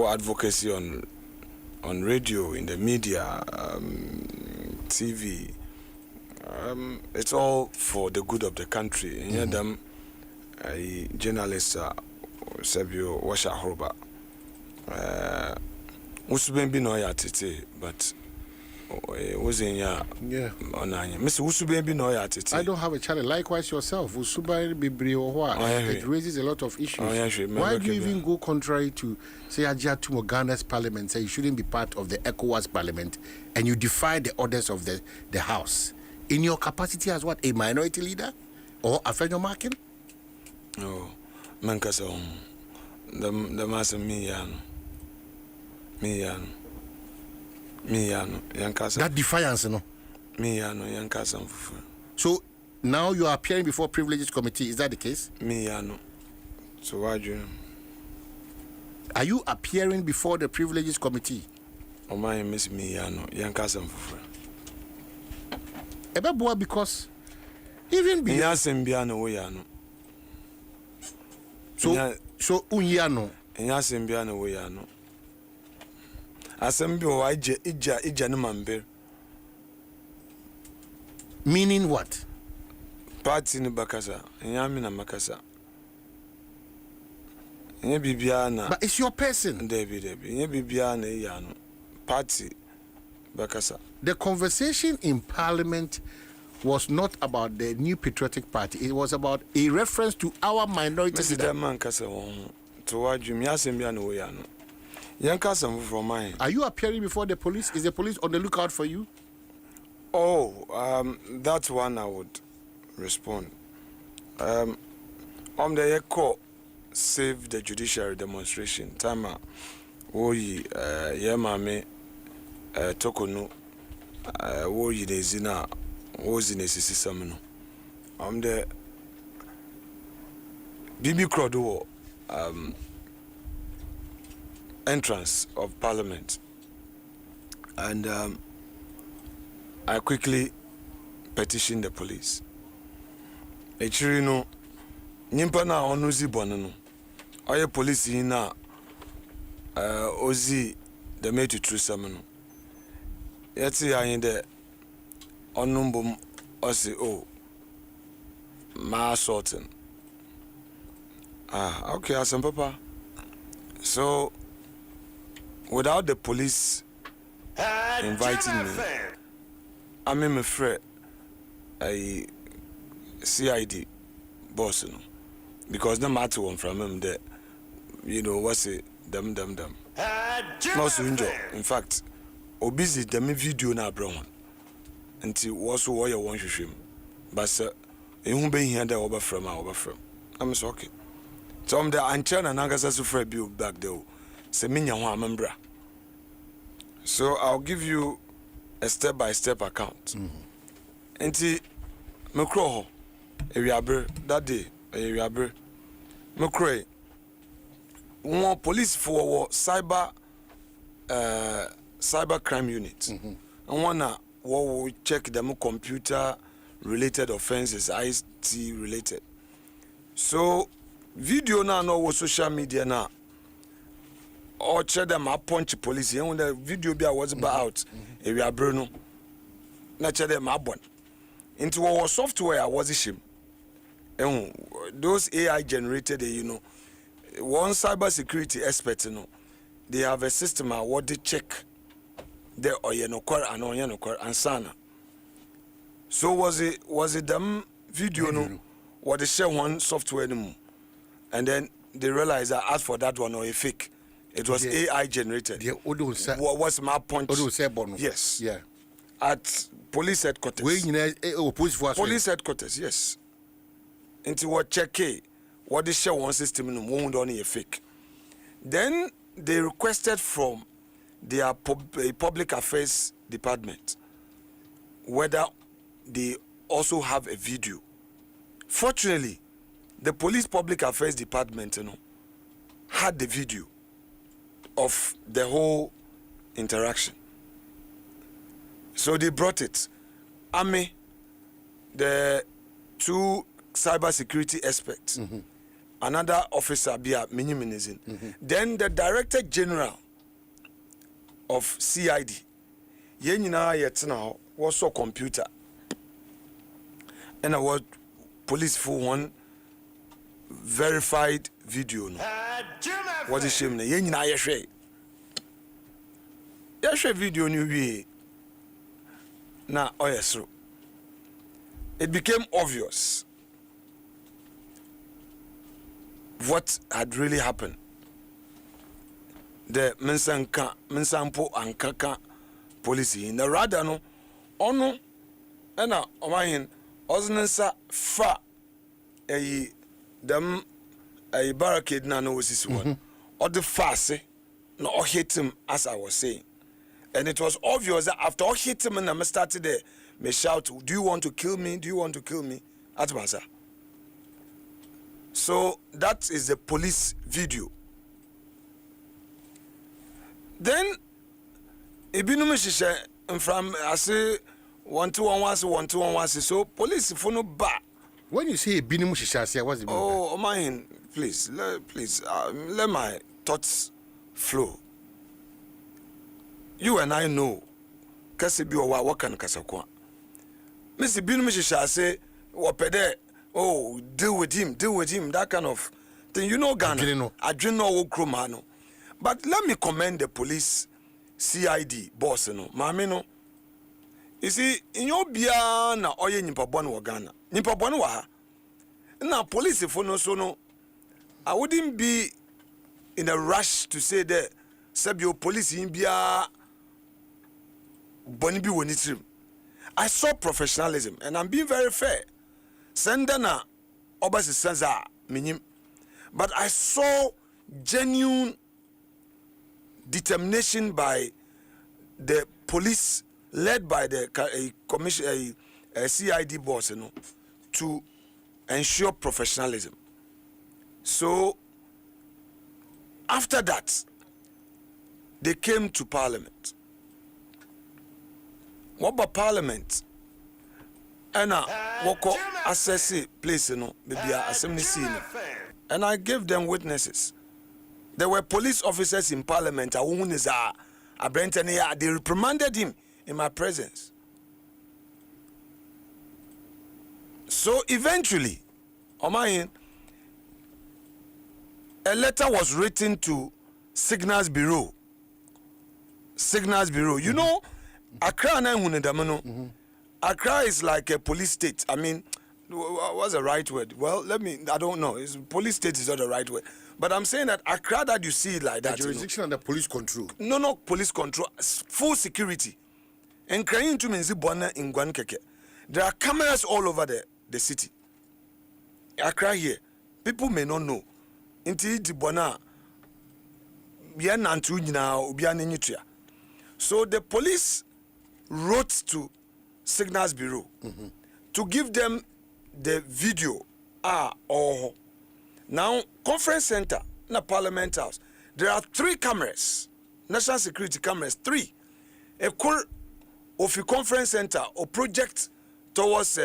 advocacy on radio, in the media, TV. It's all for the good of the country. And them journalists Sebio Washa Horba. Usubembi no ya tete, but was in ya Mr. Usubembi no ya tete. I don't have a challenge. Likewise yourself, Usubai Bibri or what? It raises a lot of issues. Why do you even go contrary to say Ajatu Ghana's parliament, say you shouldn't be part of the ECOWAS parliament, and you defy the orders of the house in your capacity as what, a minority leader or a federal market? No, Mankasa the master Miyano, Yankasa. That defiance, no? Miyano, Yankasa. So now you are appearing before Privileges Committee. Is that the case? Miyano. So why do you? Are you appearing before the Privileges Committee? Oh my Miss Miyano, Yankasa. Ebeboa because even Miyano Yano. So Unyano. enya asembia na we ya no asembia o ija no mamber. Meaning what? Party ni bakasa enya mi na makasa. Enya bibia na But it's your person. Debi enya bibia na ya no party bakasa. The conversation in parliament was not about the New Patriotic Party. It was about a reference to our minority. Mr. Deman kasa won to waju mi asembia na we ya no. Yen kasa from mine. Are you appearing before the police? Is the police on the lookout for you? Oh, that one I would respond. The call save the judiciary demonstration. Tama, woyi yemame tokonu woyi nezina wozi nesisi samno. The BB Krodo entrance of Parliament, and I quickly petitioned the police. Echirino nyimpa na onuzi bono oye police na ozi the mate true samno. Yeti ayin de onumbum osi o ma sorting. Okay, asem papa. So without the police inviting me, I'm in my friend a CID boss, because no matter one from him there, what's it, them. Most enjoy. In fact, obisi them video na brown until was what you want to shim. But sir, you be here there over from. I'm so okay. So I'm there and China Nagasa Sufre build back there. Se minya wa membra. So I'll give you a step-by-step account. Enti mekro ewiabre that day ewiabre mekro one police for cyber crime unit. And one will check them computer related offenses, IT related. So video now no social media now. Or check them up punch police. When the video be was about we are Bruno. Not check them up one. Into our software was a shame. And those AI generated, one cyber security expert, they have a system what they check the oyenokor and oyenokor and sana. So was it them video no what they share one software no, and then they realize that ask for that one or a fake. It was AI generated. What was my point? Yes. Yeah. At police headquarters. Police headquarters, yes. Into what check what they share one system in won't only a fake. Then they requested from their public affairs department whether they also have a video. Fortunately, the police public affairs department had the video of the whole interaction. So they brought it. Ame, the two cybersecurity experts, another officer, then the Director General of CID, was so computer. And I was police for one verified video. What is shame? I share video new now. Oh yes, it became obvious what had really happened. The mensampo and kaka policy in the rather no ono ena omahin oznensa fa them a barricade na no was one or the fast no or hit him as I was saying, and it was obvious that after I hit him and I started there me shout, do you want to kill me, do you want to kill me at Masa. So that is the police video. Then ibinum shisha from I say 121 so police for no ba. When you say ibinum shisha, what's the meaning? Oh, mine, please, let my thoughts flow. You and I know, Kasibi or Wakan Kasakwa. Mr. Bin Misha say, Wapede, oh, deal with him, that kind of thing. You know, Ghana, I don't know Kromano. But let me commend the police CID boss, no, Mamino. You see, in your biana, oye Nipabon wa Ghana. Nipabon wa. Now, police, if no so no, I wouldn't be in a rush to say that Sabio police in Bia Bonibi Wonitrim. I saw professionalism and I'm being very fair. Sendana Obasi Senza Minim. But I saw genuine determination by the police led by the commission CID boss, you know, to ensure professionalism. So after that, they came to Parliament. What about Parliament? And wako assess place, you know, maybe assembly scene. And I gave them witnesses. There were police officers in Parliament. They reprimanded him in my presence. So eventually, a letter was written to Signals Bureau. Signals Bureau. You know, Accra Accra is like a police state. I mean, what's the right word? Well, I don't know. Police state is not the right word. But I'm saying that Accra that you see like that. The jurisdiction under police control. No, police control. Full security. And crying to Menzi Bona in Guankeke. There are cameras all over the city. Accra here. People may not know. Inti di Bona. So the police wrote to Signals Bureau to give them the video. Now, conference center, na Parliament House, there are 3 cameras, national security cameras, 3. A core of a conference center or project towards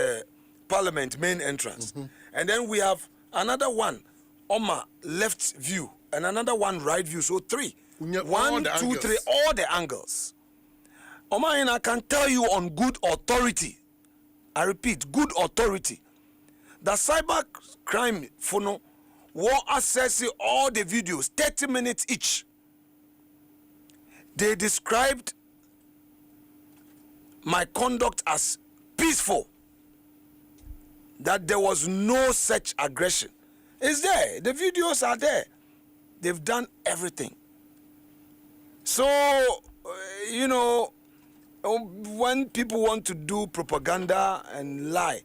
Parliament main entrance. And then we have another one on my left view and another one right view. So 3. 1, 2, 3, all the angles. Omain, I can tell you on good authority, I repeat, good authority, that cyber crime Funo were assessing all the videos, 30 minutes each. They described my conduct as peaceful, that there was no such aggression. It's there. The videos are there. They've done everything. So, you know, when people want to do propaganda and lie,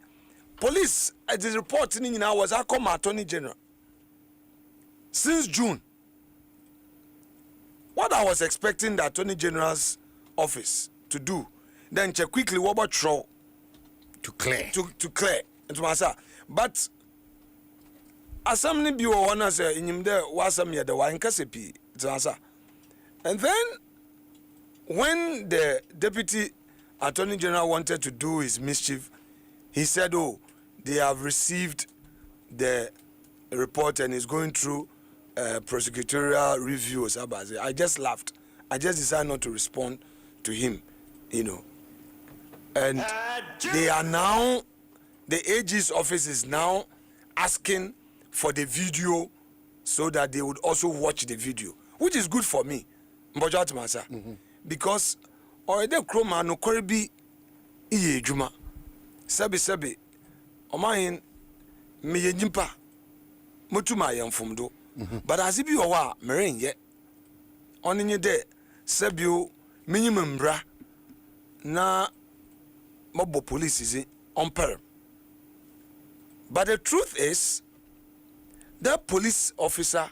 police, the reporting was I call my Attorney General. Since June, what I was expecting the Attorney General's office to do, then check quickly what about throw to clear. To clear. But as somebody be one say in him there was some the wine casepi. And then when the Deputy Attorney General wanted to do his mischief, he said, oh, they have received the report and is going through prosecutorial reviews. I just laughed. I just decided not to respond to him, you know. And they are now, the AG's office is now asking for the video so that they would also watch the video, which is good for me. Because already Kroma no Korebi Iye Juma Sabi Omahin me jimpa Mutuma yam fumdo. But as if you are marine yet on in your day Sabio minimum bra na mobile police is on peril. But the truth is that police officer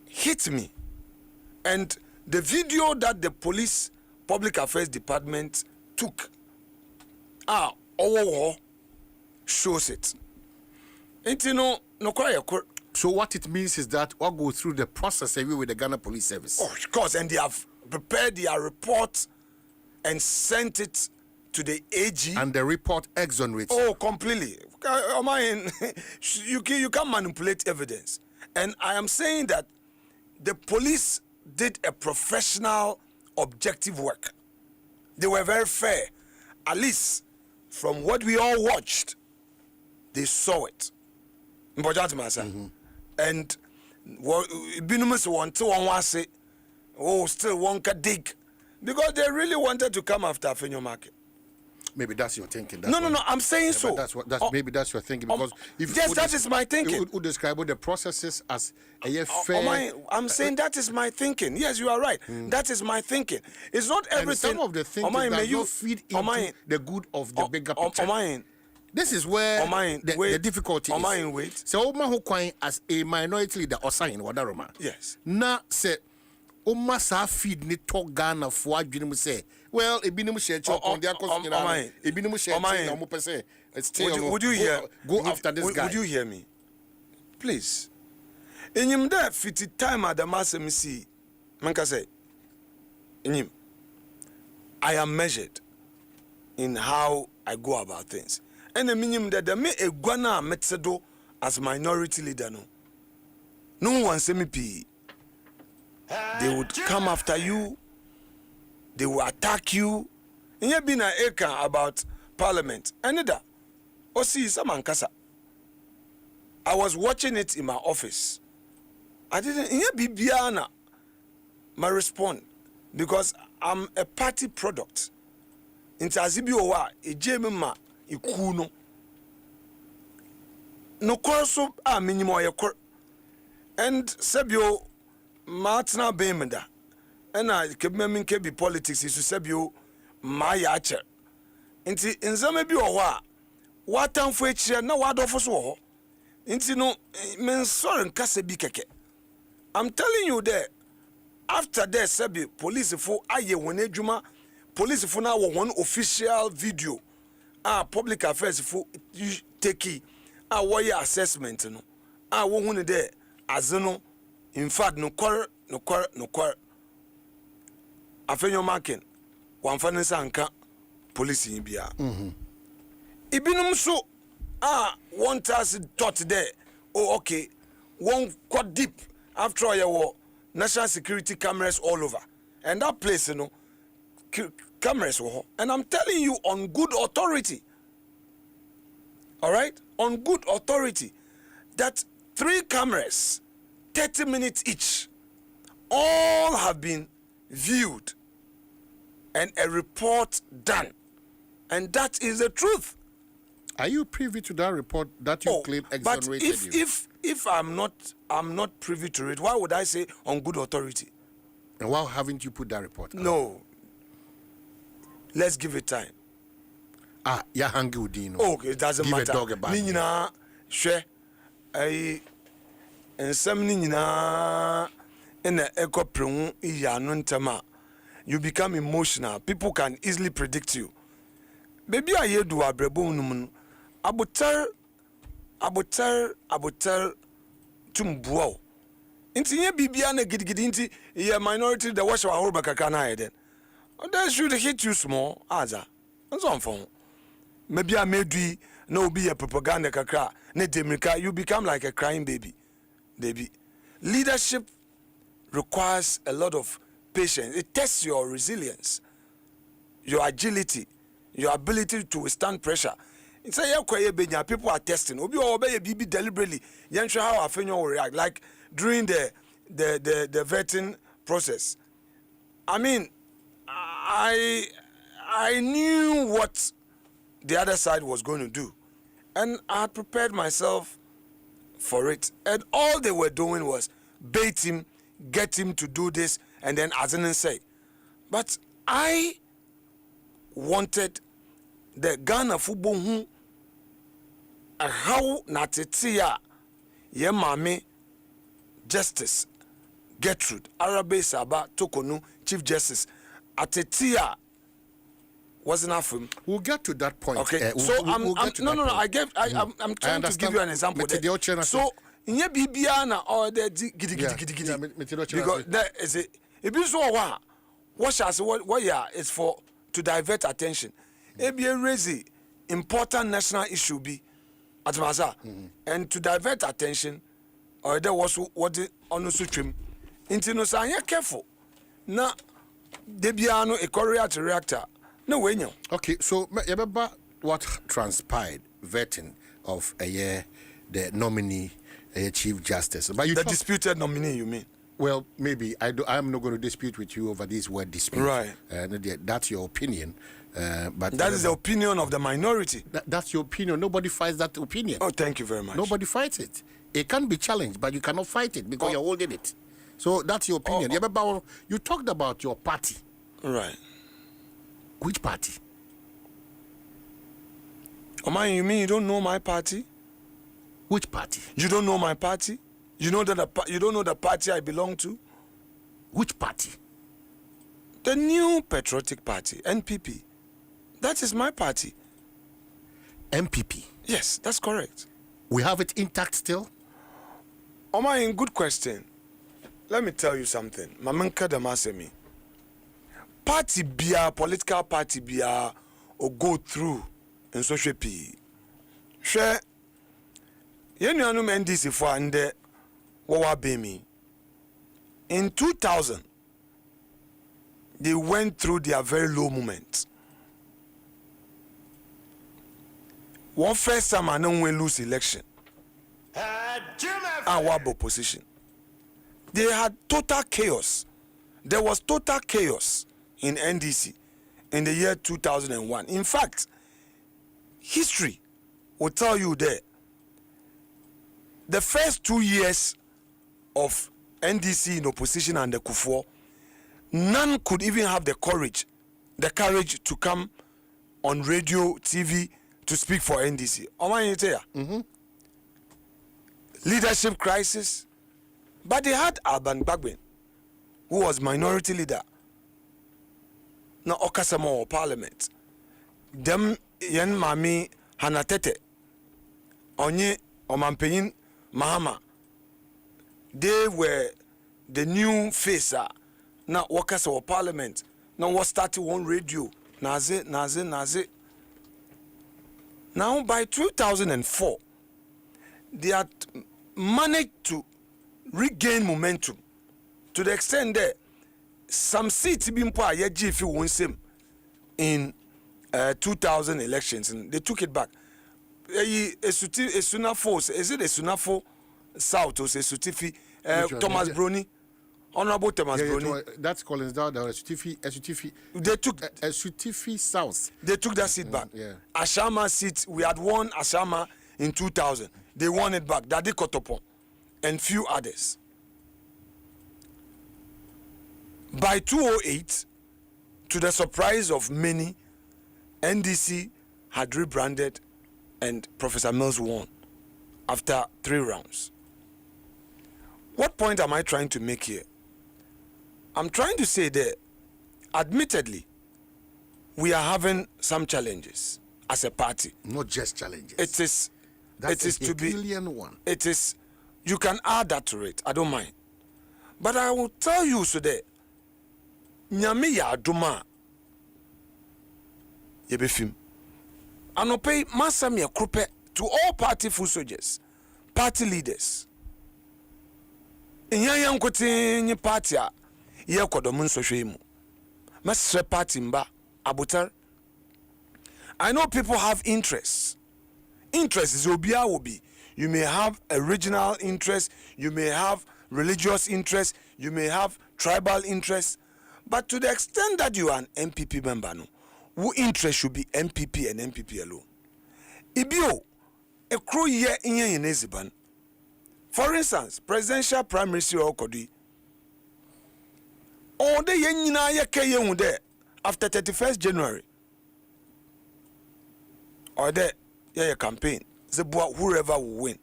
hit me. And the video that the police public affairs department took shows it. So what it means is that we'll go through the process with the Ghana Police Service. Oh, of course, and they have prepared their report and sent it to the AG. And the report exonerates. Oh, completely. You can't manipulate evidence. And I am saying that the police did a professional, objective work. They were very fair. At least from what we all watched, they saw it. And Binumus want to one say, oh, still one can dig. Because they really wanted to come after Afenyo Market. Maybe that's your thinking. No, I'm saying so. Maybe that's your thinking, because if yes, that is my thinking. You describe the processes as a fair. I'm saying that is my thinking. Yes, you are right. That is my thinking. It's not everything. And some of the thinking that you feed into the good of the bigger picture. This is where the difficulty is. Wait. So, Oma who coin as a minority leader or sign Wadaroma. Yes. Na say Oma sa feed ni talk Ghana for adwene say. Well, ebinimu share on their cost ebinimu share na mo pese. Would you hear? Go after this guy. Would you hear me? Please. Enyim there 50 time at the massem see. Manka say. Enyim. I am measured in how I go about things. And the minimum that the me a guana metsedo as minority leader no one say me pee. They would come after you. They will attack you. And you been an acre about parliament. And that. Oh, see, some kasa. I was watching it in my office. I didn't hear my response because I'm a party product. Into Azibi Owa, a Jemima, Ikuno. No corso a minimo and Sebio Martina Bemenda. And I can be politics is to Sebio Mayacher. Into in Zamebi Owa, what time for each year, no word of us war. Into no men sorry Kasebi keke. I'm telling you there, after that, Sebi, police for aye when ejuma, police for now one official video. Public affairs for take warrior assessment no. One there as no. In fact, no quarrel. Afenyo marking one finance anka police in Bia. Ibinum so one task thought there. Oh, okay, one quite deep after all your national security cameras all over, and that place, you know, cameras were. And I'm telling you on good authority. All right, on good authority, that 3 cameras, 30 minutes each, all have been viewed and a report done, and that is the truth. Are you privy to that report that you claim exonerated but you? If I'm not privy to it, why would I say on good authority? And why haven't you put that report? No. Let's give it time. Ya hangi udino. Okay, it doesn't give matter. Give a dog a bone. Nina, share. And some nina in the echo prung iyanun you become emotional. People can easily predict you. Baby, I hear do abrebo abuter tumbuo. Inti ye bibia na gidigidi inti ye minority the wash our whole bakaka na eden. That should hit you small, aza. That's on phone. Maybe I made you no be a propaganda kakra, ne demika, you become like a crying baby. Leadership requires a lot of patience. It tests your resilience, your agility, your ability to withstand pressure. It's a people are testing. Obi obey BB deliberately. Yansha how Afenyo will react. Like during the vetting process. I mean, I knew what the other side was going to do, and I prepared myself for it. And all they were doing was bait him, get him to do this, and then as I say. But I wanted the Ghana football who how natetia ye mame Justice Gertrude Arabe Saba Tokonu Chief Justice Atetia wasn't enough. We'll get to that point. Okay, so I'm trying to give you an example there. So in your Bibiana or the giddy because there is a if you saw what shall say what is for to divert attention. ABA raise important national issue be at Maza and to divert attention or there was what the on the Inti no sa careful. Na debiano a Korea reactor. No way. Okay, so remember what transpired vetting of a year the nominee, a Chief Justice. But the disputed nominee, you mean? Well, maybe I'm not going to dispute with you over this word dispute. Right. That's your opinion. But that is the opinion of the minority. That's your opinion. Nobody fights that opinion. Oh, thank you very much. Nobody fights it. It can be challenged, but you cannot fight it because you're holding it. So that's your opinion. You talked about your party. Right. Which party? Oman, you mean you don't know my party? Which party? You don't know my party? You know that you don't know the party I belong to? Which party? The New Patriotic Party, NPP. That is my party. NPP? Yes, that's correct. We have it intact still? Oman, good question. Let me tell you something. Mamanka Damasemi. Party bia, political party bia, or go through in social P. Share. You know, NDC for and Wawa Bemi. In 2000, they went through their very low moment. One first time I know we lose election. Our opposition. They had total chaos. There was total chaos in NDC in the year 2001. In fact, history will tell you that the first 2 years of NDC in opposition and the Kufuor, none could even have the courage to come on radio, TV to speak for NDC. Leadership crisis. But they had Alban Bagbin, who was minority leader. Now Okasamo or parliament. Them yen mami hanatete. Onye Omampeyin Mahama. They were the new face. Now Okasamo parliament. Now what started one radio. Naze. Now by 2004, they had managed to regain momentum to the extent that some seats been put in 2000 elections and they took it back. Esunafo, is it Esunafo South or Esutifi? Thomas Brony, Honorable Thomas Brony. That's Collins down there. Esutifi. They took Esutifi South. They took that seat back. Yeah. Ashama seat, we had won Ashama in 2000. They won it back. Dadi Kotopon and few others. By 2008, to the surprise of many, NDC had rebranded and Professor Mills won after 3 rounds. What point am I trying to make here? I'm trying to say that, admittedly, we are having some challenges as a party. Not just challenges. It is to be one. It is. You can add that to it. I don't mind. But I will tell you today. Nyame ya adoma. Yebefim. Anope masam ya krupe to all party full soldiers, party leaders. Inya yankote nye party a ye kodomun sohwe mu. Masre party mba abutar. I know people have interests. Interest is obia will be. You may have a regional interest, you may have religious interest, you may have tribal interest, but to the extent that you are an MPP member, no, who interest should be MPP and MPP alone. Ibio, a crew year in Yeneziban. For instance, presidential prime minister Okodi. All the yenina ye there after 31st January. Or there. Yeah, campaign. Whoever will win.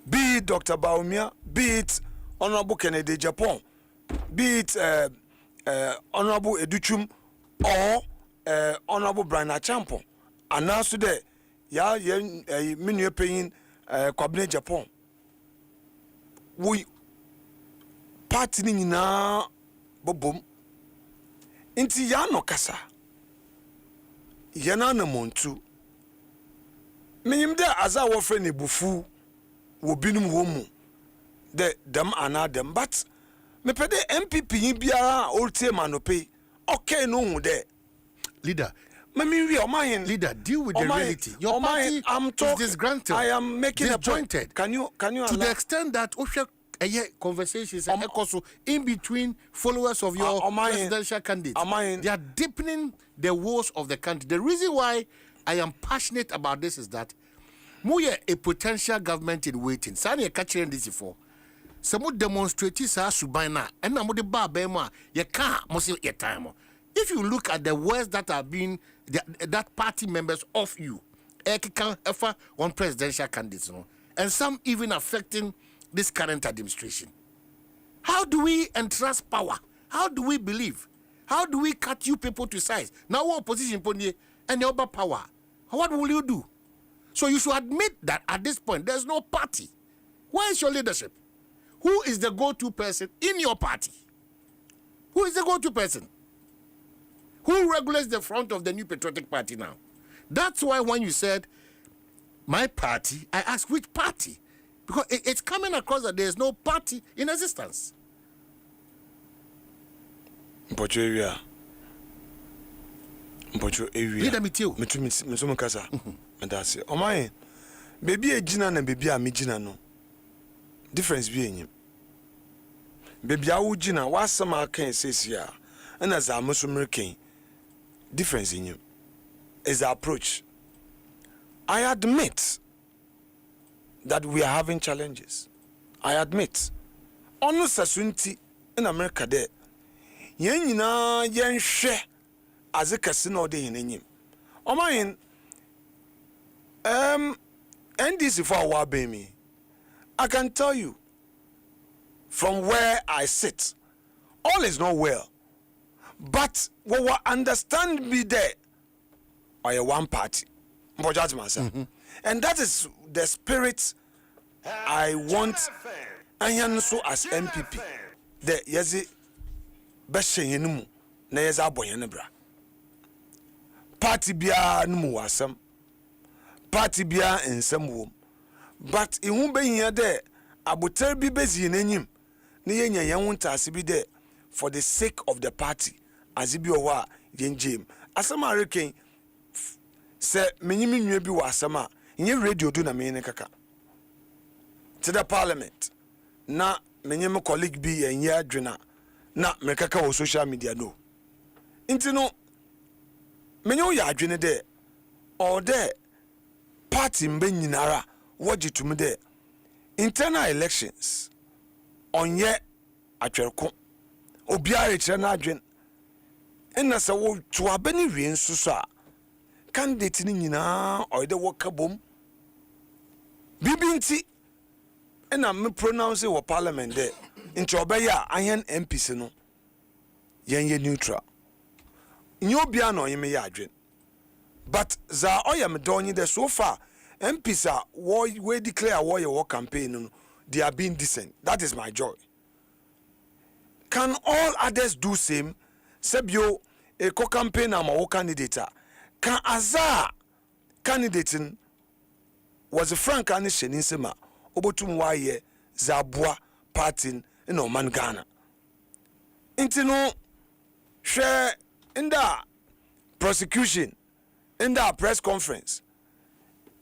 Be it Dr. Baumia, be it Honorable Kennedy Japan, be it Honorable Educhum or Honorable Brian Achampon. Announced today, many paying Cabinet Japan. We partying na bobom. Inti yano kasa. Yana na montu minim de aza wo fre ne bufu wo binum wo mu them and them, but me pede MPP biara olte manope. Okay, no there. Leader. Leader, deal with the reality. Your party is disgruntled. I am making disjointed. A point. Can you to the extent that conversations and also in between followers of your presidential candidates, they are deepening the woes of the country. The reason why I am passionate about this is that we are a potential government in waiting. Sani catching this before. Some demonstrators are subina and I'm the bar bema. You can't must your time. If you look at the words that are being that party members of you, one presidential candidate, and some even affecting this current administration. How do we entrust power? How do we believe? How do we cut you people to size? Now what opposition and your power? What will you do? So you should admit that at this point there's no party. Where is your leadership? Who is the go-to person in your party? Who is the go-to person? Who regulates the front of the New Patriotic Party now? That's why when you said, my party, I asked which party? Because it's coming across that there's no party in existence. Mpocho area. Leader me too. Me kasa. Medase. Omaye. Baby e gina na baby a me gina no. Difference bi enyim. Baby a wo gina wasama kan sesia. Na za amusumre kan. Difference in you is the approach. I admit that we are having challenges. I admit. Onu sasunti in America there. Yen nyina yen hwe azekase na ode hinenyim. Omayin NDC for our baby. I can tell you from where I sit, all is not well. But what we understand be there are one party. And that is the spirit I want and so as MPP. The yezi beshenemu na yeza aboyane bra. Party bia numu wasam. Party bia ensem wom. But ihun be hia there aboter bi bezi nenyim. Ne yenya yan ntase bi there for the sake of the party. Azibi owa yenjim asama reken se menyimi nwe bi wa asama nye radio do na me kaka to the parliament na menyimi colleague bi enye adwena na me kaka wo social media no intino menyo ya adwene de all the party mbe nyinara wogitum de internal elections onye atwerko obiare kire na adwene ena sa wo twa bani wie nsuso a candidate ni nyina oyde wokabom bibinti ena me pronounce wo parliament there nti obeya ahen MPs no yenye neutral nyo bia no yeme ya adwen but za oyam donyi there so far MPs are we declare war campaign no they are being decent. That is my joy. Can all others do same? Sebio a co-campaign am a candidate. Can Azar candidating was a frank anishin in Sema Obotum Waye Zabua party in Oman Ghana. Intino share in the prosecution in the press conference.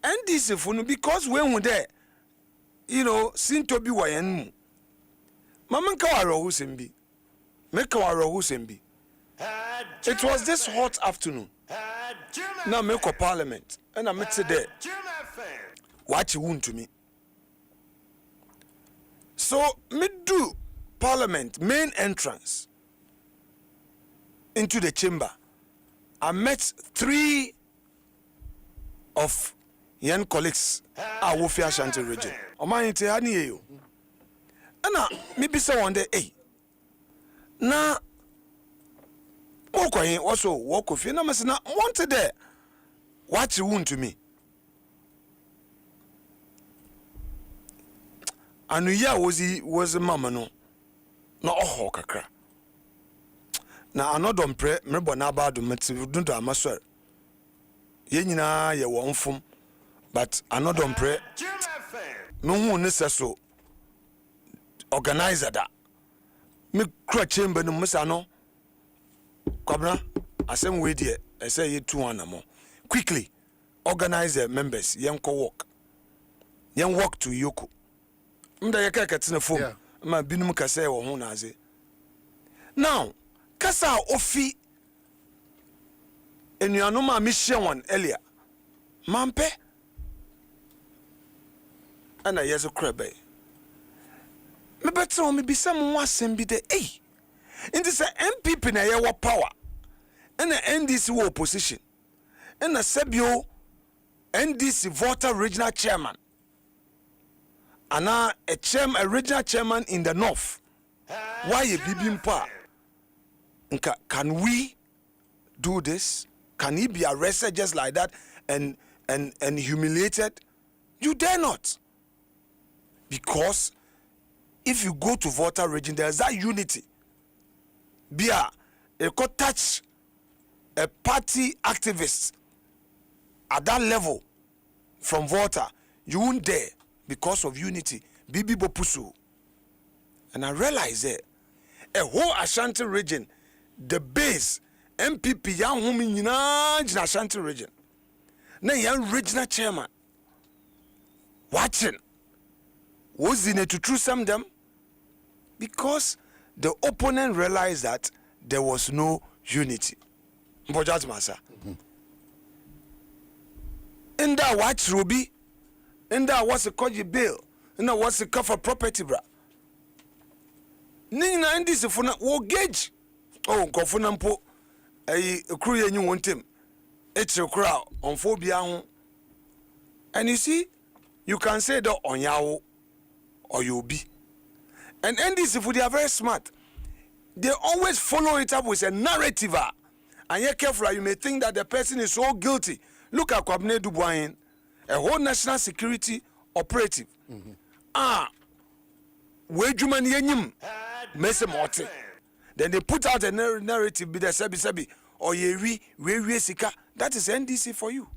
And this is because when we there, you know, seem to be wayan. Maman Kawaro Husembi. Mekawaro Husembi. It was this hot afternoon. Now make a parliament. And I met there. What you want to me? So me do parliament main entrance into the chamber. I met 3 of young colleagues at Wofia Ashanti region. Omani te hani yeyo. Ana maybe say one day, hey. Na woko yin also woko fi na masina wanted there. What you want to me? Anu ya was mama no. Na oho kakra. Na anodom pre mrebo na ba do meti dunto amasor. Ye nyina ye wo mfom but anodom pre no hu ne seso organizer da me kura chamber no musa no kwabna asem we die say you 200 more quickly organize the members yen walk to Yoko mda yeka katina phone ma binum ka say wo ho na aze now kasa ofi enuano ma me hye won earlier mampe ana yeso krebe me beto me bisa mo asem bi de into say MPP na ye wo power and the NDC wo opposition and the Sebio NDC voter regional chairman and a regional chairman in the north. Why a bibimpa? Can we do this? Can he be arrested just like that and humiliated? You dare not. Because if you go to voter region, there's that unity. It could touch a party activist at that level from voter. You won't dare because of unity. Bibi Bopusu. And I realize that a whole Ashanti region, the base, MPP, young woman in Ashanti region. Na young regional chairman watching was in it to true some them because the opponent realized that there was no unity. Mbojaz masa. In that watch Ruby, in that what's a koji bill, in that what's a cover property bra. Nina and this for wo gauge. Oh, Kofunampo, a crew and you want him. It's a crowd on phobia. And you see, you can say that on Yao or you'll be. And this if they are very smart. They always follow it up with a narrative. And you're careful, you may think that the person is so guilty. Look at Kwabene Dubois, a whole national security operative. Where Juman Yenim, Mese Morte. Then they put out a narrative, be the Sebi, or Yewi, we Sika. That is NDC for you.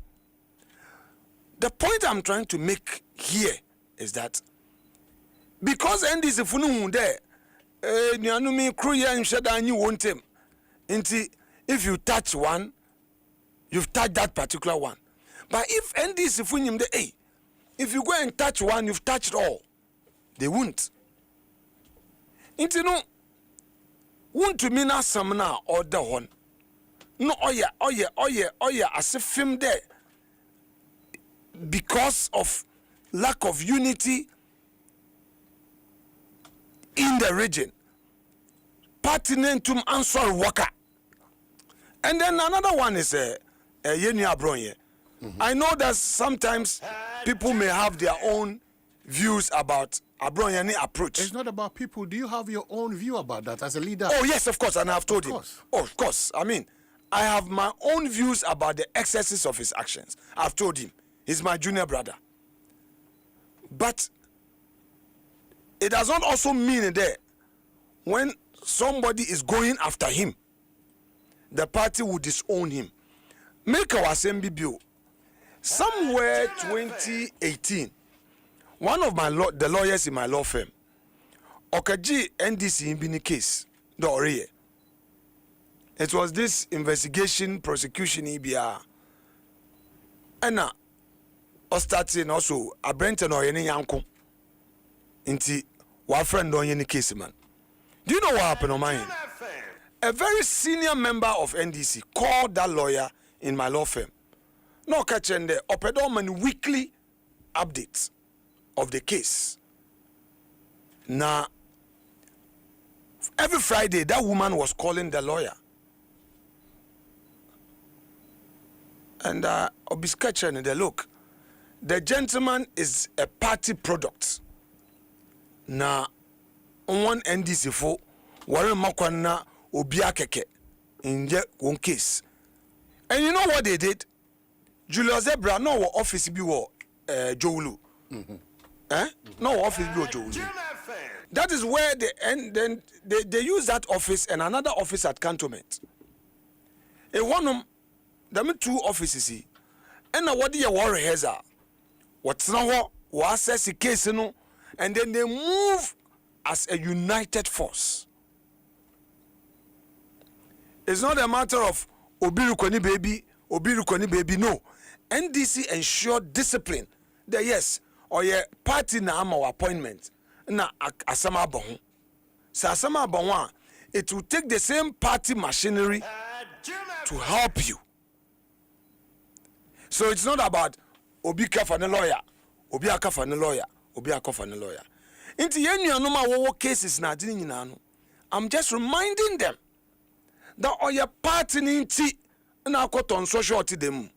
The point I'm trying to make here is that because NDC Funu there, Nyanumi Kruya and Shada, you want him. If you touch one, you've touched that particular one. But if NDC Funim the if you go and touch one, you've touched all. They won't. No, won't to mean as some now or the one. No, oh yeah, as if him there. Because of lack of unity in the region. Pertinent to answer worker. And then another one is Yeni Abronye. I know that sometimes people may have their own views about Abronye approach. It's not about people. Do you have your own view about that as a leader? Oh, yes, of course, and I've told him. Oh, of course. I mean, I have my own views about the excesses of his actions. I've told him. He's my junior brother. But it does not also mean that when somebody is going after him, the party will disown him. Make our assembly bill. Somewhere 2018, one of the lawyers in my law firm, Okaji NDC in Bini case, the Oriye. It was this investigation, prosecution, EBR. And now, starting also a Brenton or any yanko. Inti, one friend on any case, man. Do you know what happened on my end? A very senior member of NDC called that lawyer in my law firm. No catching the Opedoman weekly updates of the case. Now, every Friday, that woman was calling the lawyer. And Obiskachan in the look. The gentleman is a party product. Now, one NDC for Warren Makwana Obiakeke in one case. And you know what they did? Julius Zebra no office be Joulu. No office be Joulu. That is where they end. Then they use that office and another office at Cantonment. And one of them two offices. And now what do you worry has? What's now what assess the case no, and then they move as a united force. It's not a matter of Obiru Koni baby, no. NDC ensure discipline. That yes, or your party na ama appointment na asama bon. So asama bon, it will take the same party machinery to help you. So it's not about Obi kafa ne lawyer, Obi akafa ne lawyer, Obi akafa ne lawyer. Inti yenu anoma wo cases na adini nyina no. I'm just reminding them that oya party ninti na akoton so short them.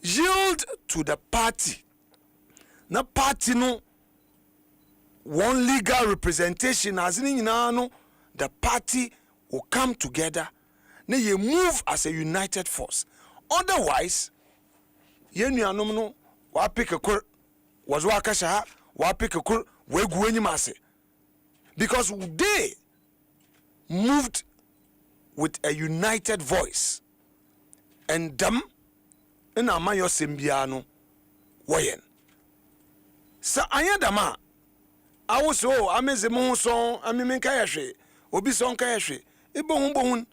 Yield to the party. Na party no one legal representation as in no, the party will come together. Na you move as a united force. Otherwise, yenu anom no wa pick a kur was wa kasha wa pick a kur we gu enyimase. Because they moved with a united voice. And them in a mayo simbiano wayen. Sa ayadama I was so amazing song, I mean kayashe, obi song kayashe, ibon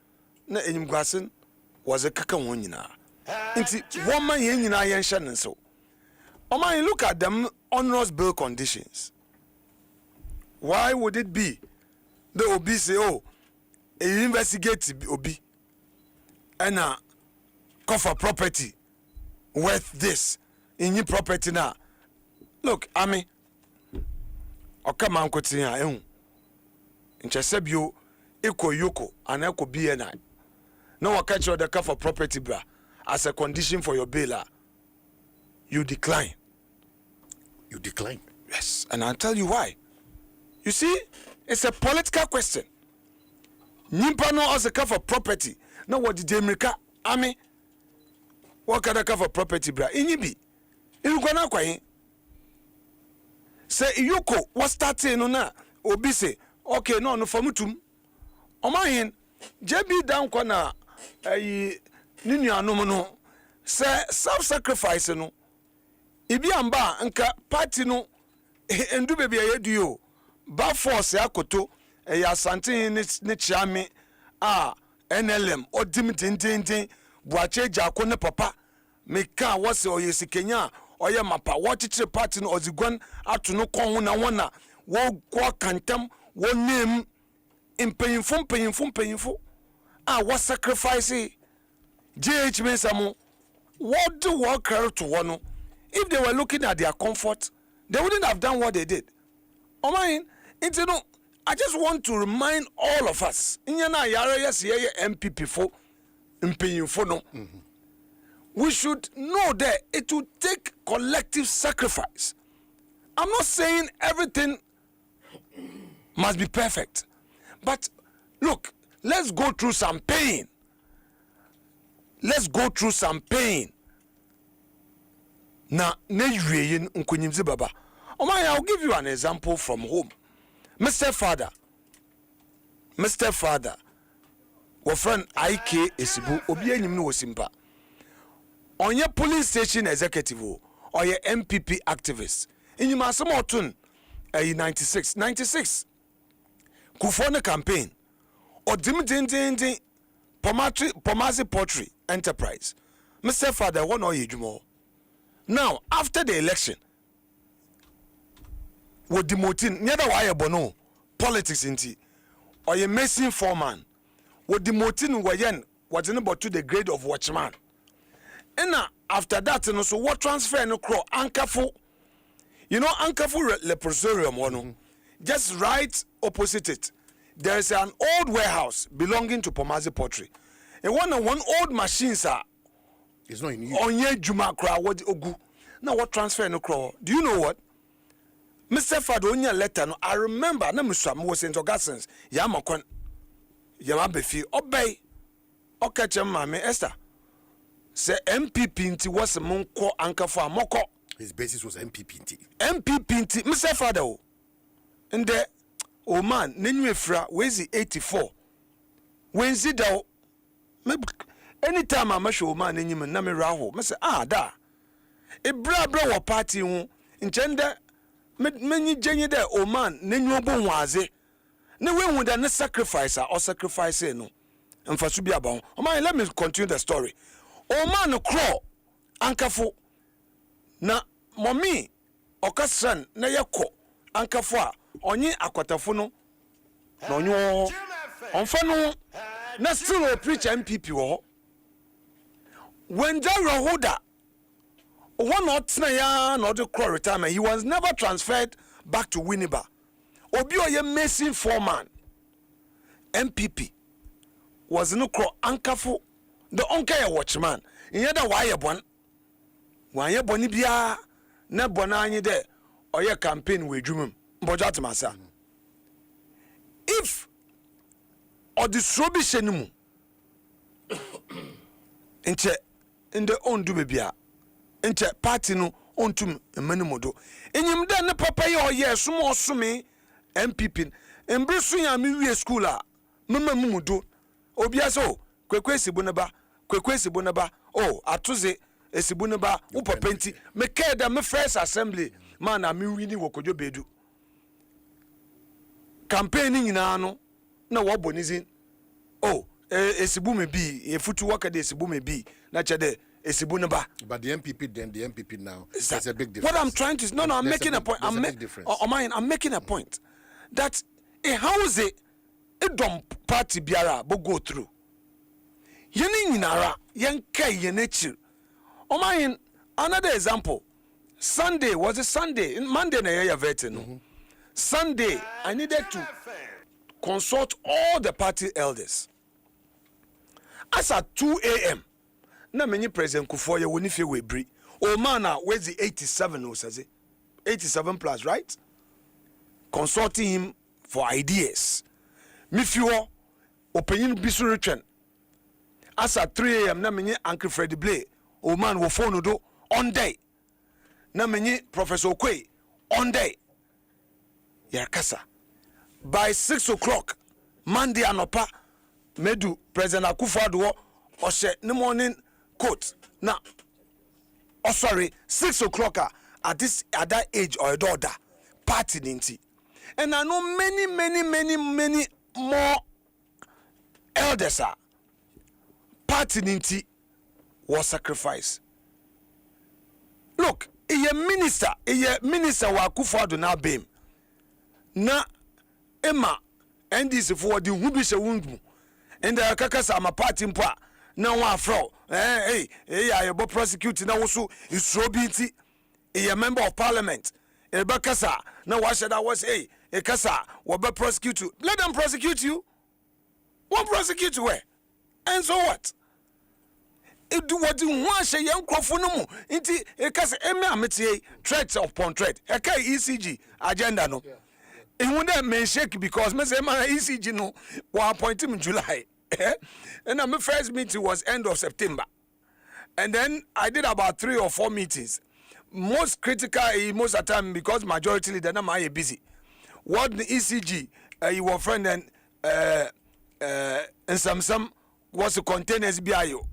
na enyimgwasen was a kaka wonyina. Inti woman yenina yen shanen so. Oman look at them onerous bill conditions. Why would it be the Obi say, oh, investigate Obi and cover property worth this in your property now? Look, I mean, or come on, continue. In Chesebio, Eko Yoko, and Eko BNI. No one catch you the cover property, bra, as a condition for your bail. You decline. You decline? Yes, and I'll tell you why. You see, it's a political question. Nimpa no as a cover property. No, what did America? I mean, what can I cover property, bra? Inibi. You gonna quay. Say, Yoko, what starting no na? Obi say, okay, no famutum. Omahin, JB down kona, nini anomono. Say, self-sacrifice no. Ibi amba, nka party no, endu baby ayedu ba force akoto ya santin ne chiame NLM odim tintintin buache jako ne papa meka wose oyesi Kenya oye mapa watchire party no oziguan atu no kon ho na wona wo kwa kantam wo name impeyimfo what sacrifice JH mesamo what do what care to one. If they were looking at their comfort, they wouldn't have done what they did. Oh my, you know, I just want to remind all of us. MPP for no. We should know that it will take collective sacrifice. I'm not saying everything must be perfect, but look, let's go through some pain. Let's go through some pain. Na nejuye nkonyimze baba. I'll give you an example from home. Mr. Father, our friend IK Esibu, obi enyim no wosimpa. On your police station executive or your MPP activist. In your masamotun 96 Kufone campaign or dimdindindi Pomasi Poultry Enterprise. Mr. Father, one or you. Now, after the election, with demoting, neither why bono politics inti, or a messing foreman, with demoting wayen was about to the grade of watchman. And now, after that, and also what transfer no crow, Ankafu, you know, Ankafu leprosarium one, just right opposite it. There is an old warehouse belonging to Pomasi Poultry. And one old machine, sir. It's not in you. Onye Juma Kra, what Ogu. Now, what transfer no crow? Do you know what? Mr. Fadonia letter, no, I remember, no, Mr. was in Augustins, Yamakon, Yamabefi, obey, Okachem, Mammy Esther. Say MPP was a monko anchor for a moko. His basis was MPP. MPP, Mr. Fado. And the oh man, Nenu Fra, where's the 84? When's it out? Anytime I show man in him and Nami Raho, Mr. Da. A bra wa party in gender many jenny there, oh man, Nenyobo waze. No way would an sacrifice or sacrifice no. And for to be about. Oh man, let me continue the story. Oh man, no crow, ankafu. Na mommy, okasran, na yako, ankafua, onye akwatafuno, no nyo, onfano, na still a preacher MPP wo. When Jaro Hoda, one not ya not the crow retirement, he was never transferred back to Winneba. Obio ye missing foreman, MPP, was no crow ankafu, the uncle watchman. In yada why one. Why ye bonibia na bonani de or your campaign with Jumum, Bojatamasa. If or the Srobishenu in the own dubia, enter party no on to Menimodo. In him then the papa or yes, more sumi, MPP, and Brusuya Miwi schooler, Mama Mumudo, Obiaso, Quequesi Bonaba, oh, Atuze. Esibunaba upa penti meke da me first assembly man na me wini wokojo bedu campaigning nyina no na wo bonizin oh esibu me bi efutu waka de esibu me bi na chede esibunaba. But the MPP now there's a big difference. What I'm trying to I'm making a point. I'm making a point that how is it dom party biara bo go through yeni nyinara yenka yenechi. Oh my, another example. Sunday was a Sunday. Monday na ya vetting. Sunday, I needed to consult all the party elders. As at 2 a.m. Na many President Kufuor woni fe we bri. Oh man, where's the 87 or says it? 87 plus, right? Consulting him for ideas. Mifiwo opinion bisu return. As at 3 a.m. na many Uncle Freddie Blay. O man wo phone do on day. Na menye Professor Okwe on day. Yakasa. By 6 o'clock, Monday anopa, medu President Akufo-Addo ose the morning coat. Now, oh sorry, 6 o'clock at that age or daughter party ninti. And I know many more elders are party ninti. Was sacrifice. Look, a minister wa Akufo-Addo na bem. Na Emma and this for the Hubisha Wungu. And the Kakasa ma party mpa na wa afro. Hey, I bo prosecute na also is so binti. A member of parliament. E bakasa na wa shada was a kasa wa be prosecute you. Let them prosecute you. One prosecute you where? And so what? Do what you want, say young Crofono. Inti ekase eme ametie threats upon threat. Eka ECG agenda no. It wouldn't me shake because me say man ECG no was appointed in July. And my first meeting was end of September. And then I did about 3 or 4 meetings. Most critical most of the time because majority leader na my busy. What the ECG your friend and Nsem was to contain SBIO.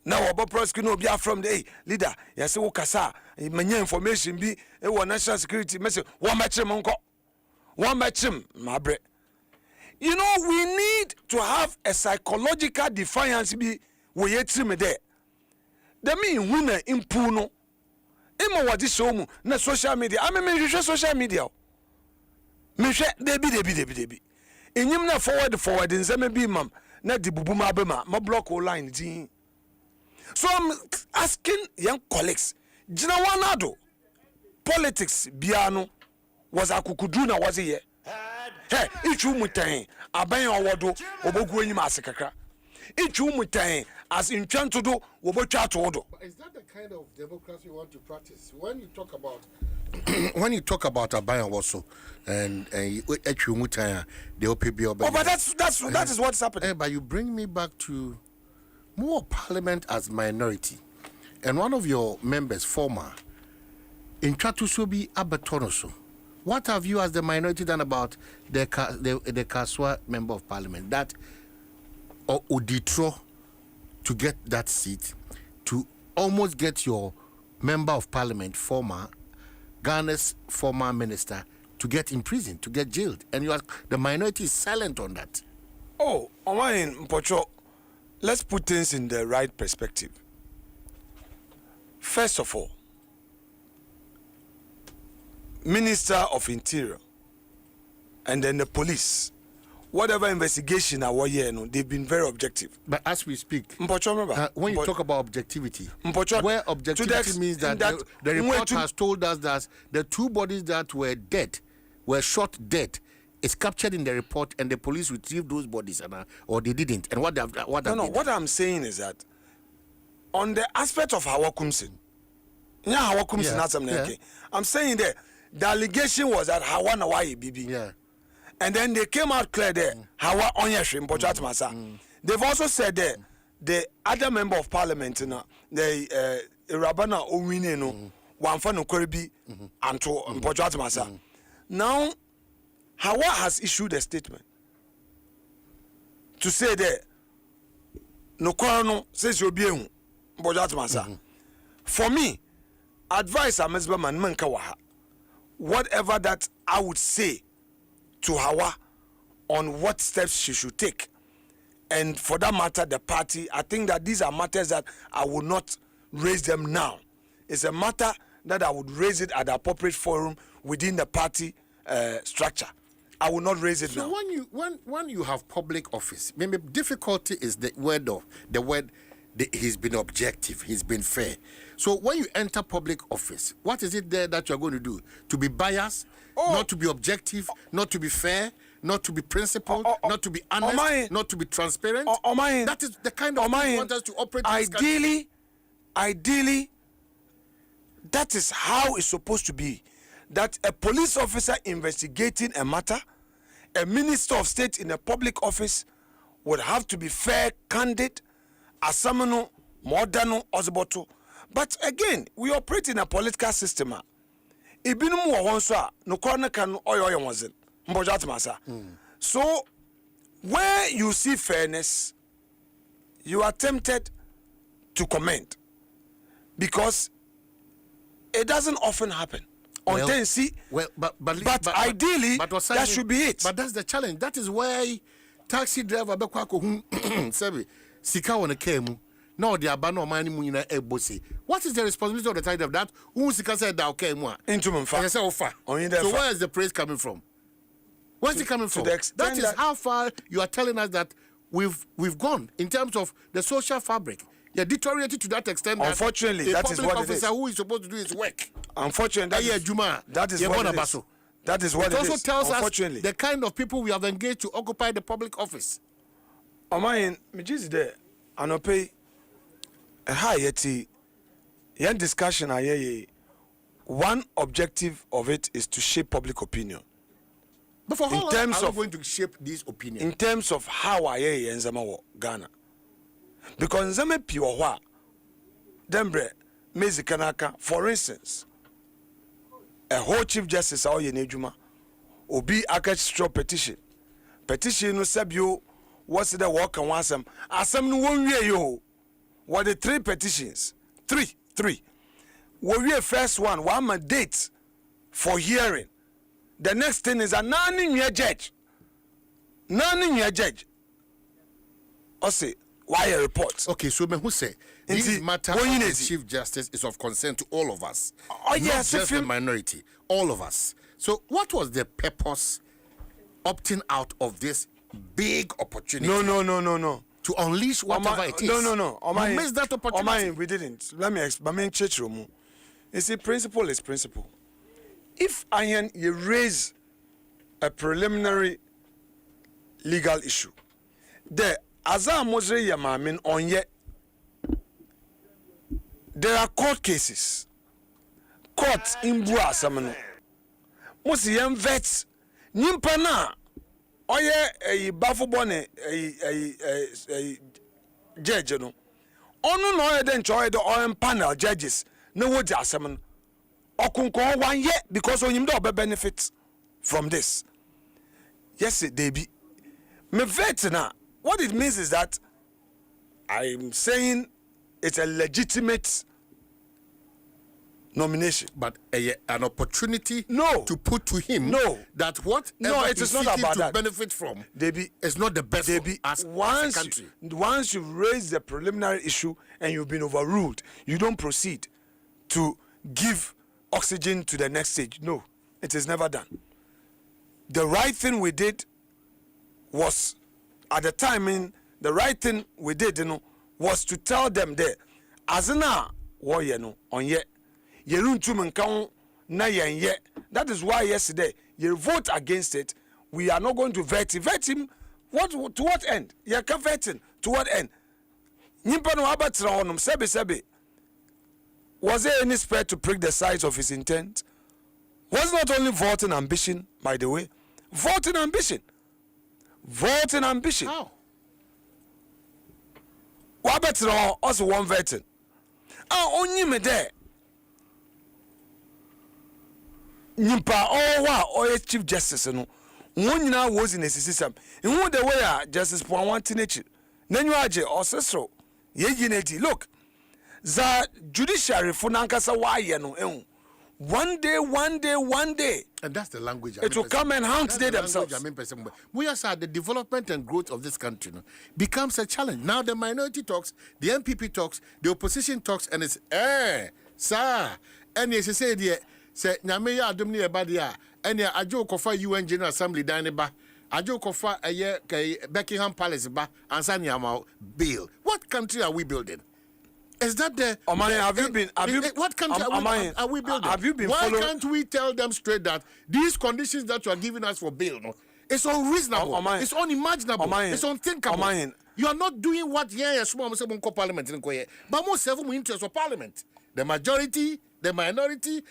Now about prosecute no be from the leader. Yes, wo kasa many information be e national security message one match him my bre. You know we need to have a psychological defiance be we yet me there. The mean winner impuno. Ema wadi show mu na social media. I mean social media. Me hwe debi. Enyim na forward nsem be mam na di bubu ma be ma block line din. So I'm asking young colleagues, Jina Wanado, politics biano was a kukuduna was here. Hey, each umutain, abayan wado, obogu ni masakaka. Each umutain, as in trying to do, obocha to odo. Is that the kind of democracy you want to practice? When you talk about abayan also and each umutain, the OPB. Oh, but that is what's happening. But you bring me back to more parliament as minority, and one of your members, former, in Chatusobi Abatonoso. What have you as the minority done about the Kaswa member of parliament that or Uditro to get that seat, to almost get your member of parliament, former, Ghana's former minister to get imprisoned, to get jailed, and the minority is silent on that. Oh, Omain Mpocho, let's put things in the right perspective. First of all, Minister of Interior and then the police, whatever investigation they've been very objective. But as we speak, Mpocho, when you talk about objectivity, Mpocho, where objectivity means that the report has told us that the 2 bodies that were dead, were shot dead, is captured in the report, and the police retrieved those bodies, or they didn't. And what I'm saying is that on the aspect of Hawakumsin, I'm saying that the allegation was that Hawa Nawai Bibi. And then they came out clear there. Hawa Onyeshim Masa. They've also said that the other member of parliament, the Rabana Owineno, Wamfano Koribi, and to Masa. Now, Hawa has issued a statement to say that no coroner says you'll be Masa. For me, advice Amesbaman Mankawaha. Whatever that I would say to Hawa on what steps she should take, and for that matter, the party, I think that these are matters that I will not raise them now. It's a matter that I would raise it at the appropriate forum within the party structure. I will not raise it now. So when you have public office, maybe difficulty is the word. He's been objective, he's been fair. So when you enter public office, what is it there that you're going to do? To be biased, not to be objective, not to be fair, not to be principled, not to be honest, not to be transparent? That is the kind of thing you want us to operate in this country. Ideally, that is how it's supposed to be. That a police officer investigating a matter, a minister of state in a public office would have to be fair, candid, asamano, modano, osboto. But again, we operate in a political system. Ibinu mu wonso no corner can oyo wasn't. So where you see fairness, you are tempted to comment because it doesn't often happen. But ideally, that should be it. But that's the challenge. That is why taxi driver Sebi Sika on a came. No, the abano money munina ebosi. What is the responsibility of the title of that? Sika said that okay moi. Into Mfa. So where is the praise coming from? Where's it coming from? That is how far you are telling us that we've gone in terms of the social fabric. You're deteriorated to that extent. Unfortunately, that is what it is. Who is supposed to do his work. Unfortunately, that is what it is. That is what it is. It also tells us the kind of people we have engaged to occupy the public office. Omayin, me just there. Anope, a high yeti. Yan discussion aye. One objective of it is to shape public opinion. But for how long are we going to shape this opinion? In terms of how aye Nzama Ghana. Because Nzame piwa Dembre Mezi Kanaka, for instance, a whole chief justice or Yenejuma Obi Akach petition. Petition no sabio what's the work and wasam. Asam no 1 year yo. What the 3 petitions? Three. We first one a date for hearing. The next thing is a non-year judge. I say, why a report? Okay, so who say this matter of the Chief Justice is of concern to all of us. Oh yes, not just the minority, all of us. So what was the purpose opting out of this big opportunity? No. To unleash whatever it is. No. You missed that opportunity. We didn't. Let me explain. You see, principle is principle. If you raise a preliminary legal issue, there are court cases. Court in Bua Samano. Musi yem vets nimpana oye a bafobone a judge no. Onu no e den choy the on panel judges no wo di asem okunko 1 year because onyim do benefit from this. Yes, they be me vet na. What it means is that I'm saying it's a legitimate nomination. But an opportunity no. to put to him that what it is not about that. benefit from is not the best for us as a country. Once you've raised the preliminary issue and you've been overruled, you don't proceed to give oxygen to the next stage. No, it is never done. The right thing we did was, at the time, the right thing we did, was to tell them there, as na warrior no on yet. That is why yesterday you vote against it. We are not going to vet him. Vet him to what end? You can vet him to what end? Was there any spare to prick the size of his intent? Was not only voting ambition, by the way. Voting ambition. Voting ambition. How? Wabetra also one vetting. Only me there. Nimpa or Chief Justice no. One now was in a system. In one the way Justice for one teenage. Then you are or so. Ye look. The judiciary for Nankasa why no. One day. And that's the language. It will come and hunt they themselves. We are sad the development and growth of this country becomes a challenge. Now the minority talks, the MPP talks, the opposition talks, and it's sir. And yes, say the say Nyame ya Adom ni ebadia. And ya ajo kofa UN General Assembly dane ba. Ajo kofa Buckingham Palace ba. Ansa nyama bail. What country are we building? Is that the? What country are we building? Have you been Why following? Can't we tell them straight that these conditions that you are giving us for bail, it's unreasonable, it's unimaginable, it's unthinkable. You are not doing what small parliament but most of them interest of parliament. The majority, the minority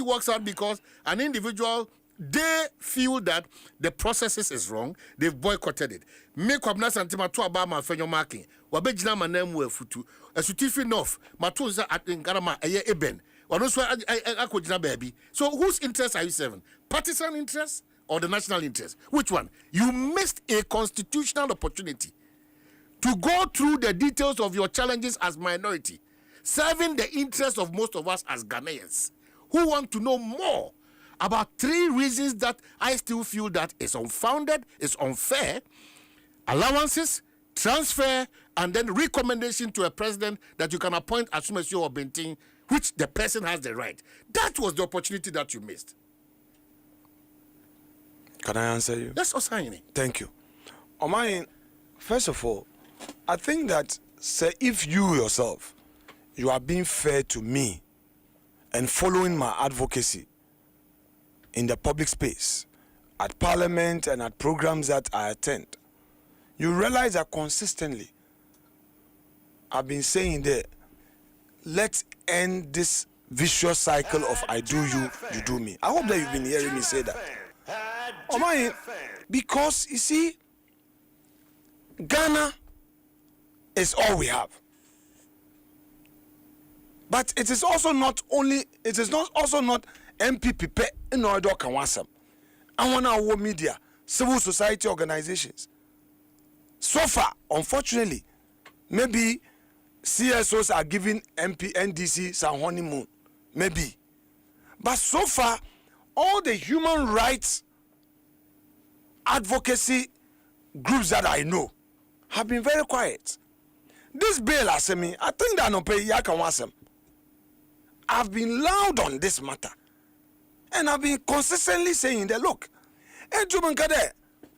works out because an individual. They feel that the processes is wrong. They've boycotted it. Make up na santima to abama fenyo marking. Wabejina manem we futu. Esutifi north. Matuza at Ngarama eye eben. Wanoswa akojina baby. So whose interest are you serving? Partisan interest or the national interest? Which one? You missed a constitutional opportunity to go through the details of your challenges as minority, serving the interests of most of us as Ghanaians who want to know more about 3 reasons that I still feel that it's unfounded, it's unfair: allowances, transfer, and then recommendation to a president that you can appoint as soon as you are Benting, which the person has the right. That was the opportunity that you missed. Can I answer you? Yes, Osayini. Thank you. Omayin, first of all, I think that, say, if you yourself, you are being fair to me and following my advocacy in the public space, at parliament and at programs that I attend, you realize that consistently I've been saying that let's end this vicious cycle of I do you, you do me. I hope that you've been hearing me say that. Because you see, Ghana is all we have. But it is also not MPP in order to wasam. I want our media, civil society organizations. So far, unfortunately, maybe CSOs are giving NDC some honeymoon, maybe. But so far, all the human rights advocacy groups that I know have been very quiet. This bill, I think that no pay yakan wasam. I've been loud on this matter. And I've been consistently saying that, look,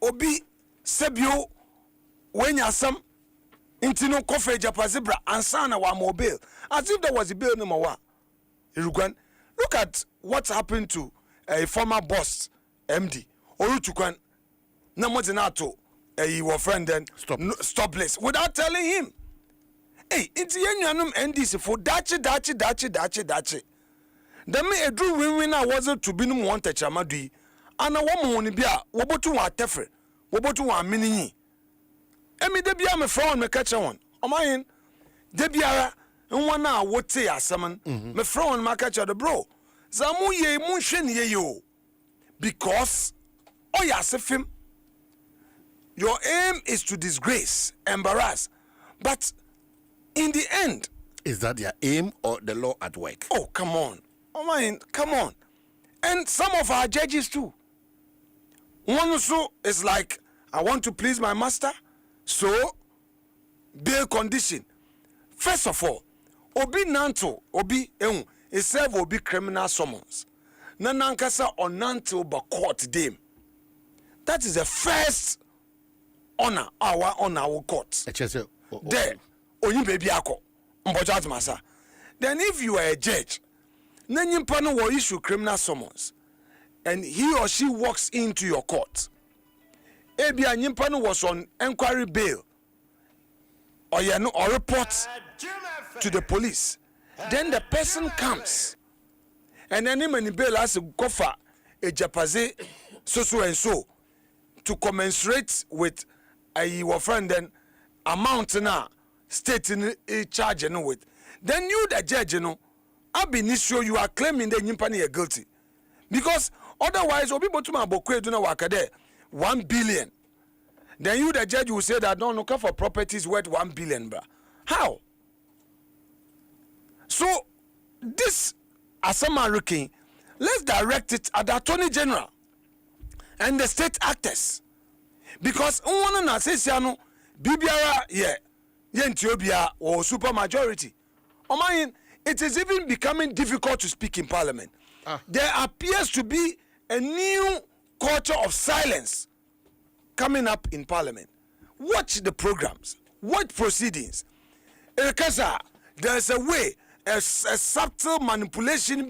Obi Sebio when you some intino kofe japazibra ansana wa mobile. As if there was a bill number 1. Look at what happened to a former boss, MD. Oruchukwan Namozinato, your friend then stopless without telling him. Hey, it's yenyanum NDC for dachi. Then me edru win wasn't to be no one touch amadui. And a woman won't be a wobotu wa tefre, wobotu wa mini. Emi debia me phone me catch one. O mine debia one na wote asaman. Me phone me catch the bro. Zamu ye mun hwe ye yo. Because oyasefim, your aim is to disgrace, embarrass. But in the end, is that their aim or the law at work? Oh, come on. Oh man, come on. And some of our judges too. One also is like, I want to please my master, so bail condition. First of all, obi nanto, obi is serve obi criminal summons. Nanankasa or nanto ba court dame. That is the first honor our court. There, only baby ako. Masa. Then if you are a judge, Nanyimpano will issue criminal summons, and he or she walks into your court. Ebia Nyimpano was on inquiry bail, or report to the police. Then the person comes, and then him and bail has to go for a japaze so and so to commensurate with your friend then amount na state in a charge with. Then you the judge Abinitio, you are claiming that Nyimpani are guilty. Because otherwise, obi botuma bokwe do na wakade 1 billion. Then you the judge will say that no for properties worth 1 billion, bra. How? So this Asamarikin, let's direct it at the Attorney General and the state actors. Because one na sesiano Bibiara Yentiobia or super majority. It is even becoming difficult to speak in parliament. There appears to be a new culture of silence coming up in parliament. Watch the programs, watch proceedings. There's a way, a subtle manipulation.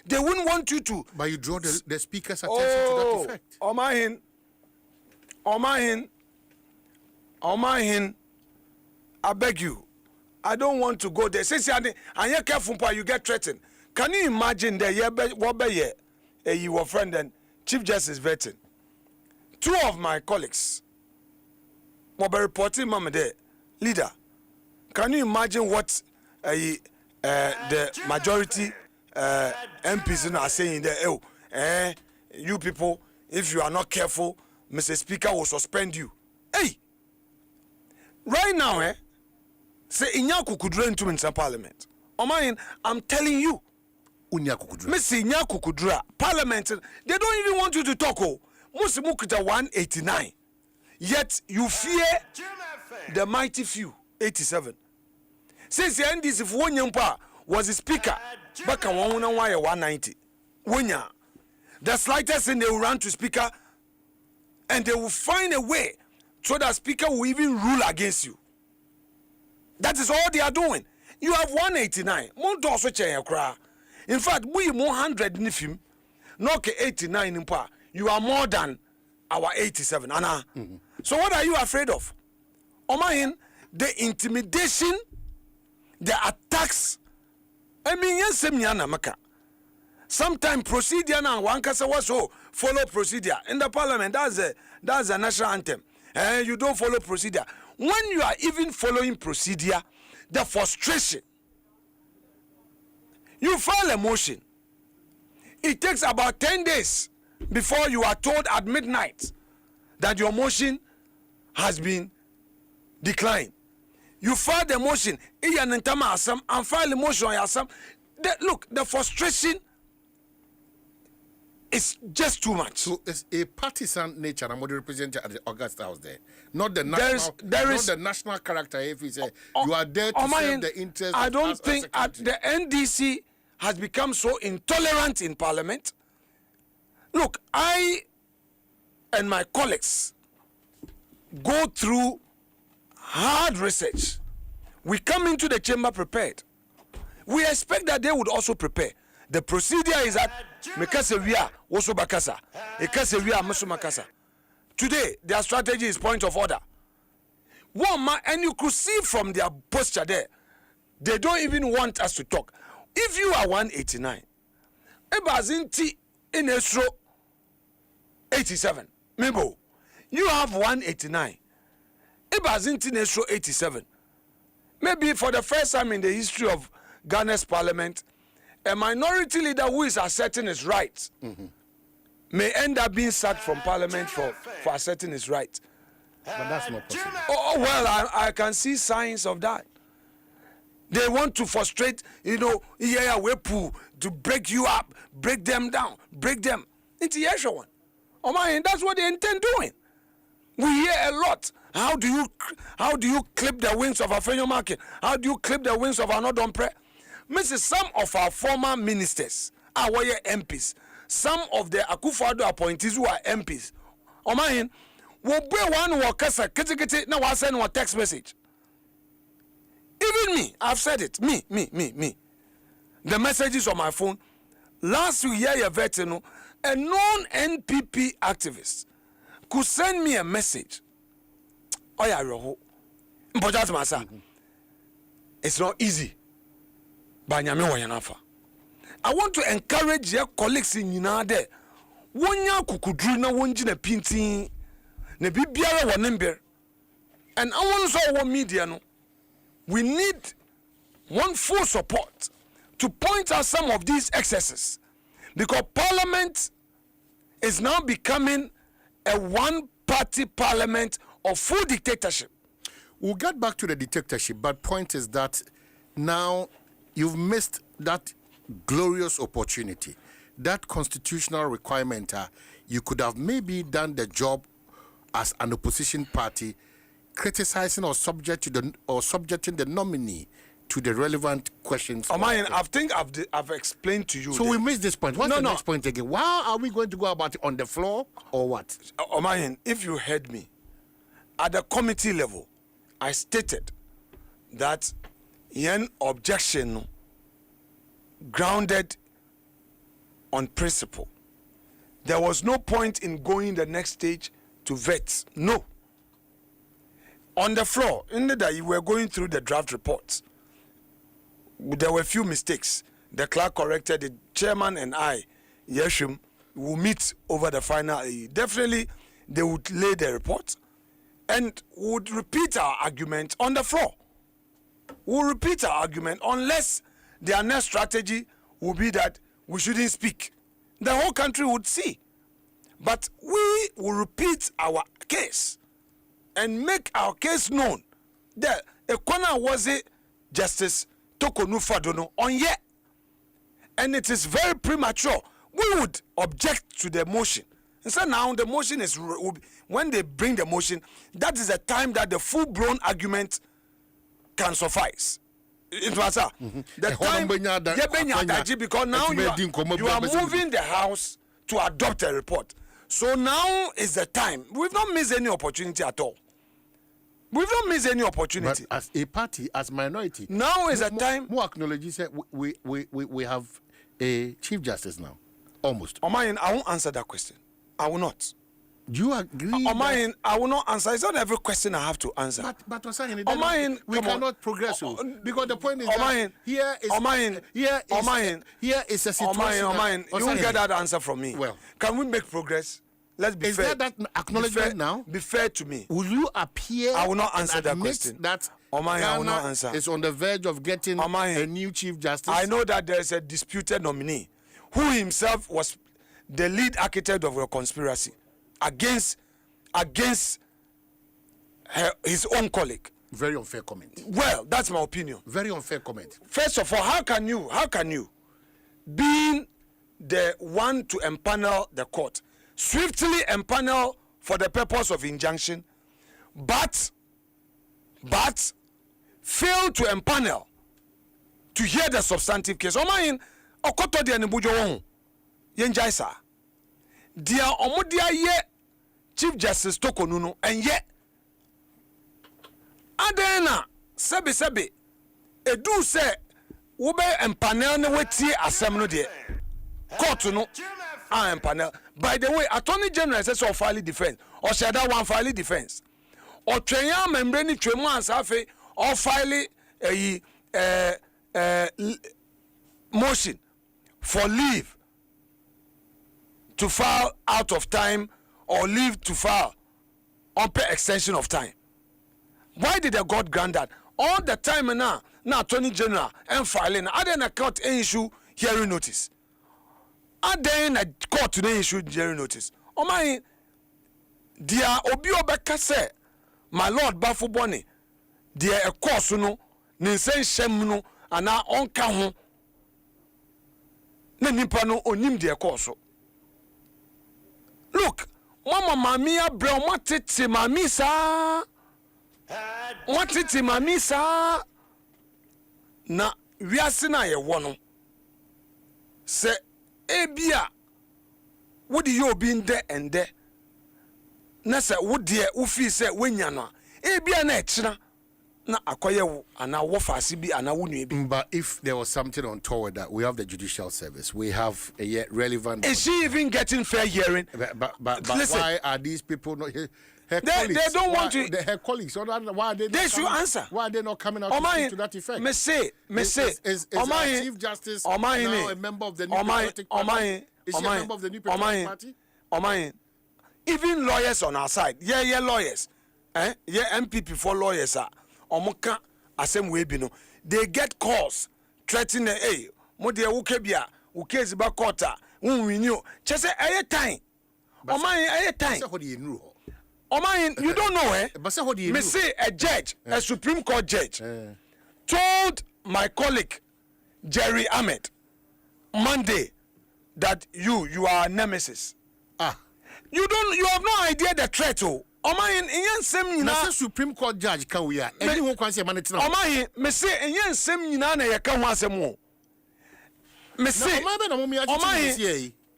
They wouldn't want you to. But you draw the speaker's attention to that effect. Omahin, I beg you. I don't want to go there. Since you're careful, you get threatened. Can you imagine that you were friend and Chief Justice vetting? 2 of my colleagues were reporting mama there. Leader, can you imagine what the majority MPs are saying there? You people, if you are not careful, Mr. Speaker will suspend you. Hey! Right now, say Inyaku could run to in parliament. I'm telling you. Missy Inyaku could parliament. They don't even want you to talk. Musimukita 189. Yet you fear the mighty few. 87. Since the end, if one yampa was the speaker, back on 190. Wonya. The slightest thing they will run to speaker, and they will find a way so that speaker will even rule against you. That is all they are doing. You have 189. In fact, we 100 in film, not 89 in power. You are more than our 87. Anna. So what are you afraid of? Omahin, the intimidation, the attacks. I mean, yes, maka. Sometimes procedure now, one kasa was so follow procedure in the parliament. That's a national anthem. You don't follow procedure. When you are even following procedure, the frustration, you file a motion. It takes about 10 days before you are told at midnight that your motion has been declined. You file the motion, and file the motion on yourself. Look, the frustration is just too much. So it's a partisan nature. I'm represented at the Augusta House there, not the national. Not the national character. If you say you are there to serve the interests. I don't think the NDC has become so intolerant in Parliament. Look, I and my colleagues go through hard research. We come into the chamber prepared. We expect that they would also prepare. The procedure is that Mekasevia also Bakasa, Ekasevia Musumakasa. Today, their strategy is point of order. And you could see from their posture there, they don't even want us to talk. If you are 189, Ebazinti in Esro 87, Mebo, you have 189. Ebazinti in Esro 87. Maybe for the first time in the history of Ghana's parliament, a minority leader who is asserting his rights may end up being sacked from parliament for asserting his rights. But that's not possible. Well, I can see signs of that. They want to frustrate, to break you up, break them down, break them. Into Yeshua one. Oh my, that's what they intend doing. We hear a lot. How do you clip the wings of a Fenyo market? How do you clip the wings of an Adom prayer? Mrs. Some of our former ministers are MPs. Some of the Akufo-Addo appointees who are MPs. Oh my, will bring one worker, now I send one text message. Even me, I've said it. Me. The messages on my phone. Last year, a non-NPP activist could send me a message. Oh yeah, but that's my son. It's not easy. But I want to encourage your colleagues in Yinade. Wonya kukudru na wonji na pinti na bibiara wa number. And I want to say media no. We need one full support to point out some of these excesses, because Parliament is now becoming a one-party parliament of full dictatorship. We'll get back to the dictatorship, but point is that now you've missed that glorious opportunity, that constitutional requirement. You could have maybe done the job as an opposition party, criticizing or subjecting the nominee to the relevant questions. I think I've explained to you. So we missed this point. What's the next point again? How are we going to go about it, on the floor or what? If you heard me, at the committee level, I stated that yen objection grounded on principle. There was no point in going the next stage to vet. No. On the floor, in the day you were going through the draft reports, there were a few mistakes. The clerk corrected, the chairman and I, Yeshim, will meet over the final. Definitely, they would lay the report and would repeat our argument on the floor. We'll repeat our argument unless their next strategy will be that we shouldn't speak. The whole country would see. But we will repeat our case and make our case known. The Ekwana was it Justice Tokonu Fadono on yet. And it is very premature. We would object to the motion. And so now the motion is, when they bring the motion, that is the time that the full-blown argument can suffice. It was the time, because now you are moving the House to adopt a report. So now is the time. We've not missed any opportunity at all. We've not missed any opportunity. But as a party, as minority, now is the time. More acknowledge that we have a Chief Justice now, almost. Omayin, I won't answer that question. I will not. Do you agree? Omayin, I will not answer. It's not every question I have to answer. But Omayin, we cannot progress. Because the point is that here is a situation. Omayin, you won't get that answer from me. Well, can we make progress? Let's be fair. Is that acknowledgement now? Be fair to me. Will you appear? I will not answer that question. That Omayin, I will not answer. Is on the verge of getting a new Chief Justice. I know that there is a disputed nominee who himself was the lead architect of a conspiracy against his own colleague. Very unfair comment. Well, that's my opinion. Very unfair comment. First of all, how can you, being the one to empanel the court, swiftly empanel for the purpose of injunction, but fail to empanel to hear the substantive case? Omayin, okoto dia nibujo won yenjaisa dia omodia ye Chief Justice Tokonu no enye adena sebe edu se wo be empanel ne wetie asem no de court no empanel. By the way, Attorney General says so file defense or shall that one file defense or twenya membre ni twemu ansafe or file motion for leave to file out of time or leave to file on per extension of time. Why did the God grant that? All the time now Attorney General and filing, are then a court issue hearing notice. Are then a court today issued hearing notice. Oh my, dear Obi Obeka say, my Lord Bafo Bonnie, dear a course no ne nsɛnhyɛm no anaa ɔnka ho na nipa no onim deɛ kɔɔ so. Look, mama mami abrɛ mo tete mami saa. Mo tete mami saa. Na wiase na ye wo no. Se ebia wodi ye obi nde ende. Na se wodi wo fi se wenya no. Ebia na ekira na akoye wo ana wo faase bi ana wo nua bi. But if there was something untoward that we have the judicial service, we have a yet relevant. Is she even getting fair hearing? But listen, why are these people not? Her they colleagues, don't want why, to. Her colleagues, why are they? They should answer. Why are they not coming out to speak to that effect? Me say. Is our Chief Justice now a member of the New Patriotic Party? Is she a member of the New Patriotic Party? Even lawyers on our side, yeah, lawyers, MPP for lawyers are. Omoka asem we bi no, they get calls threatening, hey, mo de ukebia ukezi ba court win you chese aye time oman aye time oman you don't know me say a judge, a Supreme Court judge told my colleague Jerry Ahmed Monday that you are a nemesis. You have no idea the threat. Oman in nsem nyina na Supreme Court judge kan we a eni ho kwanse ma ne tena oman me say in nsem nyina na ye ka ho asem o me say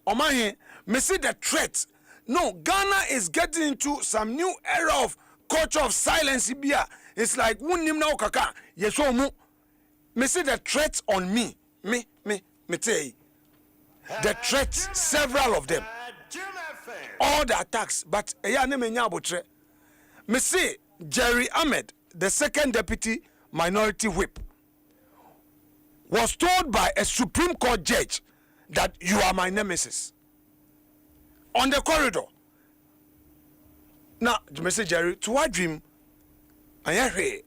oman me say the threat. No, Ghana is getting into some new era of culture of silence bia. It's like wunim na okaka yeso mu me say the threat on me tell you the threats, several of them, all the attacks, but me say Jerry Ahmed, the second deputy minority whip, was told by a Supreme Court judge that you are my nemesis on the corridor. Now, me say Jerry, to what dream? I hear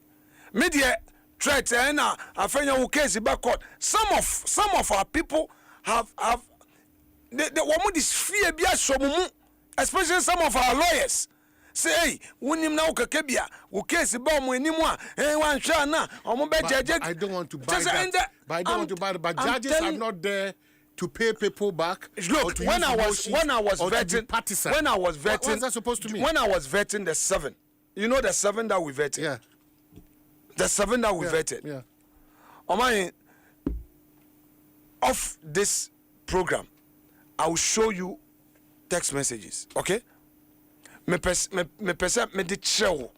media threat and a friend case back court. Some of our people have the woman is fear bia somumu, especially some of our lawyers. Say, hey, wunim na ukakebia, ukesi ba mu enimu a, wan hwa na, omo be jeje. I don't want to buy that. But I don't want to buy that. But judges are not there to pay people back. Look, when I was vetting, what was that supposed to mean? When I was vetting the 7, you know the 7 that we vetted. Yeah. The 7 that we vetted. Yeah. Omai, off this program, I will show you text messages. Okay? Me pesa me de chewo.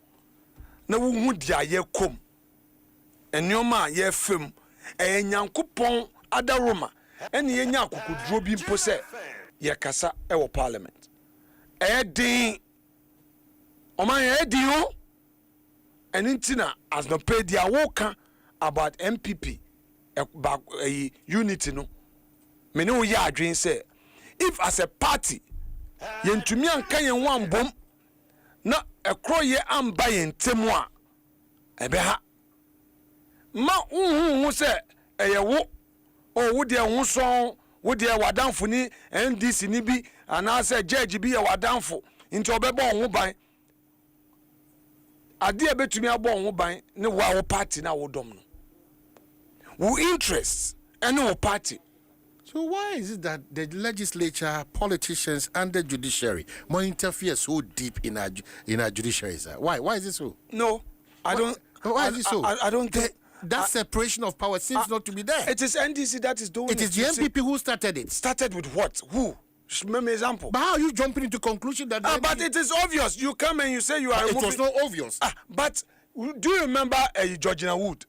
Na wo hu dia ye kom. Enioma ye fem. E nyankopon adaroma. Ene ye nya akokodro bi mpo se ye kasa e wo parliament. E din Oman e din o. Enintina as no pay dia woka about MPP unity no. Me no ye adwen say if as a party yentumi anka yen wan bom na ekro ye amba yen temu a ebe ha ma hu se eye wo o wo de hu so wo de wadanfo ni NDC ni bi ana se judge bi ye wadanfo nti obeba ho ban ade ebetumi abo ho ban ne wo party na wo dom no wo interests and wo party. So why is it that the legislature, politicians, and the judiciary more interfere so deep in our judiciary? Sir? Why? Why is it so? No, I don't. Why is it so? I don't think that separation of power seems not to be there. It is NDC that is doing it. It is the MPP who started it. Started with what? Who? Give me example. But how are you jumping into conclusion that? But it is obvious. You come and you say you are. It was not obvious. But do you remember Georgina Wood?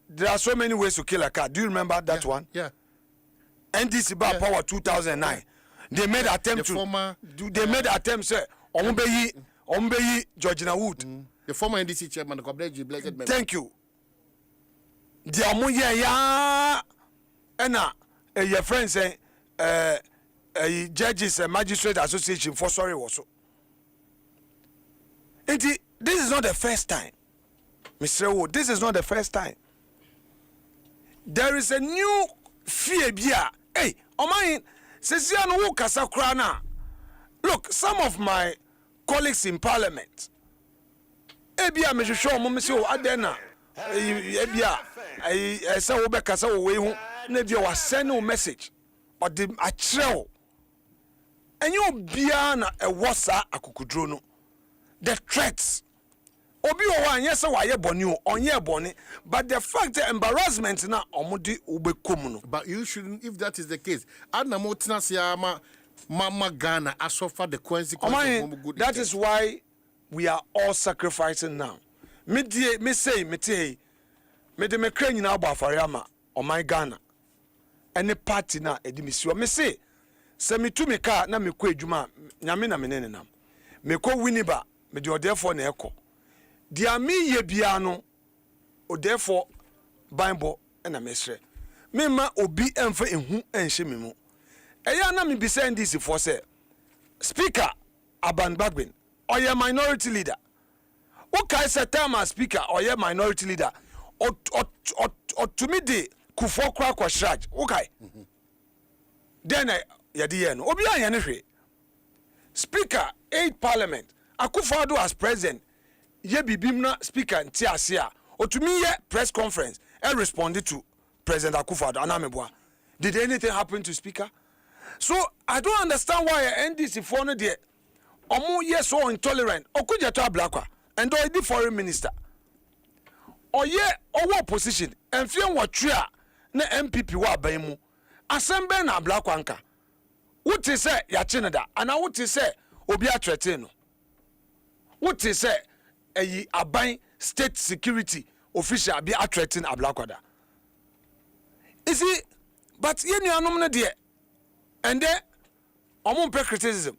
There are so many ways to kill a cat. Do you remember that one? Yeah. NDC bar power 2009. They made attempt they made attempt say Ombeyi Georgina Wood. The former NDC chairman, blessed member. Thank you. The amuye ya ena your friend say judges magistrate association for sorry also. This is not the first time. Mr. Wood, this is not the first time. There is a new fear bia. Hey, Oman, Sesian wo kasa kra na. Look, some of my colleagues in parliament. Ebia me hwehwe omo me se o adena. ebia I say wo be kasa wo we hu na bia wa send no message or the akyerɛw enyo bia na ɛwɔ saa akukuduro no the threats obi o wa anya say wa ye bɔne o onye bɔne but the fact that embarrassment na omudi ubekom no. But you shouldn't, if that is the case. Adamo Tnasiama Mama Ghana suffer the consequences of good. That is why we are all sacrificing now. Me de me kra nyina aba afariama o my Ghana. Any party na edimisiwa me say se me tu me car na me kɔ adwuma nyame na me ne nam. Me kɔ winiba me de therefore na ekɔ. Dia me ye bia no o therefore Bible na mesre. Me ma obi emfa ehu enhye me mu. Eya na me be saying this for say Speaker Aban Bagbin or your minority leader. Okay, say time as speaker or your minority leader or to me de kufo kwa kwa shraj. Okay. Then yadi no obi an ne hwe. Speaker 8 parliament Akufo-Addo as president ye bibim na speaker nti ase a otumi ye press conference and responded to President Akufo-Addo anameboa. Did anything happen to speaker? So I don't understand why NDC for no there omo yes so intolerant okuja to ablakwa and the foreign minister oye owo opposition enfie nwotwe na MPP wa ban mu asembe na ablakwa nka wote se ya cheneda ana wote se obi atrete no wote se eyi aban state security official be atrete na ablakwa da. You see, but you know no there. And then omumpe criticism.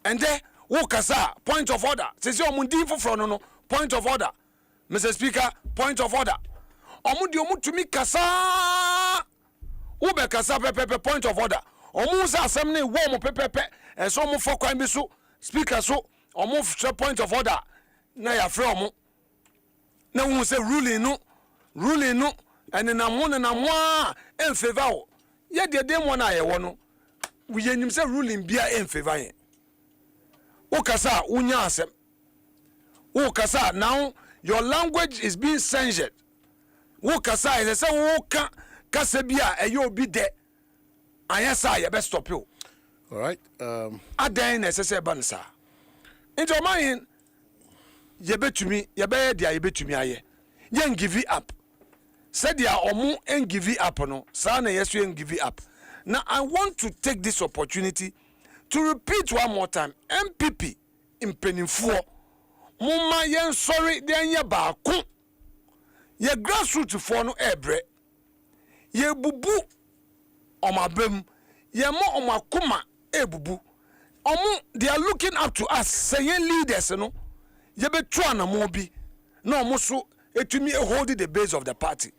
And then wo kasa point of order. Says you omundi for no point of order. Mr. Speaker, point of order. Omudi omu to me kasa. Wo be kasa pepe point of order. Omu sa asem ne wo mo pepe and so mo for kwan bi so speaker so omu point of order. Na ya frɛ omu. Na wo say ruling no and na mo en favor o. Ye de dem wona ye wo no. We yenim say ruling bia en favor yen. O kasa unya asem. O kasa now your language is being censored. O kasa is say wo ka kasa bia e yo bi de. Ayesa ye be stop you. All right. Adan na say bansa. Into mine ye betumi ye be dia ye betumi aye. Yen give it up. Said ya omu en give it up no. Sa na yesu en give it up. Now, I want to take this opportunity to repeat one more time. MPP in Penifo, Muma yen sorry, then ye baku. Ye grassroots for no ebre. Ye bubu omabem. Ye mo omakuma bubu. They are looking up to us, saying leaders, no. Ye be twana mobi. No, musu, etumi holding the base of the party.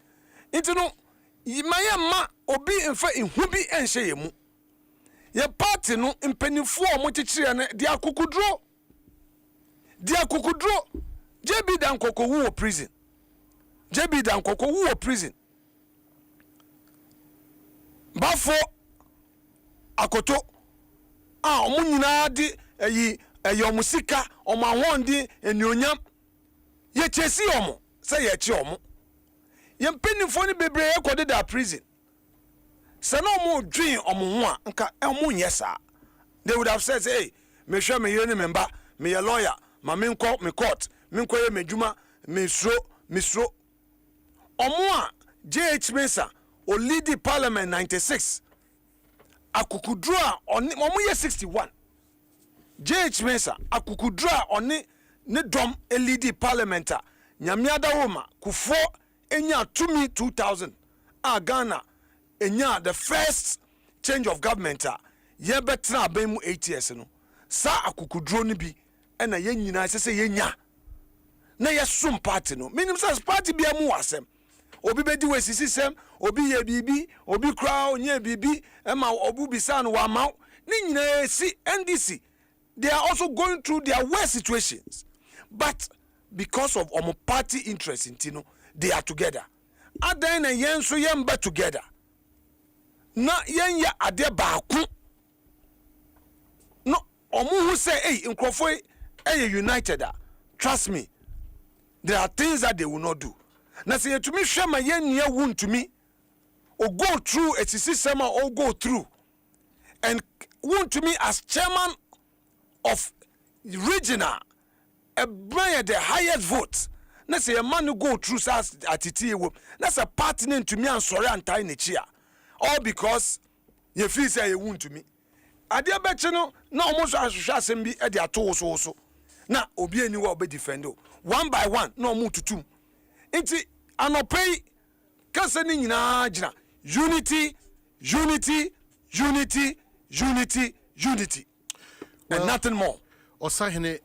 Into no. Yimaya ma obi enfa inhubi enhye yemu ye party no mpanifo o mochichire ne dia akukudro JB Dankoko wu prison bafo akoto omo nyina di eyi omusika omo ahonde enuonyam ye chesi omo say ye chi omo yem penifo ni bebre ekode da prison se no mo dwin omo ho a nka omo nyesa they would have said hey me hwe me yene member me ye lawyer ma me nko me court me nko ye medwuma me sro omo a JH Mensa o lead parliament 96 akukudro a omo ye 61 JH Mensa akukudro a oni ne dom lead parliament a nyame adawoma kufo enya to me 2000 Ghana enya the first change of government ye betra ban mu 8 years no sa akukudro ni bi na ye nyina sese ye nya na ye som party no minim sa party bia mu wasem obi bedi wesisi sem obi ye bibi obi kra onye bibi ma obu bisa no wa ma ni nyina si NDC they are also going through their worst situations but because of party interest in Tino they are together. Adan and yen so yen ba together. Na yen ya ade baaku. No, omu who say, hey, nkrofo united. Trust me, there are things that they will not do. Na say to me hwe ma yen nia won to me. O go through a system or go through. And won to me as chairman of regional a brand the highest vote. Na say a man who go through as atiti wo. That's a partner to me and sorry and tie chia. All because you feel say you won to me. Adia betche no na almost ahwehwe asem bi e de ato so na obi ani wa obe defend one by one na omo tutum nti anopei kase ni nyina gina unity and nothing more. Osahene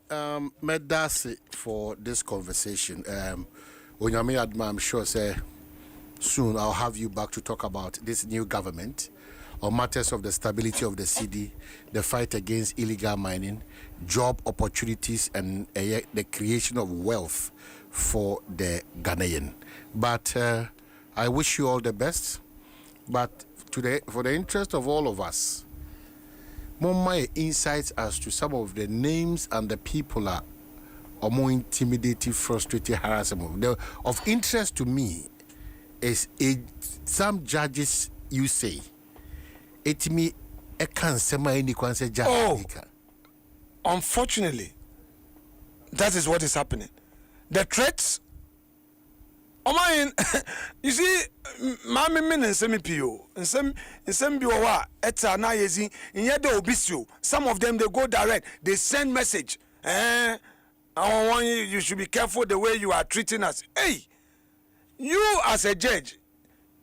medase for this conversation. Onyame Adom, I'm sure say soon I'll have you back to talk about this new government on matters of the stability of the city, the fight against illegal mining, job opportunities, and the creation of wealth for the Ghanaian. But I wish you all the best. But today, for the interest of all of us, more insights as to some of the names and the people are more intimidating, frustrating, harassing. Of interest to me is some judges you say. Etimi ekan sema any kwanse judge. Unfortunately, that is what is happening. The threats. You see, Mammy Min and Semi Pio, and some Biowa, Eta Nayezi, in Yada Obisio. Some of them they go direct, they send message. I want you should be careful the way you are treating us. Hey, you as a judge,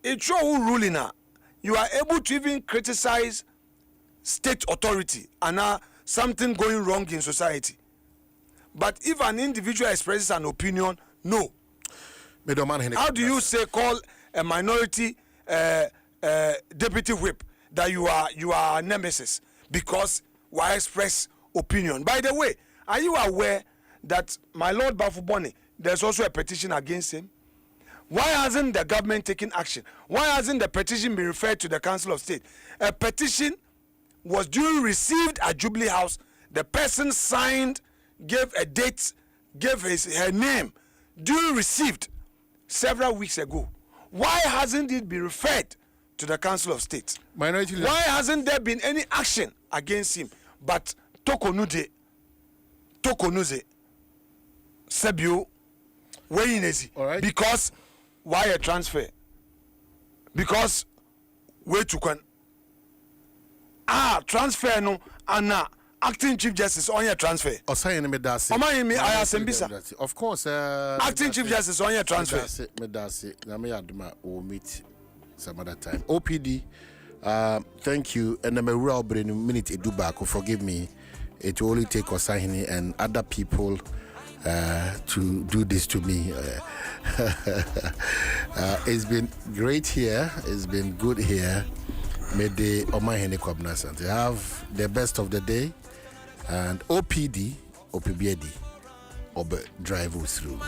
it's your ruling now. You are able to even criticize state authority and something going wrong in society. But if an individual expresses an opinion, no. How do you say call a minority deputy whip that you are a nemesis because we express opinion? By the way, are you aware that my Lord Bafuboni, there's also a petition against him? Why hasn't the government taken action? Why hasn't the petition been referred to the Council of State? A petition was duly received at Jubilee House. The person signed, gave a date, gave her name, duly received several weeks ago. Why hasn't it been referred to the Council of State? Why hasn't there been any action against him? But Tokonuze, Sebio, Wayinezi. Right. Because why a transfer? Because where to can transfer no ana acting chief justice on your transfer. Of course, acting chief justice on your transfer. We'll meet some other time. OPD, thank you. And I'm a real brain minute edu back. Forgive me. It will only take Osahini and other people to do this to me. It's been great here. It's been good here. May the Omahene Kwabnasan have the best of the day. And OPD, OPBD, Obe drive us through.